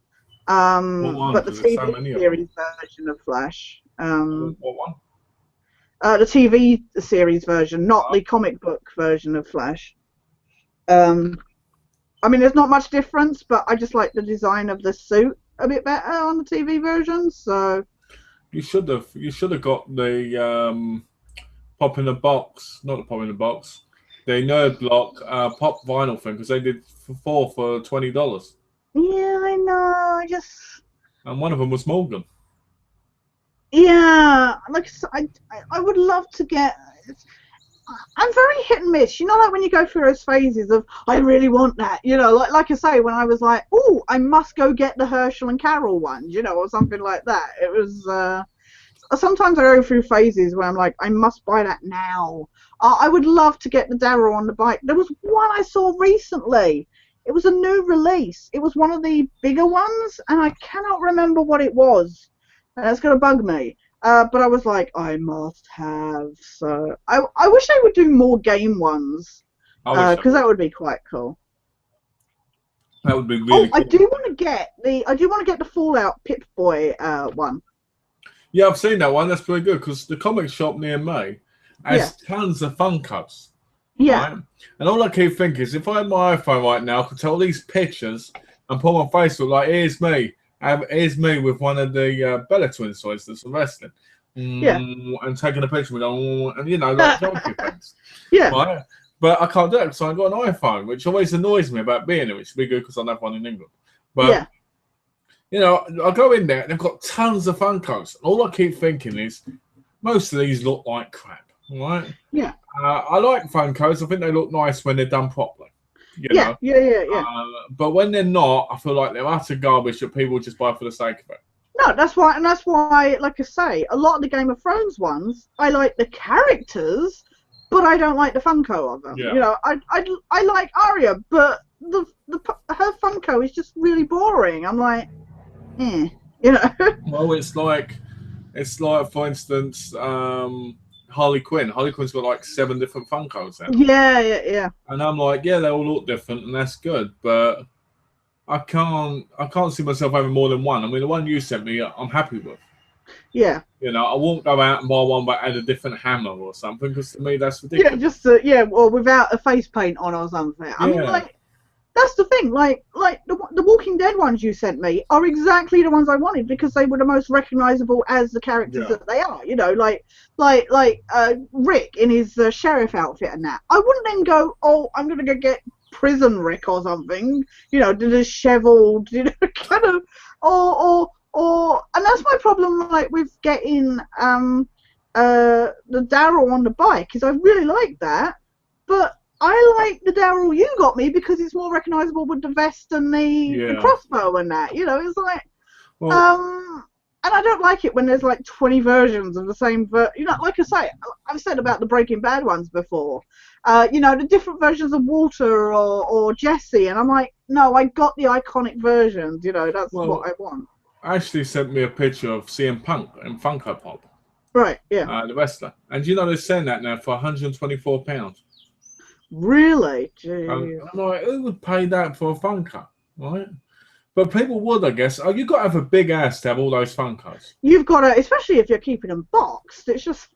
But the TV series version of Flash. What one? The TV series version, not the comic book version of Flash. I mean, there's not much difference, but I just like the design of the suit a bit better on the TV version. So you should have got the pop in the box, not the pop in the box, the Nerd Block pop vinyl thing, because they did four for $20. Yeah, I know. And one of them was Morgan. Yeah, like I would love to get. I'm very hit and miss. You know, like when you go through those phases of I really want that. You know, like I say, when I was like, oh, I must go get the Herschel and Carol ones, you know, or something like that. It was. Sometimes I go through phases where I'm like, I must buy that now. I would love to get the Darrow on the bike. There was one I saw recently. It was a new release. It was one of the bigger ones, and I cannot remember what it was. That's going to bug me. But I was like, I must have. So I wish they would do more game ones, because that would be quite cool. That would be really cool. I do want to get the Fallout Pip-Boy one. Yeah, I've seen that one. That's pretty good because the comic shop near me has tons of Funkos. Yeah. Right? And all I keep thinking is if I had my iPhone right now, I could take all these pictures and put on Facebook like, here's me with one of the Bella Twins toys that's wrestling. And taking a picture with them, and like joking things. Yeah. Right? But I can't do it because I've got an iPhone, which always annoys me about being there, which would be good because I don't have one in England. But I go in there and they've got tons of Funkos. All I keep thinking is most of these look like crap, right? Yeah. I like Funkos. I think they look nice when they're done properly. Yeah. But when they're not, I feel like they're utter garbage that people just buy for the sake of it. No, that's why, like I say, a lot of the Game of Thrones ones, I like the characters, but I don't like the Funko of them. Yeah. I like Arya, but her Funko is just really boring. I'm like, Well, it's like for instance, Harley Quinn. Harley Quinn's got like 7 different Funkos now. Yeah. And I'm like, they all look different, and that's good, but I can't see myself having more than one. I mean, the one you sent me, I'm happy with. Yeah. I won't go out and buy one but add a different hammer or something because to me that's ridiculous. Yeah, or without a face paint on or something. I mean, like, that's the thing. Like the Walking Dead ones you sent me are exactly the ones I wanted because they were the most recognizable as the characters that they are. Like Rick in his sheriff outfit and that. I wouldn't then go, oh, I'm gonna go get Prison Rick or something. The disheveled, kind of, or and that's my problem. Like with getting the Daryl on the bike, is I really like that, but I like the Daryl you got me because it's more recognizable with the vest and the crossbow and that. It's like, and I don't like it when there's like 20 versions of the same. Like I say, I've said about the Breaking Bad ones before. The different versions of Walter or Jesse, and I'm like, no, I got the iconic versions. That's what I want. Ashley sent me a picture of CM Punk and Funko Pop. Right. Yeah. The wrestler, and they're selling that now for £124. Really? I'm like, who would pay that for a Funko, right? But people would, I guess. You've got to have a big ass to have all those Funkos. You've got to, especially if you're keeping them boxed. It's just,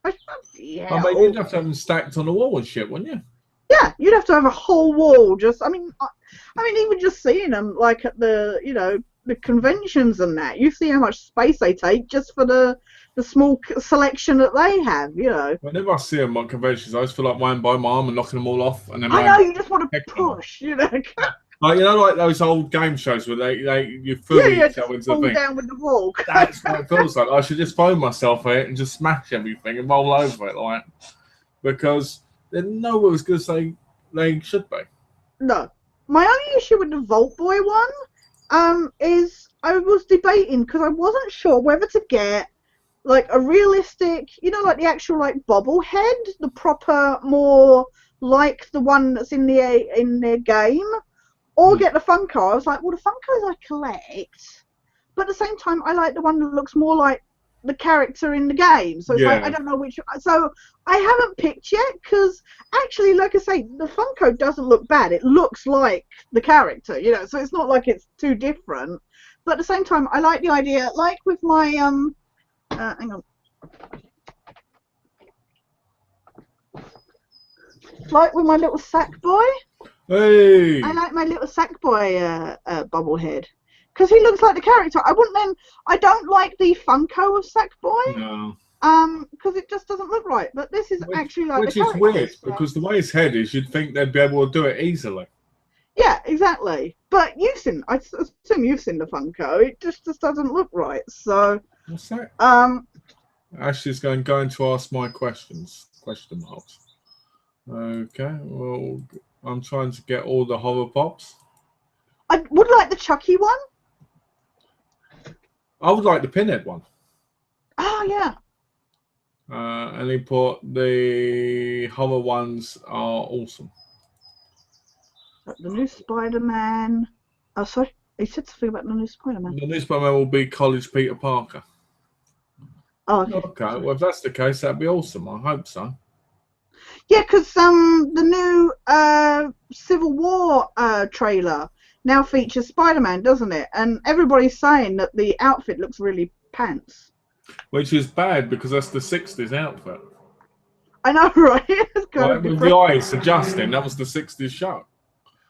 you'd have to have them stacked on the wall and shit, wouldn't you? Yeah, you'd have to have a whole wall. I mean, even just seeing them like at the conventions and that, you see how much space they take just for the small selection that they have. Whenever I see them on conventions, I just feel like running by my arm and knocking them all off, and then I know you just want to push. Like like those old game shows where you throw each other into the thing. Down with the wall. That's what it feels like. I should just throw myself at it and just smash everything and roll over it, because they're nowhere as good as they should be. No, my only issue with the Vault Boy one, is I was debating because I wasn't sure whether to get like a realistic, like the actual like bobblehead, the proper, more like the one that's in their game. Or get the Funko. I was like, well, the Funkos I collect, but at the same time, I like the one that looks more like the character in the game. So it's like, I don't know which. So I haven't picked yet because actually, like I say, the Funko doesn't look bad. It looks like the character, so it's not like it's too different. But at the same time, I like the idea, like with my, hang on. Like with my little Sackboy. Hey! I like my little Sackboy bobblehead because he looks like the character. I don't like the Funko of Sackboy. No. Because it just doesn't look right. But this is actually like the character. Which is weird because the way his head is, you'd think they'd be able to do it easily. Yeah, exactly. But I assume you've seen the Funko. It just doesn't look right. So. What's that? Ashley's going to ask my questions. Question marks. Okay. Well. I'm trying to get all the horror pops. I would like the Chucky one. I would like the Pinhead one. Oh, yeah. And he put the horror ones are awesome. The new Spider-Man. Oh, sorry. He said something about the new Spider-Man. The new Spider-Man will be College Peter Parker. Oh, okay. Okay, Sorry. well, if that's the case, that'd be awesome. I hope so. Yeah, because the new Civil War trailer now features Spider-Man, doesn't it? And everybody's saying that the outfit looks really pants. Which is bad because that's the 60s outfit. I know, right? It's kind Like, of with the depressing. eyes adjusting, that was the 60s show.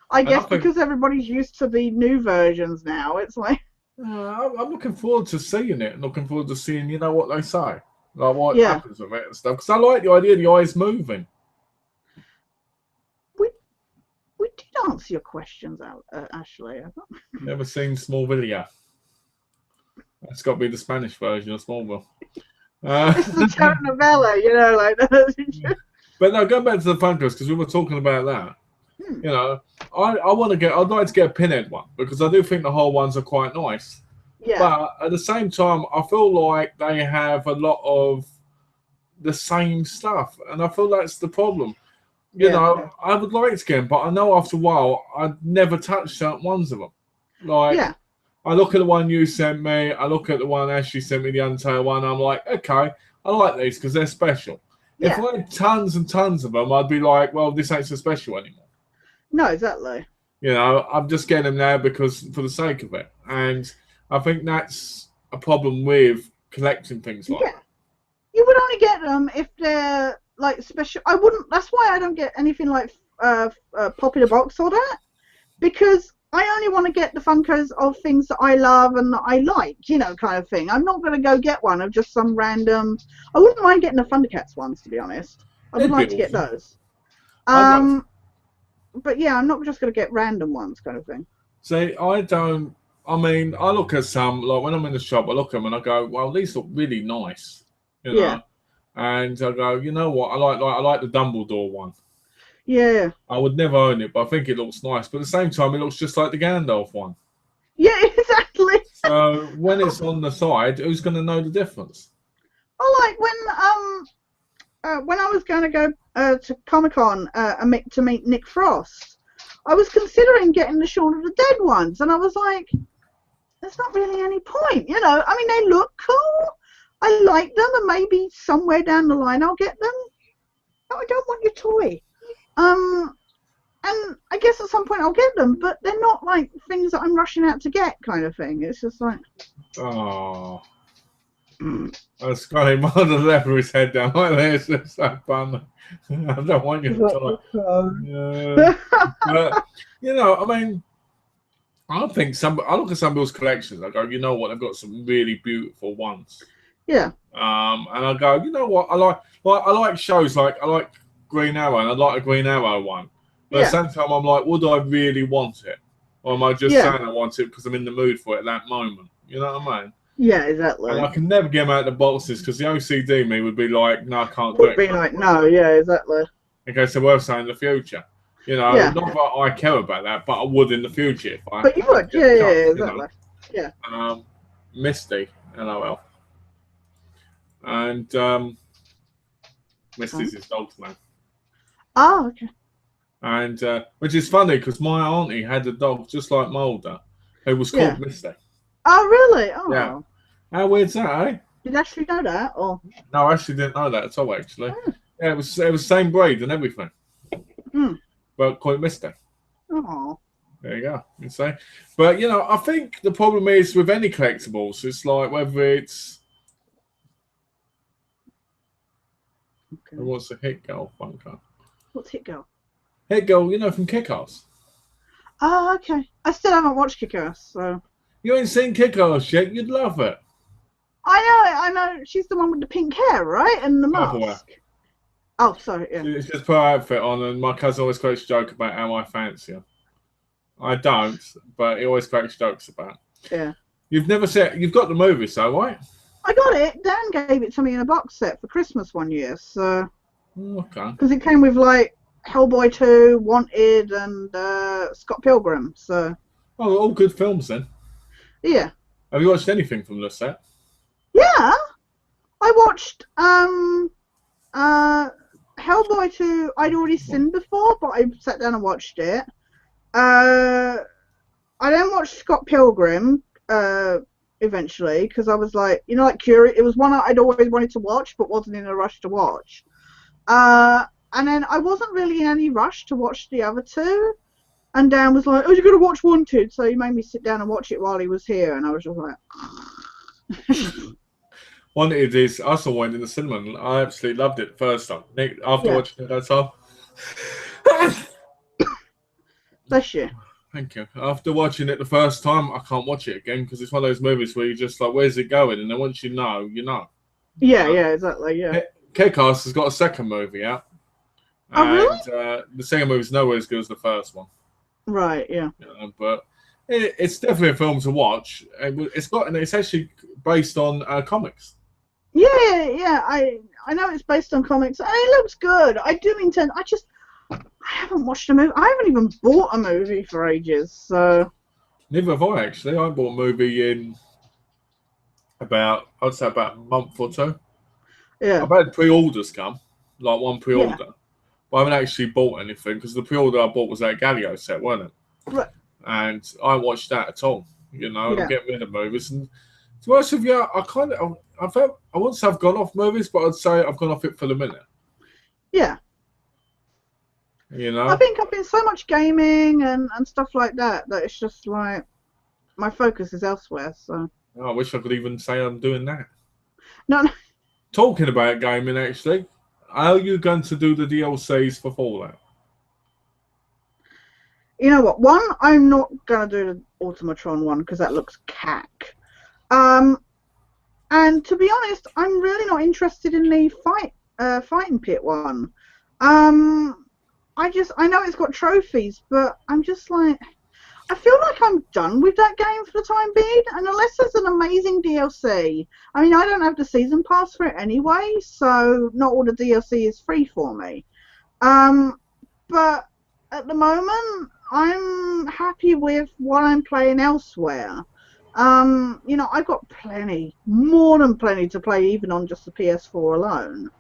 I And I guess think because everybody's used to the new versions now, it's like, I'm looking forward to seeing it and looking forward to seeing, what they say. Like, what yeah. happens with it and stuff. Because I like the idea of the eyes moving. We we did answer your questions, Ashley. Never seen Smallville. That's got to be the Spanish version of Smallville. It's the telenovela, you know, like that. But no, going back to the Funkos, because we were talking about that. Hmm. I'd like to get a pinhead one because I do think the whole ones are quite nice. Yeah, But at the same time, I feel like they have a lot of the same stuff, and I feel that's the problem. yeah, I would like to get them, but I know after a while I'd never touch certain ones of them. Like, yeah, I look at the one you sent me, I look at the one Ashley sent me, the Undertale one, I'm like, okay, I like these because they're special. If yeah. I had tons and tons of them, I'd be like, well, this ain't so special anymore. No, exactly. I'm just getting them now because for the sake of it. And I think that's a problem with collecting things like Yeah, you would only get them if they're like special. I wouldn't. That's why I don't get anything like pop in a box or that, because I only want to get the Funkos of things that I love and that I like, you know, kind of thing. I'm not going to go get one of just some random. I wouldn't mind getting the Thundercats ones, to be honest. I that. would It'd be like to get awesome. those. I'd like to But yeah, I'm not just going to get random ones, kind of thing. say, I look at some, like when I'm in the shop, I look at them and I go, well, these look really nice, you Yeah, know. And I go, you know what? I like the Dumbledore one. yeah, I would never own it, but I think it looks nice. But at the same time, it looks just like the Gandalf one. yeah, exactly. So when it's on the side, who's going to know the difference? I like when I was going to go to Comic-Con to meet Nick Frost, I was considering getting the Shaun of the Dead ones, and I was like, there's not really any point, you know. I mean, they look cool. I like them, and maybe somewhere down the line I'll get them. No, I don't want your toy. And I guess at some point I'll get them, but they're not like things that I'm rushing out to get, kind of thing. It's just like, Oh, that's funny. Mother left with his head down like this. It's so funny. I don't want you to die. Yeah. But, I mean, I look at some people's collections. I go, you know what? They've got some really beautiful ones. yeah, And I go, you know what? I like shows like I like Green Arrow, and I like a Green Arrow one. But yeah, at the same time, I'm like, would I really want it, or am I just yeah, saying I want it because I'm in the mood for it at that moment? You know what I mean? yeah, And exactly. I can never get them out of the boxes because the OCD me would be like, no, I can't do Would it. be like, no, yeah, exactly. In case they're worth saying in the future. Yeah, Not that I care about that, but I would in the future if I but you would, get yeah, the yeah, chance, exactly. Yeah. Misty, LOL. And Misty's his dog's name. Oh, okay. And which is funny because my auntie had a dog just like Mulder who was Yeah. called Misty. Oh, really? Oh. Yeah. How weird's that, eh? Did Ashley know that? Or? No, I actually didn't know that at all, actually. Oh. Yeah, it was the same breed and everything. But called Misty. Oh. There you go. You see? But, I think the problem is with any collectibles, it's like whether it's. Okay. What's a Hit Girl Funko? What's Hit Girl? Hit Girl, from Kick-Ass. Oh, okay. I still haven't watched Kick-Ass, so. You ain't seen Kick-Ass yet, you'd love it. I know. She's the one with the pink hair, right? And the Purple mask. Oh, sorry, yeah. It's just put her outfit on, and my cousin always cracks a joke about how I fancy her. I don't, but he always cracks jokes about it. Yeah. You've got the movie, so right? I got it. Dan gave it to me in a box set for Christmas one year, so. Okay. Because it came with, like, Hellboy 2, Wanted, and Scott Pilgrim, so. Oh, all good films then. Yeah. Have you watched anything from the set? Yeah. I watched Hellboy 2 I'd already seen before, but I sat down and watched it. I then watched Scott Pilgrim. It eventually because I was like, you know, like curious. It was one I'd always wanted to watch, but wasn't in a rush to watch. And then I wasn't really in any rush to watch the other two. And Dan was like, "Oh, you're gonna watch Wanted," so he made me sit down and watch it while he was here, and I was just like. Wanted is I saw one in the cinema and I absolutely loved it the first time. After watching it that time. Bless you. Thank you. After watching it the first time, I can't watch it again because it's one of those movies where you're just like, where's it going? And then once you know, you know. Yeah, exactly, yeah. Kick-Ass has got a second movie out. Oh, really? The second movie is nowhere as good as the first one. Right, yeah. But it's definitely a film to watch. It's actually based on comics. Yeah, I know it's based on comics. And it looks good. I do intend. I haven't watched a movie. I haven't even bought a movie for ages. So. Neither have I actually. I bought a movie in I'd say about a month or two. Yeah. I've had pre-orders come, like one pre-order, Yeah. but I haven't actually bought anything because the pre-order I bought was that Galileo set, wasn't it? Right. And I watched that at all. You know, Yeah. get rid of movies. And to be honest with you, I wouldn't say I've gone off movies, but I'd say I've gone off it for the minute. Yeah. You know? I think I've been so much gaming and stuff like that it's just like my focus is elsewhere. So. I wish I could even say I'm doing that. No. Talking about gaming, actually, how are you going to do the DLCs for Fallout? You know what? One, I'm not gonna do the Automatron one because that looks cack. And to be honest, I'm really not interested in the fighting pit one. I know it's got trophies, but I'm just like, I feel like I'm done with that game for the time being. And unless there's an amazing DLC, I mean, I don't have the season pass for it anyway, so not all the DLC is free for me. But at the moment, I'm happy with what I'm playing elsewhere. You know, I've got more than plenty to play, even on just the PS4 alone.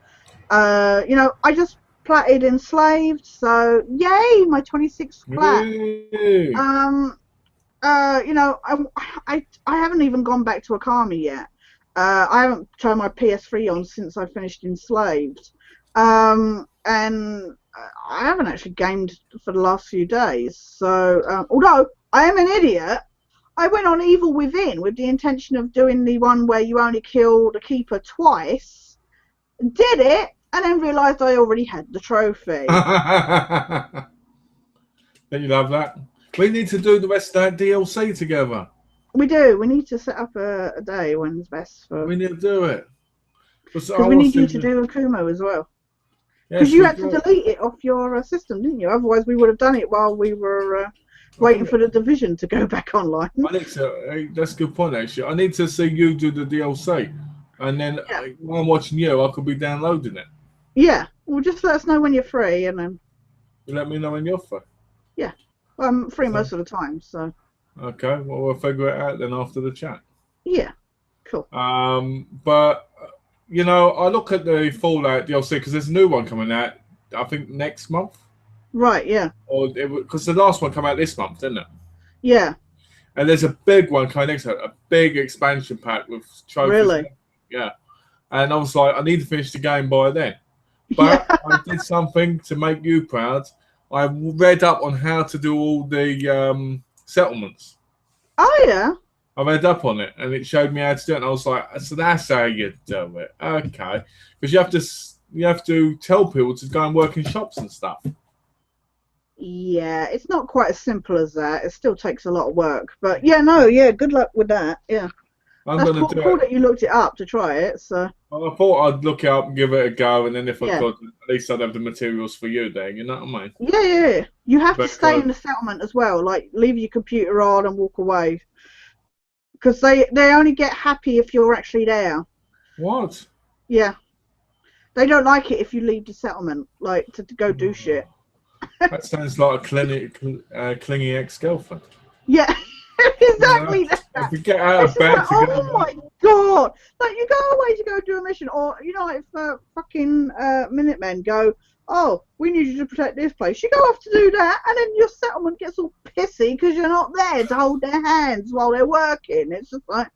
You know, I just platted Enslaved, so yay, my 26th plat. Yay. You know, I haven't even gone back to Akami yet. I haven't turned my PS3 on since I finished Enslaved. And I haven't actually gamed for the last few days. So, although I am an idiot, I went on Evil Within with the intention of doing the one where you only kill the keeper twice. Did it, and then realised I already had the trophy. Don't you love that? We need to do the rest of that DLC together. We do. We need to set up a day when's best for. We need to do it. Because we need you to do Akumo as well. Because you had to delete it off your system, didn't you? Otherwise, we would have done it while we were waiting for the Division to go back online. That's a good point, actually. I need to see you do the DLC. And then while I'm watching you, I could be downloading it. Yeah. Well, just let us know when you're free, and then. You let me know when you're free. Yeah. Well, I'm free most of the time, so. Okay. Well, we'll figure it out then after the chat. Yeah. Cool. But, you know, I look at the Fallout DLC because there's a new one coming out, I think, next month. Right, yeah. Or because the last one came out this month, didn't it? Yeah. And there's a big one coming next month, a big expansion pack with trophies. Really? Yeah. And I was like, I need to finish the game by then. But I did something to make you proud. I read up on how to do all the settlements. Oh, yeah. I read up on it, and it showed me how to do it. And I was like, so that's how you do it. Okay. Because you have to tell people to go and work in shops and stuff. Yeah, it's not quite as simple as that. It still takes a lot of work. But, yeah, no, yeah, good luck with that. Yeah. That's cool that you looked it up to try it. So I thought I'd look it up and give it a go, and then if I could, at least I'd have the materials for you there. You know what I mean? Yeah. You have to stay in the settlement as well. Like, leave your computer on and walk away. Because they only get happy if you're actually there. What? Yeah. They don't like it if you leave the settlement, like, to go do shit. That sounds like a clingy ex-girlfriend. Yeah. Exactly that. If you get out of bed, my god! Like, you go away to go do a mission, or you know, if fucking Minutemen go, oh, we need you to protect this place. You go off to do that, and then your settlement gets all pissy because you're not there to hold their hands while they're working. It's just like,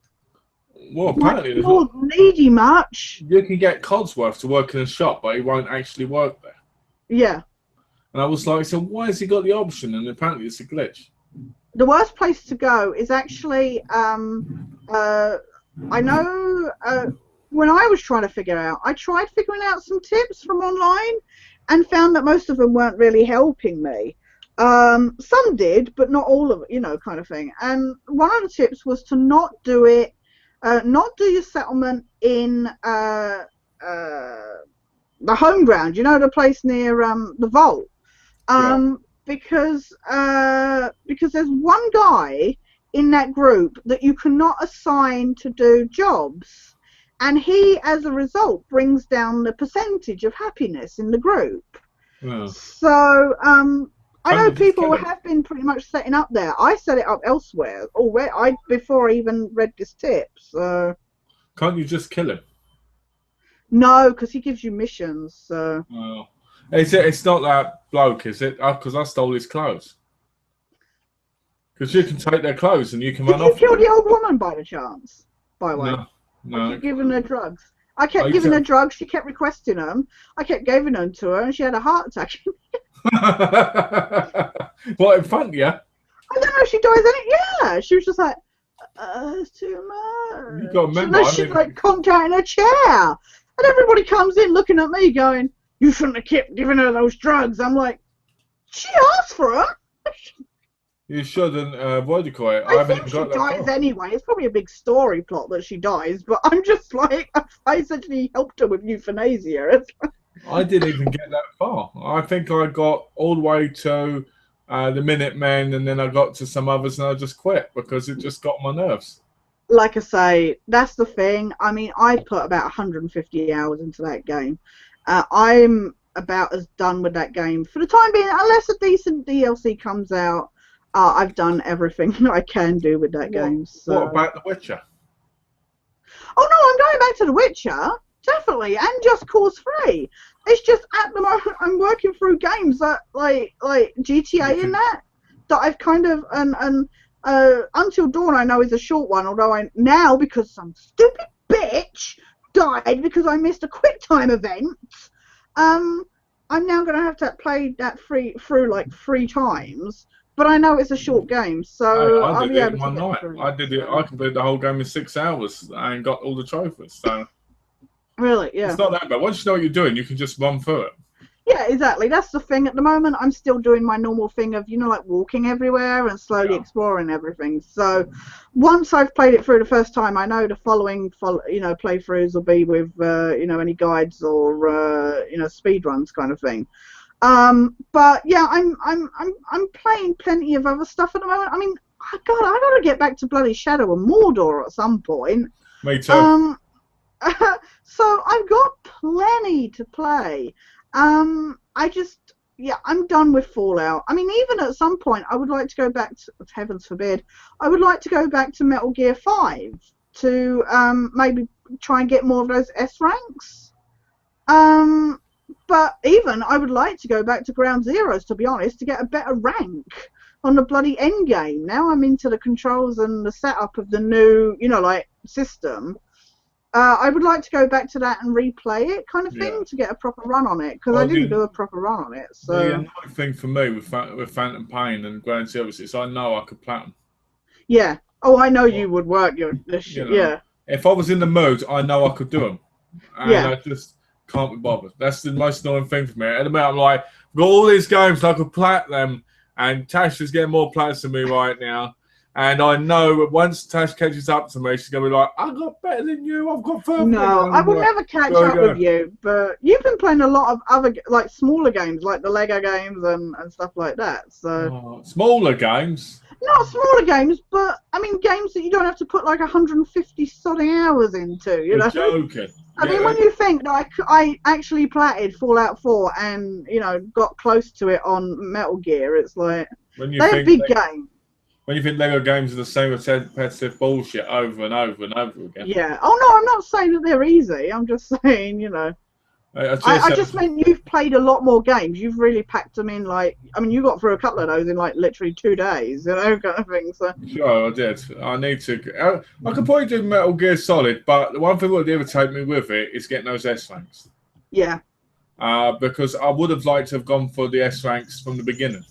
Well, apparently there's Not needy much. you can get Codsworth to work in a shop, but he won't actually work there. Yeah. And I was like, so why has he got the option? And apparently it's a glitch. The worst place to go is actually, I know when I was trying to figure out, I tried figuring out some tips from online and found that most of them weren't really helping me. Some did, but not all of it, you know, kind of thing. And one of the tips was to not do it, not do your settlement in the home ground, you know, the place near the vault. Because there's one guy in that group that you cannot assign to do jobs, and he, as a result, brings down the percentage of happiness in the group. Yeah. So I know people have been pretty much setting up there. I set it up elsewhere already. Before I even read this tip. So Can't you just kill him? no, because he gives you missions. So. Well, it's not that bloke, is it? Because I stole his clothes. Because you can take their clothes and you can run off. Did you kill the old woman by the chance? By the way. No. I kept giving her drugs. I kept giving her drugs. She kept requesting them. I kept giving them to her, and she had a heart attack. What, in front of you? I don't know if she dies in it. Yeah, she was just like, it's too much. You got to remember, She's like conked out in her chair, and everybody comes in looking at me, going, "You shouldn't have kept giving her those drugs." I'm like, she asked for them. You shouldn't. What do you call it? I think she dies anyway. It's probably a big story plot that she dies, but I'm just like, I essentially helped her with euthanasia. I didn't even get that far. I think I got all the way to the Minutemen, and then I got to some others, and I just quit because it just got on my nerves. Like I say, that's the thing. I mean, I put about 150 hours into that game. I'm about as done with that game for the time being, unless a decent DLC comes out. I've done everything that I can do with that game. So. What about The Witcher? Oh no, I'm going back to The Witcher, definitely, and Just Cause 3. It's just at the moment I'm working through games that like GTA in that I've kind of Until Dawn I know is a short one, although I now, because some stupid bitch died because I missed a QuickTime event, I'm now going to have to play that through like 3 times. But I know it's a short game, so I did it in one night. I did it. I completed the whole game in 6 hours and got all the trophies. So really, yeah, it's not that bad. Once you know what you're doing, you can just run through it. Yeah, exactly. That's the thing. At the moment, I'm still doing my normal thing of, you know, like walking everywhere and slowly exploring everything. So once I've played it through the first time, I know the following, playthroughs will be with, any guides or, speed runs kind of thing. But yeah, I'm playing plenty of other stuff at the moment. I mean, I gotta get back to bloody Shadow of Mordor at some point. Me too. So I've got plenty to play. I'm done with Fallout. I mean, even at some point, I would like to go back to, heavens forbid, I would like to go back to Metal Gear 5 to maybe try and get more of those S ranks. But even I would like to go back to Ground Zeroes, to be honest, to get a better rank on the bloody end game. Now I'm into the controls and the setup of the new, system. I would like to go back to that and replay it, kind of thing, to get a proper run on it, because I didn't do a proper run on it. So the annoying thing for me with Phantom Pain and Ground Zeroes is I know I could platinum. Yeah. Oh, I know you would work this shit. Yeah. If I was in the mood, I know I could do them. And I just can't be bothered. That's the most annoying thing for me. At the minute, I'm like, I've got all these games, I could plat them, and Tash is getting more plats than me right now. And I know once Tash catches up to me, she's going to be like, I got better than you, I've got further. No, I will never catch up with you, but you've been playing a lot of other, like, smaller games, like the Lego games and stuff like that. So smaller games? Not smaller games, but, I mean, games that you don't have to put, like, 150 sodding hours into, you know? You're joking. I mean, when you think that I actually platted Fallout 4 and, got close to it on Metal Gear, it's like, they're big games. When you think Lego games are the same repetitive bullshit over and over and over again. Yeah. Oh, no, I'm not saying that they're easy. I'm just saying, I just meant you've played a lot more games. You've really packed them in, like, I mean, you got through a couple of those in, like, literally 2 days, you know, kind of thing, so. Sure, I did. I need to. I could probably do Metal Gear Solid, but the one thing that would ever take me with it is getting those S ranks. Yeah. Because I would have liked to have gone for the S ranks from the beginning.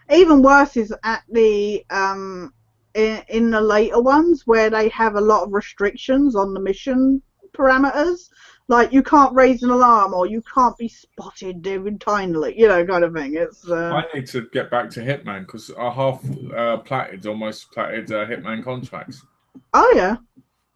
Even worse is at the, in the later ones where they have a lot of restrictions on the mission parameters. Like, you can't raise an alarm or you can't be spotted even tinily, you know, kind of thing. It's. I need to get back to Hitman because I almost platted Hitman contracts. Oh, yeah.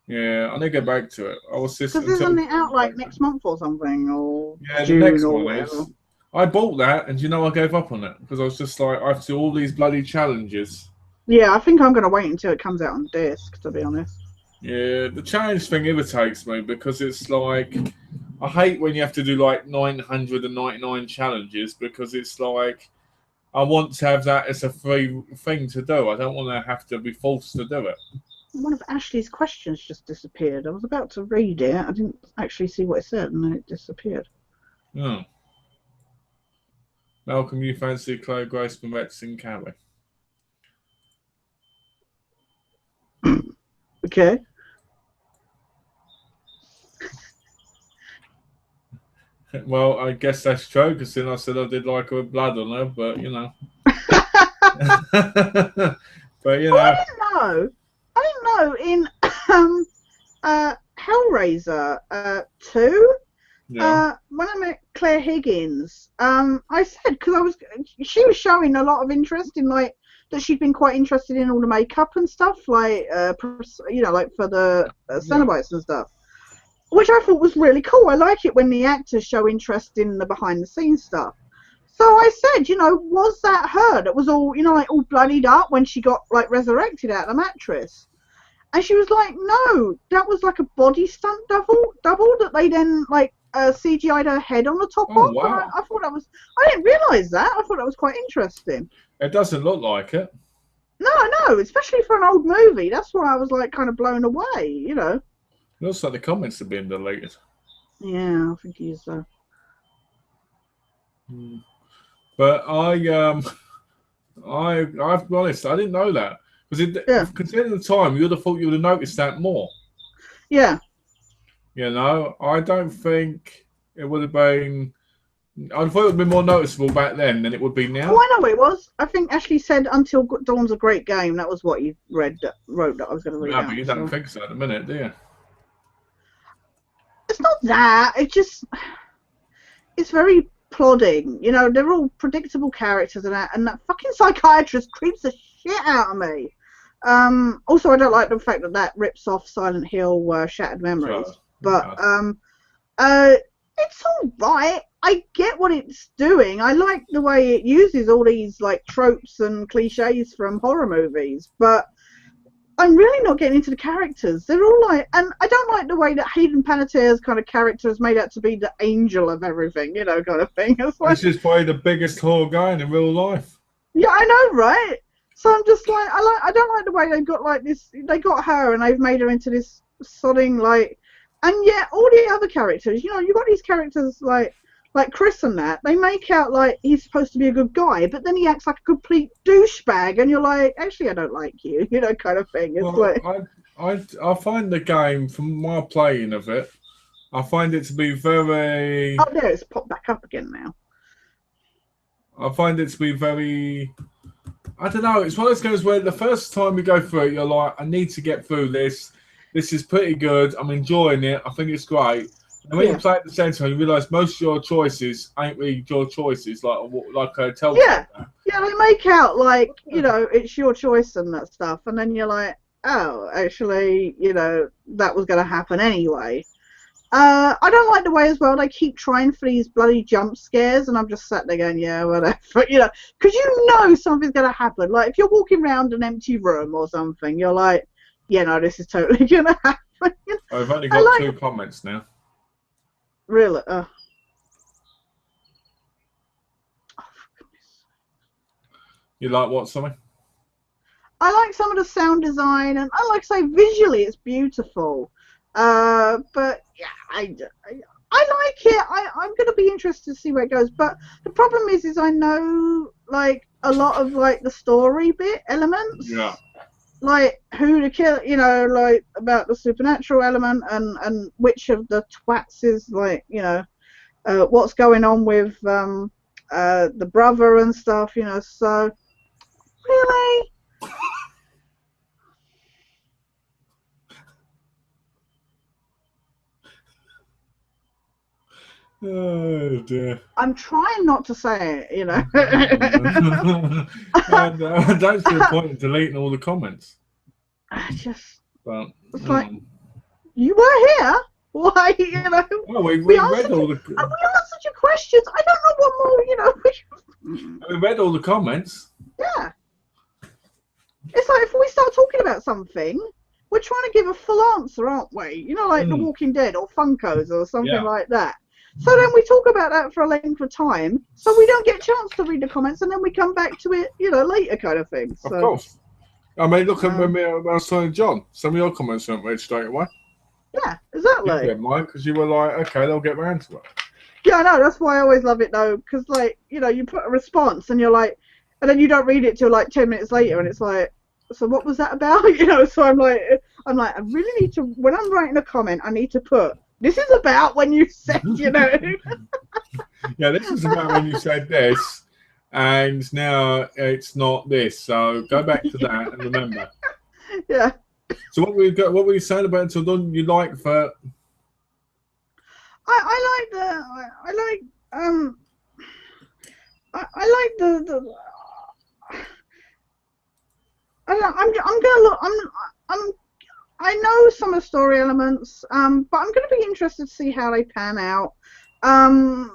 Yeah, I need to get back to it. I was just. Because isn't it out like next month or something? Or yeah, June the next or one whatever. is. I bought that, and I gave up on it because I was just like, I have to do all these bloody challenges. Yeah, I think I'm going to wait until it comes out on disc, to be honest. Yeah, the challenge thing irritates me because it's like, I hate when you have to do like 999 challenges because it's like, I want to have that as a free thing to do. I don't want to have to be forced to do it. One of Ashley's questions just disappeared. I was about to read it. I didn't actually see what it said, and then it disappeared. Oh. Malcolm, you fancy Chloe Grace Moretz in Carrie? Okay. Well, I guess that's true because then I said I did like her with blood on her, but you know. But you know. I didn't know. In Hellraiser 2, Yeah. when I met Claire Higgins, I said because she was showing a lot of interest in like that she'd been quite interested in all the makeup and stuff, like you know, like for the Cenobites and stuff, which I thought was really cool. I like it when the actors show interest in the behind the scenes stuff. So I said, you know, was that her that was all, you know, like all bloodied up when she got like resurrected out of the mattress? And she was like, no, that was like a body stunt double that they then like CGI'd her head on the top of. Wow. I thought that was, I didn't realise that. I thought that was quite interesting. It doesn't look like it. No, especially for an old movie. That's why I was like kind of blown away, you know. It looks like the comments have been deleted. Yeah, I think he is. But I'll be honest, I didn't know that because considering the time, you would have thought you would have noticed that more. Yeah. You know, I don't think it would have been. I thought it would have been more noticeable back then than it would be now. Oh, I know what it was. I think Ashley said "Until Dawn's a Great Game." That was what you wrote that I was going to read. No, but you don't think so at the minute, do you? It's not that. It's very plodding. You know, they're all predictable characters and that fucking psychiatrist creeps the shit out of me. Also, I don't like the fact that rips off Silent Hill Shattered Memories. Sure. But it's all right. I get what it's doing. I like the way it uses all these like tropes and cliches from horror movies, but I'm really not getting into the characters. They're all like, and I don't like the way that Hayden Panettiere's kind of character is made out to be the angel of everything, you know, kind of thing. It's like, this is probably the biggest horror guy in real life. Yeah, I know, right? So I'm just like, I don't like the way they've got like this. They got her and they've made her into this sodding like, and yet all the other characters, you know, you got these characters like Chris and that, they make out like he's supposed to be a good guy, but then he acts like a complete douchebag, and you're like, actually, I don't like you, you know, kind of thing. It's like I find the game, from my playing of it, I find it to be very. Oh, there, it's popped back up again now. I find it to be very. I don't know. It's one of those games where the first time you go through it, you're like, I need to get through this. This is pretty good. I'm enjoying it. I think it's great. And when you play at the same time, you realise most of your choices ain't really your choices, like a telltale. Yeah, they make out like, you know, it's your choice and that stuff, and then you're like, oh, actually, you know, that was going to happen anyway. I don't like the way as well they keep trying for these bloody jump scares, and I'm just sat there going, yeah, whatever, you know, because you know something's going to happen. Like if you're walking around an empty room or something, you're like, yeah, no, this is totally going to happen. You know? I've only got 2 comments now. Really? You like what, something? I like some of the sound design, and I like to say visually it's beautiful. But yeah, like it. I'm going to be interested to see where it goes. But the problem is I know like a lot of like the story bit elements. Yeah. Like who to kill, you know, like about the supernatural element and which of the twats is like, you know, what's going on with the brother and stuff, you know. So really. Oh dear. I'm trying not to say it, you know. And I don't see a point in deleting all the comments. I just, But it's like, you were here. Why, you know? well, we we read all the. we answered your questions. I don't know what more, you know. We read all the comments. Yeah. It's like if we start talking about something, we're trying to give a full answer, aren't we? You know, like The Walking Dead or Funkos or something like that. So then we talk about that for a length of time, so we don't get a chance to read the comments, and then we come back to it, you know, later kind of thing. So, of course. I mean, look at when I was telling John, some of your comments weren't read straight away. Yeah, exactly. You didn't mind because you were like, okay, they'll get round to it. Yeah, I know. That's why I always love it though, because like, you know, you put a response and you're like, and then you don't read it till like 10 minutes later, and it's like, so what was that about? You know, so I'm like, I really need to, when I'm writing a comment, I need to put, this is about when you said, you know. Yeah, this is about when you said this, and now it's not this. So go back to that and remember. Yeah. So what were you saying about Until Dawn? You like for? I like the. I'm gonna look. I know some of the story elements, but I'm going to be interested to see how they pan out. I'm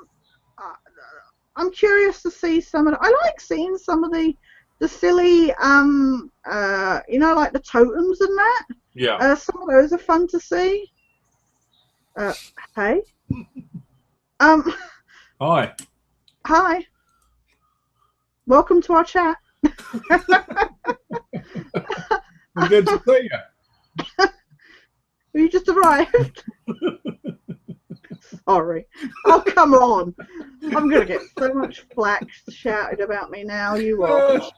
curious to see some of I like seeing some of the silly, you know, like the totems and that. Yeah. Some of those are fun to see. Hey. Hi. Hi. Welcome to our chat. Good to see you. You just arrived. Sorry. Oh, come on. I'm going to get so much flack shouted about me now. You watch.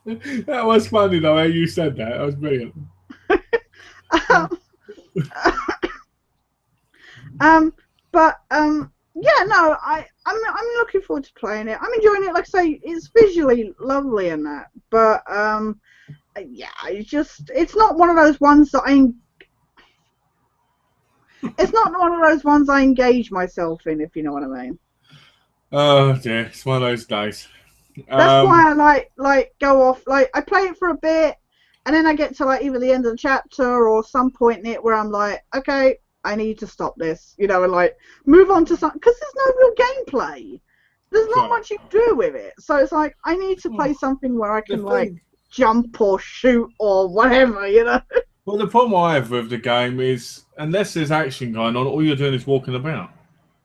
That was funny, though, how you said that. That was brilliant. Yeah, no, I'm looking forward to playing it. I'm enjoying it. Like I say, it's visually lovely and that. But, yeah, it's not one of those ones that it's not one of those ones I engage myself in, if you know what I mean. Oh dear, it's one of those days. That's why I like go off. Like I play it for a bit, and then I get to like either the end of the chapter or some point in it where I'm like, okay, I need to stop this, you know, and like move on to something, because there's no real gameplay. There's not much you can do with it. So it's like I need to play something where I can like jump or shoot or whatever, you know. Well, the problem I have with the game is, unless there's action going on, all you're doing is walking about.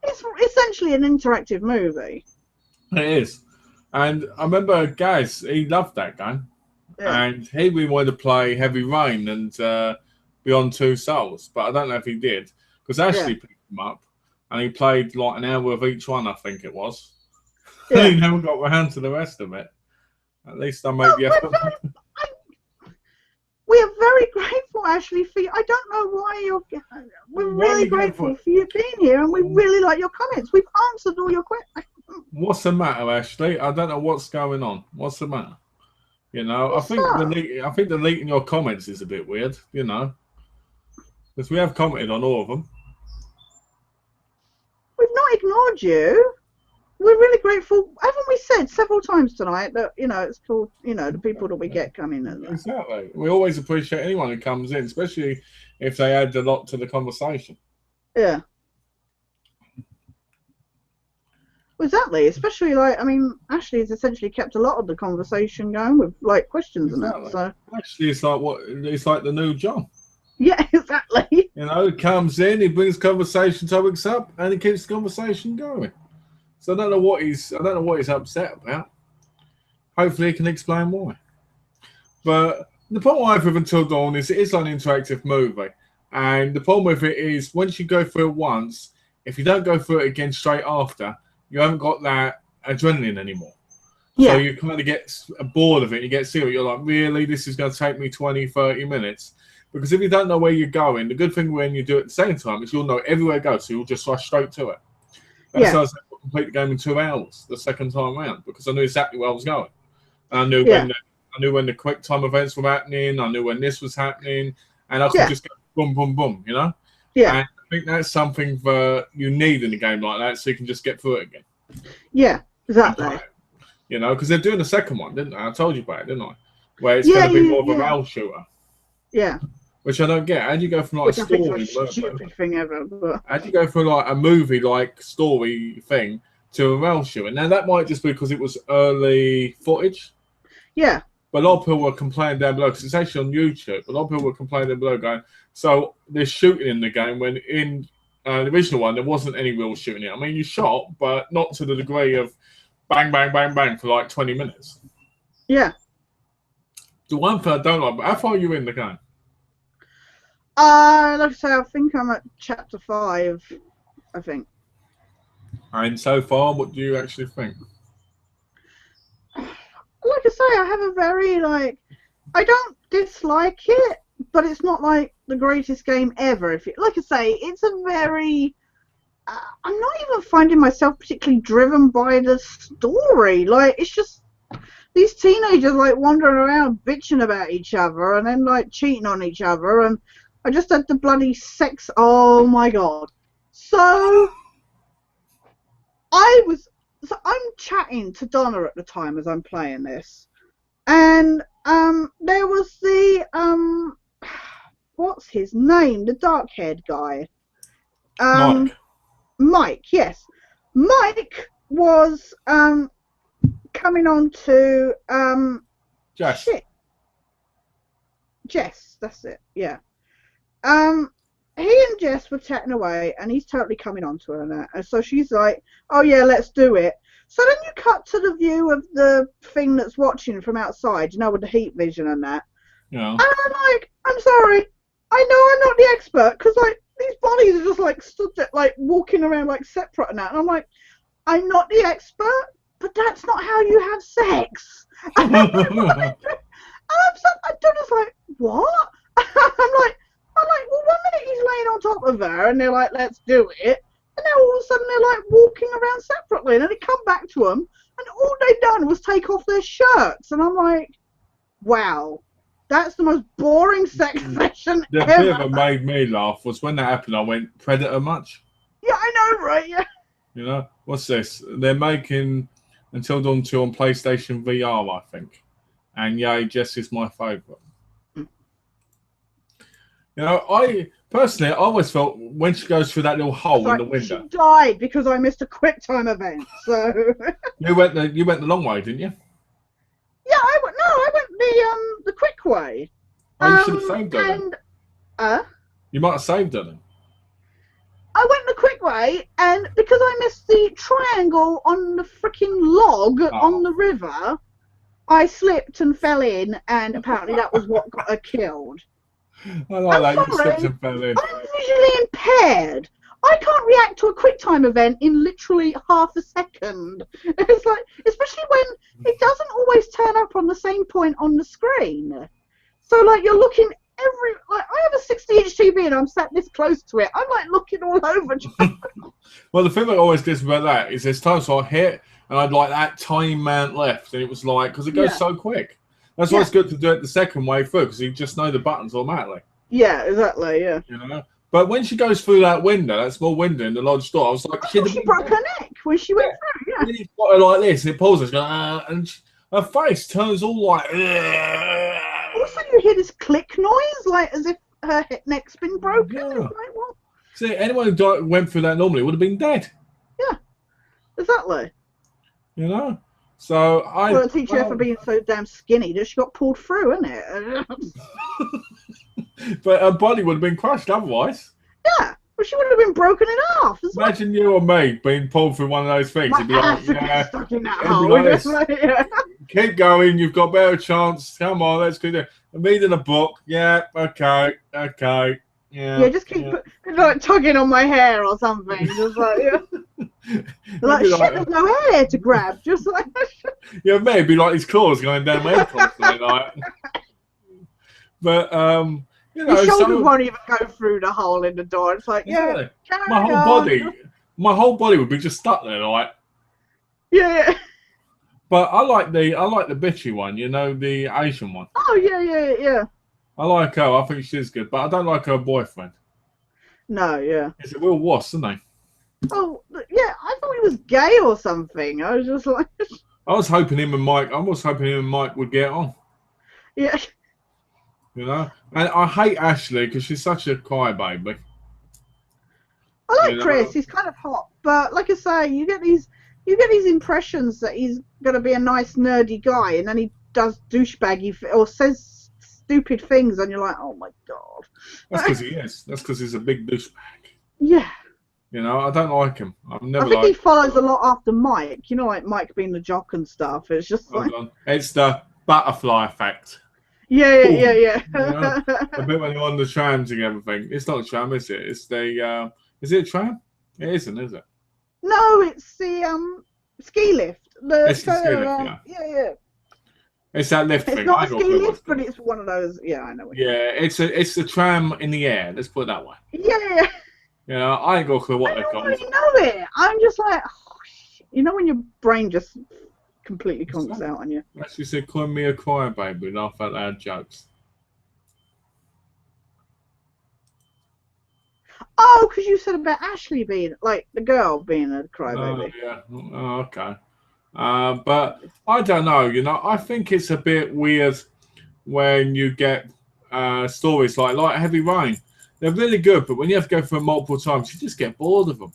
It's essentially an interactive movie. It is. And I remember Gaz, he loved that game. Yeah. And he really wanted to play Heavy Rain and Beyond Two Souls, but I don't know if he did. Because Ashley picked him up, and he played like an hour of each one, I think it was. Yeah. He never got around to the rest of it. At least I made the effort. We are very grateful, Ashley, for you. I don't know why we're really grateful for you being here, and we really like your comments. We've answered all your questions. What's the matter, Ashley? I don't know what's going on. What's the matter? You know, I think deleting your comments is a bit weird, you know. Because we have commented on all of them. We've not ignored you. We're really grateful. Haven't we said several times tonight that, you know, it's called, you know, the people that we get coming in. Exactly. We always appreciate anyone who comes in, especially if they add a lot to the conversation. Yeah. Exactly. Especially, like, I mean, Ashley's essentially kept a lot of the conversation going with, like, questions and that. So actually, it's like the new John. Yeah, exactly. You know, he comes in, he brings conversation topics up, and he keeps the conversation going. So I don't know what he's upset about. Hopefully he can explain why. But the problem I have with Until Dawn is it is like an interactive movie. And the problem with it is once you go through it once, if you don't go through it again straight after, you haven't got that adrenaline anymore. So you kind of get bored of it. You get serious. You're like, really? This is going to take me 20, 30 minutes? Because if you don't know where you're going, the good thing when you do it at the same time is you'll know everywhere it goes, so you'll just rush straight to it. That's how I was able to complete the game in 2 hours the second time around, because I knew exactly where I was going. And I knew when the quick time events were happening. I knew when this was happening, and I could just go boom, boom, boom. You know. Yeah. And I think that's something that you need in a game like that, so you can just get through it again. Yeah, exactly. You know, because they're doing the second one, didn't they? I told you about it, didn't I? Where it's going to be more of a rail shooter. Yeah. Which I don't get. How do you go from like a story? Stupid thing ever. But... How do you go from like a movie like story thing to a rail shooter? Now that might just be because it was early footage. Yeah. But a lot of people were complaining down below because it's actually on YouTube. A lot of people were complaining down below, going, "So there's shooting in the game when in the original one there wasn't any real shooting in it. I mean, you shot, but not to the degree of bang, bang, bang, bang for like 20 minutes." Yeah. The one thing I don't like, but how far are you in the game? Like I say, I think I'm at chapter 5. I think. And so far, what do you actually think? Like I say, I have a very I don't dislike it, but it's not like the greatest game ever. Like I say, it's a very. I'm not even finding myself particularly driven by the story. Like, it's just these teenagers wandering around bitching about each other and then cheating on each other, and I just had the bloody sex. Oh my god! So I'm chatting to Donna at the time as I'm playing this, and there was the what's his name? The dark-haired guy. Mike, yes. Mike was coming on to Jess. Jess, that's it, yeah. He and Jess were chatting away and he's totally coming on to her and that. And so she's like, oh yeah, let's do it. So then you cut to the view of the thing that's watching from outside, with the heat vision and that. Yeah. And I'm like, I'm sorry, I know I'm not the expert, because these bodies are just stood there, walking around separate and that. And I'm like, I'm not the expert, but that's not how you have sex. And I'm just like, what? I'm like, well, one minute he's laying on top of her, and they're like, let's do it. And then all of a sudden they're walking around separately, and then they come back to them, and all they've done was take off their shirts. And I'm like, wow. That's the most boring sex session ever. The bit that made me laugh was when that happened, I went, Predator much? Yeah, I know, right? Yeah. What's this? They're making Until Dawn 2 on PlayStation VR, I think. And yeah, Jess is my favourite. I personally, I always felt when she goes through that little hole in the window. She died because I missed a quick time event, so. You went the long way, didn't you? Yeah, I went the quick way. Oh, you should have saved her then. You might have saved her then. I went the quick way, and because I missed the triangle on the freaking log on the river, I slipped and fell in, and apparently that was what got her killed. I like that. You slipped and fell in. I'm visually impaired. I can't react to a QuickTime event in literally half a second. It's especially when it doesn't always turn up on the same point on the screen. So you're looking I have a 60-inch TV and I'm sat this close to it. I'm looking all over. Well, the thing that always gets me about that is there's times I hit and I'd that tiny amount left, and it was because it goes so quick. That's why it's good to do it the second way through, because you just know the buttons automatically. Yeah, exactly. Yeah. But when she goes through that window, that small window in the lodge door, I was like, she broke her neck when she went through. Yeah. She's got her like this, and it pauses, and her face turns all like. Also, you hear this click noise, as if her neck's been broken. Yeah. What? See, anyone who went through that normally would have been dead. Yeah, exactly. So Well, it teach her for being so damn skinny that she got pulled through, isn't it? But her body would have been crushed otherwise. Yeah, well, she would have been broken in half. Imagine you or me being pulled through one of those things. My ass would be stuck in that hole. Keep going, you've got a better chance. Come on, let's go there. I'm reading a book. Yeah, okay. Yeah, just keep like tugging on my hair or something. Just like, like shit, there's no hair to grab. Just like yeah, maybe like his claws going down my head constantly, like. But you know, your shoulders won't even go through the hole in the door. It's like, yeah, my whole body would be just stuck there, like. Yeah. But I like the bitchy one, you know, the Asian one. Oh yeah. I like her. I think she's good, but I don't like her boyfriend. No, yeah. He's a real wuss, isn't he? Oh yeah, I thought he was gay or something. I was just like. I was hoping him and Mike would get on. Yeah. You know, and I hate Ashley because she's such a crybaby. I like Chris. He's kind of hot, but like I say, you get these impressions that he's gonna be a nice nerdy guy, and then he does douchebaggy or says stupid things, and you're like, oh my god. That's because he is. That's because he's a big douchebag. Yeah. You know, I don't like him. I think he follows a lot after Mike. You know, like Mike being the jock and stuff. It's just like it's the butterfly effect. Yeah. You know, a bit when you're on the trams and everything. It's not a tram, is it? It's the is it a tram? It isn't, is it? No, it's the ski lift. It's the ski lift, yeah. It's that lift thing. It's not a ski lift, but it's one of those. Yeah, I know. It's the tram in the air. Let's put it that way. Yeah. You know, I ain't got a clue what they're called. I already know it. I'm just like, oh, shit. You know when your brain just completely conks out on you. Actually said, call me a crybaby, laugh out loud jokes. Oh, because you said about Ashley being, like, the girl being a crybaby. Oh, yeah. Oh, okay. But I don't know, you know, I think it's a bit weird when you get stories like Heavy Rain. They're really good, but when you have to go through them multiple times, you just get bored of them.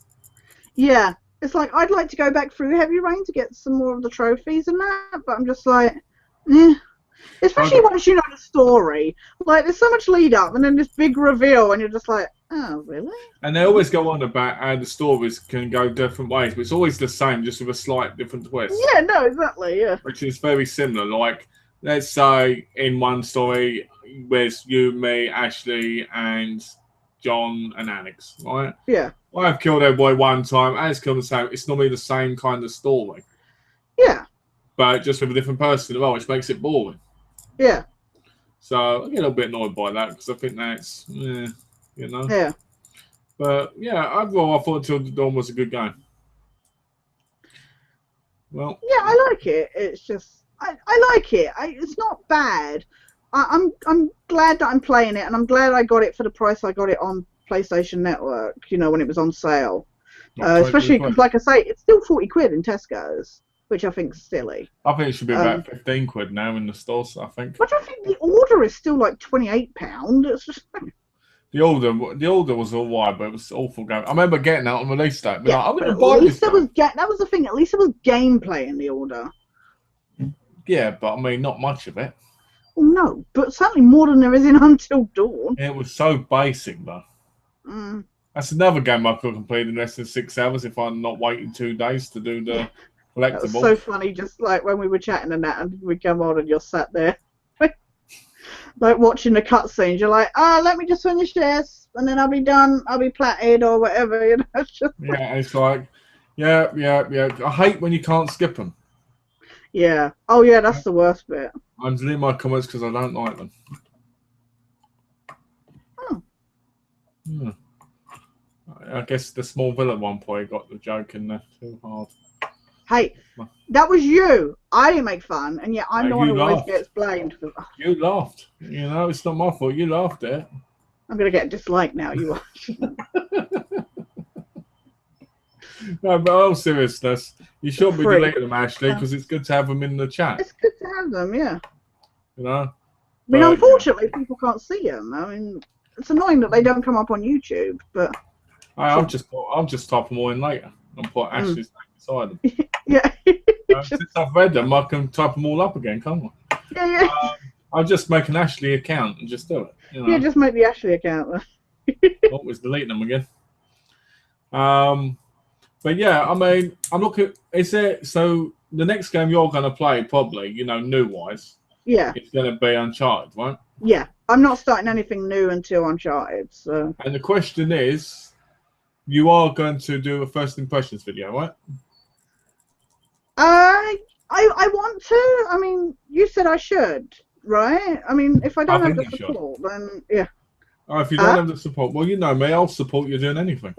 Yeah. It's like, I'd like to go back through Heavy Rain to get some more of the trophies and that, but I'm just like, eh. Especially once you know the story. Like, there's so much lead up, and then this big reveal, and you're just like, oh, really? And they always go on about how the stories can go different ways, but it's always the same, just with a slight different twist. Yeah, no, exactly, yeah. Which is very similar. Like, let's say in one story, there's you, me, Ashley, and John and Alex, right? Yeah. I've killed everybody one time, Alex killed the same. It's normally the same kind of story. Yeah. But just with a different person as well, which makes it boring. Yeah. So I get a little bit annoyed by that because I think that's, you know. Yeah. But yeah, overall, I thought Till the Dawn was a good game. Well. Yeah, I like it. It's just, I like it. It's not bad. I'm glad that I'm playing it, and I'm glad I got it for the price I got it on PlayStation Network. You know, when it was on sale. Especially because, like I say, it's still 40 quid in Tesco's, which I think's silly. I think it should be about 15 quid now in the stores, I think. But I think the order is still like £28. It's just... The order was all right, but it was awful game. I remember getting that on release date. Yeah, I'm but at least that was the thing. At least it was gameplay in the order. Yeah, but I mean, not much of it. Well, no, but certainly more than there is in Until Dawn. It was so basic, though. Mm. That's another game I could complete in less than 6 hours if I'm not waiting 2 days to do the collectible. That was so funny, just like when we were chatting and that, and we come on and you're sat there. Like watching the cutscenes, you're like, let me just finish this, and then I'll be done. I'll be platted or whatever, you know. It's just yeah, it's like, yeah. I hate when you can't skip them. Yeah. Oh, yeah, that's the worst bit. I'm deleting my comments because I don't like them. Oh. Hmm. I guess the small villain one point got the joke in there too hard. Hey, that was you. I didn't make fun, and yet I'm the one who always gets blamed. For... You laughed. You know, it's not my fault. You laughed at it. I'm going to get a dislike now, you are. No, but all seriousness, you shouldn't be deleting them, Ashley, because it's good to have them in the chat. It's good to have them, yeah. You know? I mean, unfortunately, people can't see them. I mean, it's annoying that they don't come up on YouTube, but... I'll just type them all in later and put Ashley's name beside them. Yeah. Since I've read them, I can type them all up again, can't I? Yeah. I'll just make an Ashley account and just do it. You know? Yeah, just make the Ashley account. Always deleting them again. But yeah, I mean, I'm looking. Is it so? The next game you're going to play, probably, you know, new wise, yeah, it's going to be Uncharted, right? Yeah, I'm not starting anything new until Uncharted. So. And the question is, you are going to do a first impressions video, right? I want to. I mean, you said I should, right? I mean, if I I don't have think the you should. support, then yeah. Oh, if you don't have the support, well, you know me, I'll support you doing anything.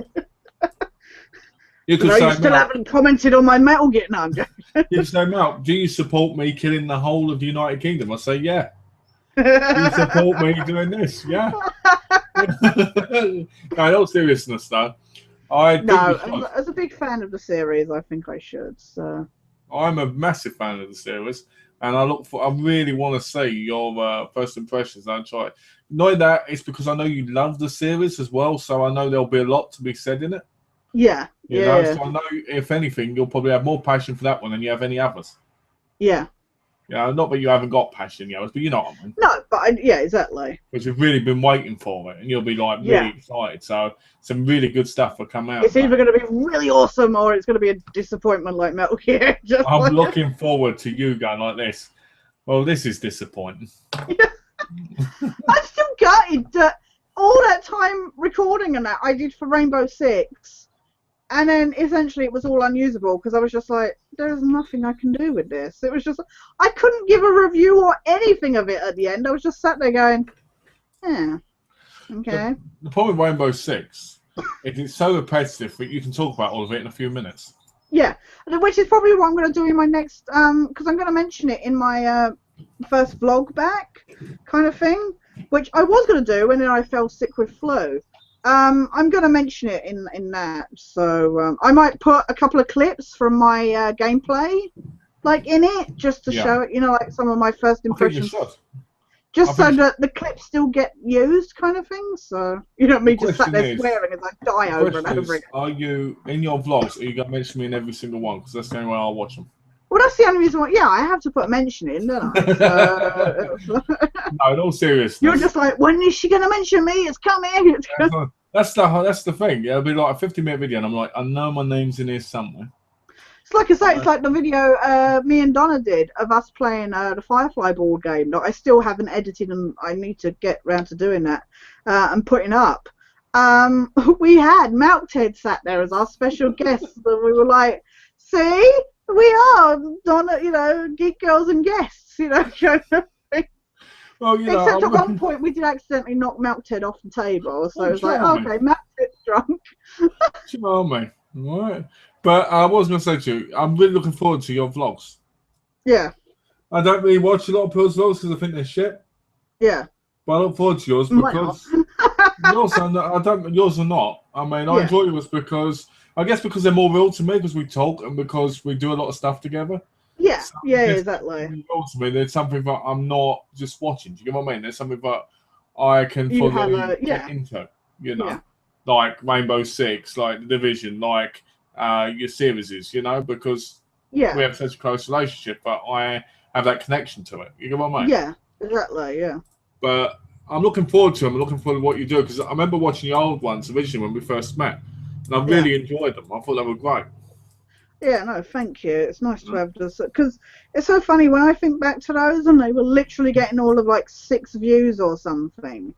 You could No, you say, still Mel, haven't commented on my Metal Gear. No, I'm joking. you could say, Mel, do you support me killing the whole of the United Kingdom? I say, yeah. Do you support me doing this? Yeah. No, in all seriousness, though, I think you No, should. as a big fan of the series, I think I should. So. I'm a massive fan of the series, and I really want to see your first impressions. I try. Knowing that it's because I know you love the series as well, so I know there'll be a lot to be said in it. Yeah, You know, yeah, so I know if anything, you'll probably have more passion for that one than you have any others. yeah. Yeah, not that you haven't got passion in the others, but you know what I mean. No, but yeah, exactly. Because you've really been waiting for it, and you'll be like really Yeah. excited. So some really good stuff will come out. It's either going to be really awesome or it's going to be a disappointment like Metal Gear. Just I'm like... looking forward to you going like this. Well, this is disappointing. Yeah. I'm still gutted that all that time recording and that I did for Rainbow Six, and then essentially it was all unusable because I was just like, there's nothing I can do with this. It was just, I couldn't give a review or anything of it at the end. I was just sat there going, yeah, okay. The problem with Rainbow Six is it's so repetitive that you can talk about all of it in a few minutes. Yeah, which is probably what I'm going to do in my next, because I'm going to mention it in my first vlog back kind of thing, which I was going to do, and then I fell sick with flu. I'm going to mention it in that, so I might put a couple of clips from my gameplay, like in it, just to show it, you know, like some of my first impressions. Just so that the clips still get used, kind of thing. So you don't me just sat there swearing as I die over and over again. Are you in your vlogs? Are you going to mention me in every single one? Because that's the only way I'll watch them. Well, that's the only reason why. Yeah, I have to put a mention in, don't I? So, no, in all seriousness. You're just like, when is she going to mention me? It's coming. That's the thing. It'll be like a 50-minute video, and I'm like, I know my name's in here somewhere. It's like I say, it's like the video me and Donna did of us playing the Firefly board game that I still haven't edited, and I need to get round to doing that and putting up. We had Melted sat there as our special guest, and we were like, see, we are Donna, you know, Geek Girls and Guests, you know, kind of thing. Well, you Except at one point we did accidentally knock Melted off the table, so it was like, okay, Melted's drunk. Charming, all right. But what I was going to say to you, I'm really looking forward to your vlogs. Yeah. I don't really watch a lot of people's vlogs because I think they're shit. Yeah. But I look forward to yours because yours are not. I mean, I enjoy yours because I guess because they're more real to me because we talk and because we do a lot of stuff together. Yeah, so yeah, exactly. Real to me, there's something that I'm not just watching. Do you get what I mean? There's something that I can fully get into. You know, like Rainbow Six, like The Division, like your series, you know, because we have such a close relationship, but I have that connection to it. You get what I mean? Yeah, exactly, yeah. But I'm looking forward to them. I'm looking forward to what you do because I remember watching the old ones originally when we first met, and I really enjoyed them. I thought they were great. Yeah, no, thank you. It's nice to have this because it's so funny when I think back to those and they were literally getting all of like 6 views or something.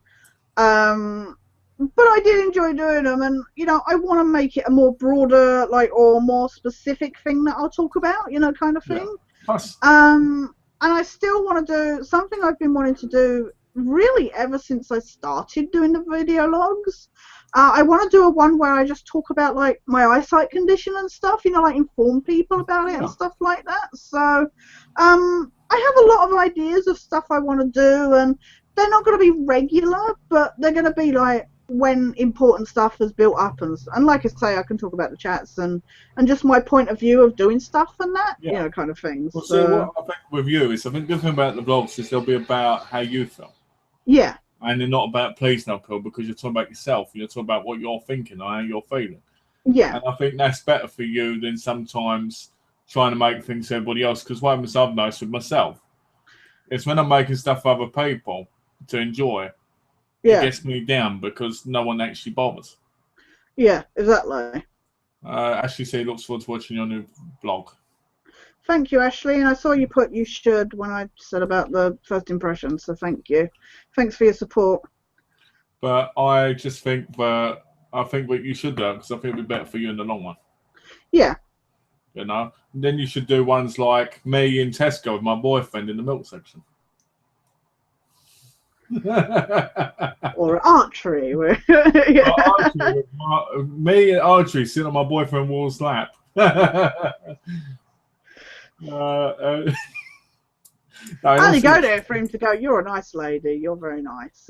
But I did enjoy doing them, and you know, I want to make it a more broader, like, or more specific thing that I'll talk about, you know, kind of thing. And I still want to do something I've been wanting to do really ever since I started doing the video logs. I want to do a one where I just talk about like my eyesight condition and stuff, you know, like inform people about it and stuff like that. So I have a lot of ideas of stuff I want to do, and they're not going to be regular, but they're going to be like when important stuff has built up, and like I say, I can talk about the chats and just my point of view of doing stuff and that, you know, kind of things. Well, so what I think with you is, I think the thing about the vlogs is they'll be about how you feel. Yeah. And they're not about pleasing other people because you're talking about yourself. You're talking about what you're thinking and how you're feeling. Yeah. And I think that's better for you than sometimes trying to make things for everybody else. Because one of I've noticed with myself, it's when I'm making stuff for other people to enjoy, it gets me down because no one actually bothers. Yeah, exactly. Ashley said he looks forward to watching your new blog. Thank you, Ashley. And I saw you put "you should" when I said about the first impression. So thank you. Thanks for your support. But I just think that you should do it because I think it'd be better for you in the long run. Yeah. You know. And then you should do ones like me in Tesco with my boyfriend in the milk section. Or archery. Yeah. Me and archery sitting on my boyfriend Wall's lap. I only go there for him to go, "You're a nice lady. You're very nice."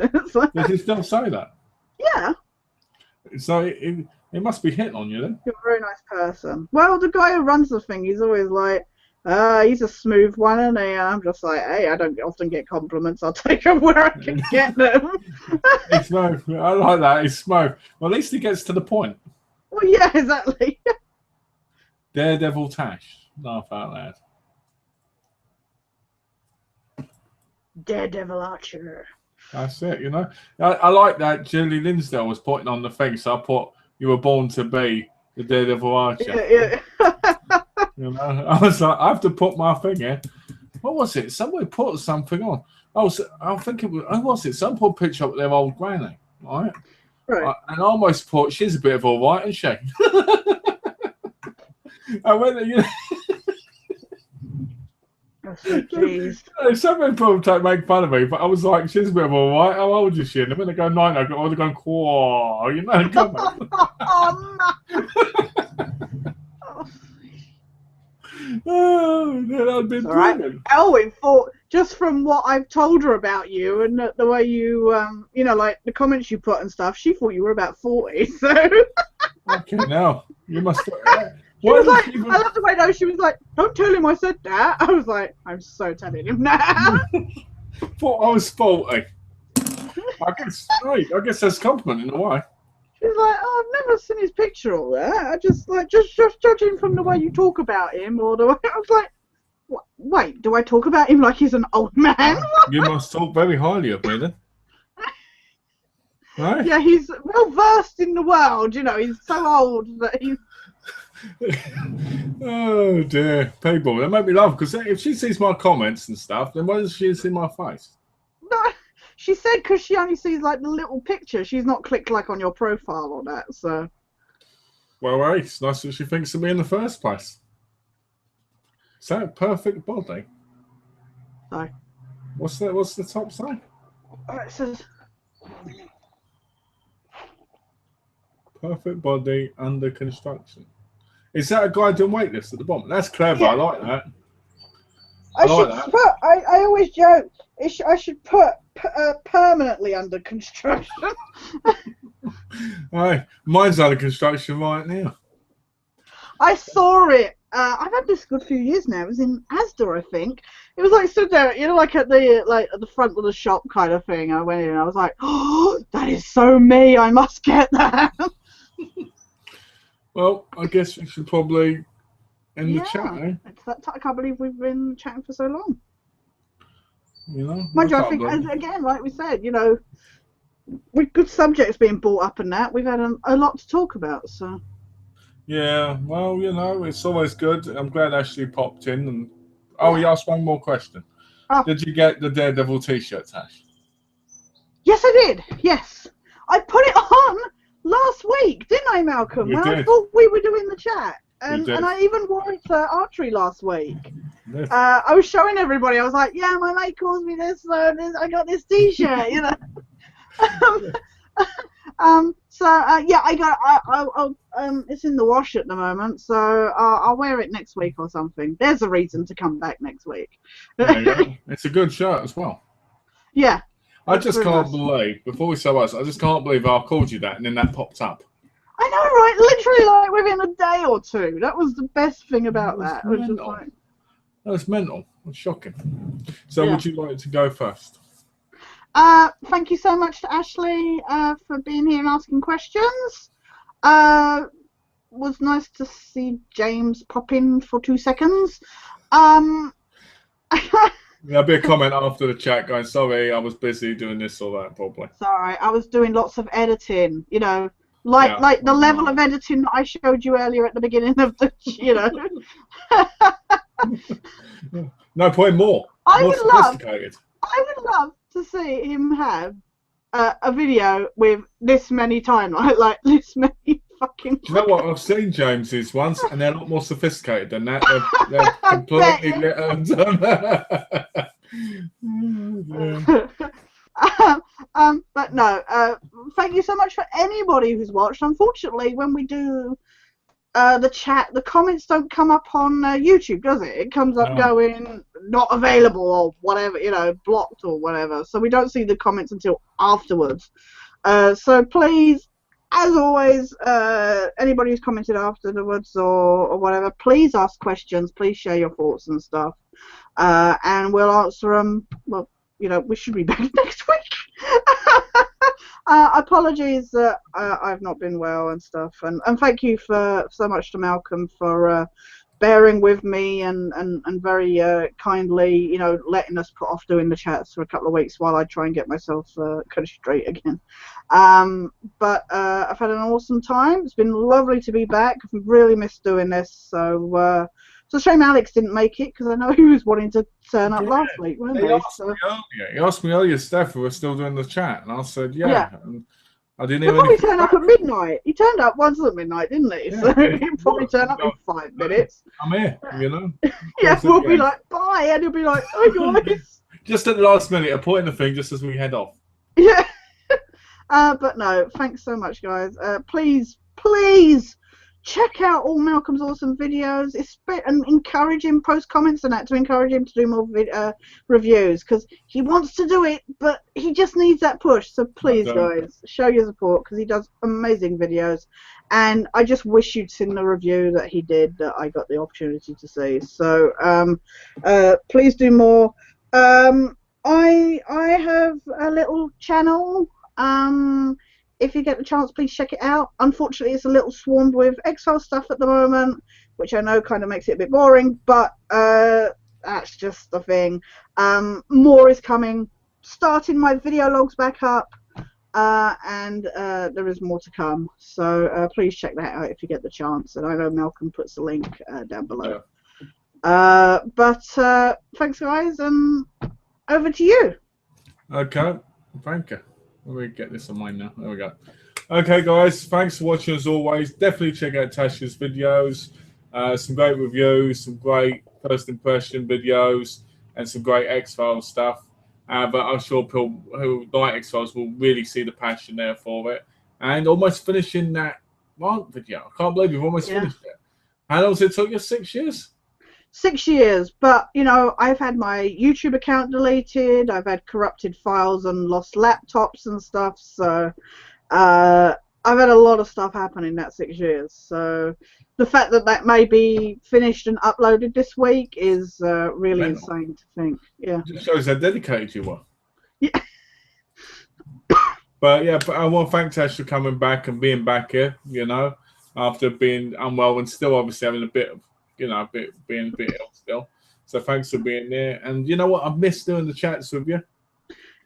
Does he still say that? Yeah. So it must be hitting on you then. You're a very nice person. Well, the guy who runs the thing, he's always like, he's a smooth one, and I'm just like, hey, I don't often get compliments. I'll take them where I can get them. It's smooth. I like that. It's smooth. Well, at least he gets to the point. Well, yeah, exactly. Daredevil Tash. Laugh out loud. Daredevil Archer. That's it, you know. I like that Julie Linsdale was putting on the thing, so I put "you were born to be the Daredevil Archer." Yeah. You know, I was like, I have to put my thing in. What was it? Somebody put something on. I think it was. Who was it? Someone put a picture up of their old granny, right? Right. And I almost put, she's a bit of all right, isn't she? I went, you know. Jeez. Some people make fun of me, but I was like, she's a bit of all right. How old is she? And when they go 9, I go, going, "Quaw," you know, come on. Oh, no. Oh, that would be brilliant. Right. Elwyn thought, just from what I've told her about you and the way you, you know, like the comments you put and stuff, she thought you were about 40. So. Okay, now you must. She was like, I love the way though. She was like, "Don't tell him I said that." I was like, "I'm so telling him now." Thought I was 40. I guess that's a compliment in a way. She's like, "Oh, I've never seen his picture or that. I just judging from the way you talk about him or the way." I was like, "Wait, do I talk about him like he's an old man?" You must talk very highly of me then. Right? Yeah, he's well versed in the world. You know, he's so old that he. Oh dear, people, that make me laugh because if she sees my comments and stuff, then why does she see my face? No, she said because she only sees like the little picture. She's not clicked like on your profile or that. So. Well, hey, it's nice that she thinks of me in the first place. Is that a perfect body? No. What's the top say? It says. Perfect body under construction. Is that a guy doing weightlifts at the bottom? That's clever. Yeah. I like that. I always joke. I should put permanently under construction. Hey, mine's under construction right now. I saw it. I've had this a good few years now. It was in Asda, I think. It was like stood there, you know, like at the front of the shop kind of thing. I went in and I was like, "Oh, that is so me. I must get that." Well, I guess we should probably end the chat, eh? I can't believe we've been chatting for so long. You know, Mind you, I think, again, like we said, you know, with good subjects being brought up and that, we've had a lot to talk about. So. Yeah, well, you know, it's always good. I'm glad Ashley popped in. And he asked one more question. Oh. Did you get the Daredevil T-shirt, Tash? Yes, I did. Yes, I put it on last week, didn't I, Malcolm? You when did. I thought we were doing the chat, and did. I even wore it to archery last week. Yes. I was showing everybody. I was like, "Yeah, my mate calls me this. I got this T-shirt, you know." Yeah, I got. It's in the wash at the moment, so I'll wear it next week or something. There's a reason to come back next week. There you go. It's a good shirt as well. Yeah. I just can't believe, before we say us, I just can't believe I called you that and then that popped up. I know, right? Literally, like within a day or two. That was the best thing about that. Which was like... That was mental. That's shocking. So, would you like to go first? Thank you so much to Ashley for being here and asking questions. Was nice to see James pop in for 2 seconds. There'll be a comment after the chat going, "Sorry, I was busy doing this or that," probably. Sorry, I was doing lots of editing, you know, like the level of editing that I showed you earlier at the beginning of the, you know. No point more. More sophisticated. I would love to see him have a video with this many timelines, like this many fucking. Do you know what? I've seen James's once, and they're a lot more sophisticated than that. They're completely but no, thank you so much for anybody who's watched. Unfortunately, when we do the chat, the comments don't come up on YouTube, does it? It comes up going not available or whatever, you know, blocked or whatever. So we don't see the comments until afterwards. So please, as always, anybody who's commented afterwards or whatever, please ask questions. Please share your thoughts and stuff, and we'll answer them. Well, you know, we should be back next week. Apologies that I've not been well and stuff, and thank you for so much to Malcolm for bearing with me and very kindly, you know, letting us put off doing the chats for a couple of weeks while I try and get myself kind of straight again. But I've had an awesome time. It's been lovely to be back. I've really missed doing this, so it's a shame Alex didn't make it, because I know he was wanting to turn up last week, weren't he? He asked me earlier, Steph, if we were still doing the chat, and I said, yeah. And I didn't even. He'll probably turn up at midnight. He turned up once at midnight, didn't he? Yeah, so he'll probably turn up in 5 minutes. I'm here, you know. Yeah, we'll be like, bye, and he'll be like, oh, guys. Just at the last minute, a point in the thing, just as we head off. Yeah. But no, thanks so much, guys. Please check out all Malcolm's awesome videos, and encourage him, post comments and that, to encourage him to do more reviews, because he wants to do it, but he just needs that push. So please, guys, show your support, because he does amazing videos, and I just wish you'd seen the review that he did that I got the opportunity to see. So please do more. I have a little channel. If you get the chance, please check it out. Unfortunately, it's a little swarmed with X-Files stuff at the moment, which I know kind of makes it a bit boring, but that's just the thing. More is coming. Starting my video logs back up, and there is more to come. So please check that out if you get the chance. And I know Malcolm puts the link down below. Yeah. But thanks, guys, and over to you. Okay, thank you. Let me get this on mine now. There we go. Okay, guys, thanks for watching as always. Definitely check out Tash's videos. Some great reviews, some great first impression videos, and some great X-Files stuff. But I'm sure people who like X-Files will really see the passion there for it. And almost finishing that video. I can't believe you've almost finished it. How long has it took you? 6 years? 6 years, but you know, I've had my YouTube account deleted, I've had corrupted files and lost laptops and stuff, so I've had a lot of stuff happen in that 6 years. So the fact that that may be finished and uploaded this week is really insane to think. Yeah, it just shows how dedicated you were. Yeah. But yeah, I want to thank Tash for coming back and being back here, you know, after being unwell and still obviously having a bit of, you know, being a bit ill still. So thanks for being there. And you know what? I've missed doing the chats with you.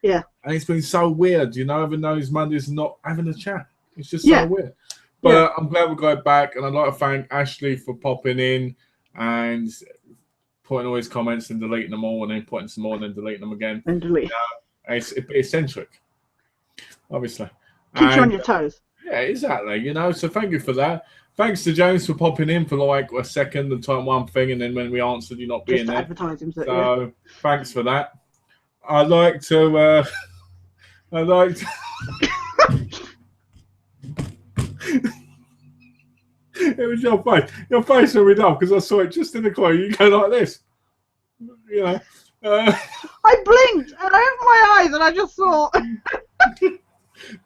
Yeah. And it's been so weird, you know, even though it's Mondays not having a chat. It's just so weird. But I'm glad we got back. And I'd like to thank Ashley for popping in and putting all his comments and deleting them all, and then putting some more and then deleting them again. And delete. You know, it's eccentric, obviously. Keeps you on your toes. Yeah, exactly. You know, so thank you for that. Thanks to James for popping in for like a second and type one thing, and then when we answered, you not being there. Advertise himself, so thanks for that. I'd like to. It was your face. Your face made me laugh because I saw it just in the corner. You go like this. You know. I blinked and I opened my eyes and I just saw.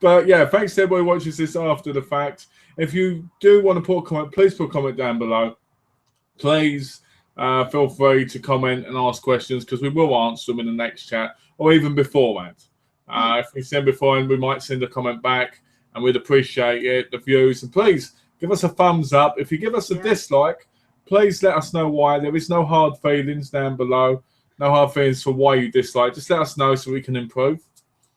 But yeah, thanks to everybody who watches this after the fact. If you do want to put a comment, please put a comment down below. Please feel free to comment and ask questions, because we will answer them in the next chat or even before that. If we send before, and we might send a comment back, and we'd appreciate it, the views. And please give us a thumbs up. If you give us a dislike, please let us know why. There is no hard feelings down below. No hard feelings for why you dislike. Just let us know so we can improve.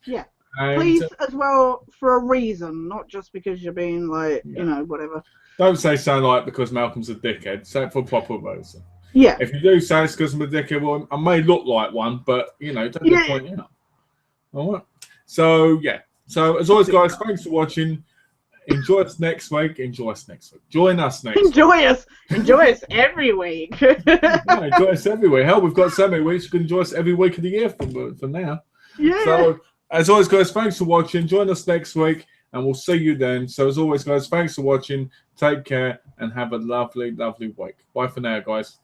Yeah. And please, as well, for a reason, not just because you're being like, you know, whatever. Don't say something like because Malcolm's a dickhead. Say it for proper reason. Yeah. If you do say it's because I'm a dickhead, well, I may look like one, but you know, don't point out. All right. So yeah. So as always, guys, thanks for watching. Enjoy us next week. Enjoy us next week. Join us next week. Enjoy us every week. Yeah, enjoy us every week. Hell, we've got so many weeks. You can enjoy us every week of the year from now. Yeah. So as always, guys, thanks for watching. Join us next week, and we'll see you then. So as always, guys, thanks for watching. Take care and have a lovely, lovely week. Bye for now, guys.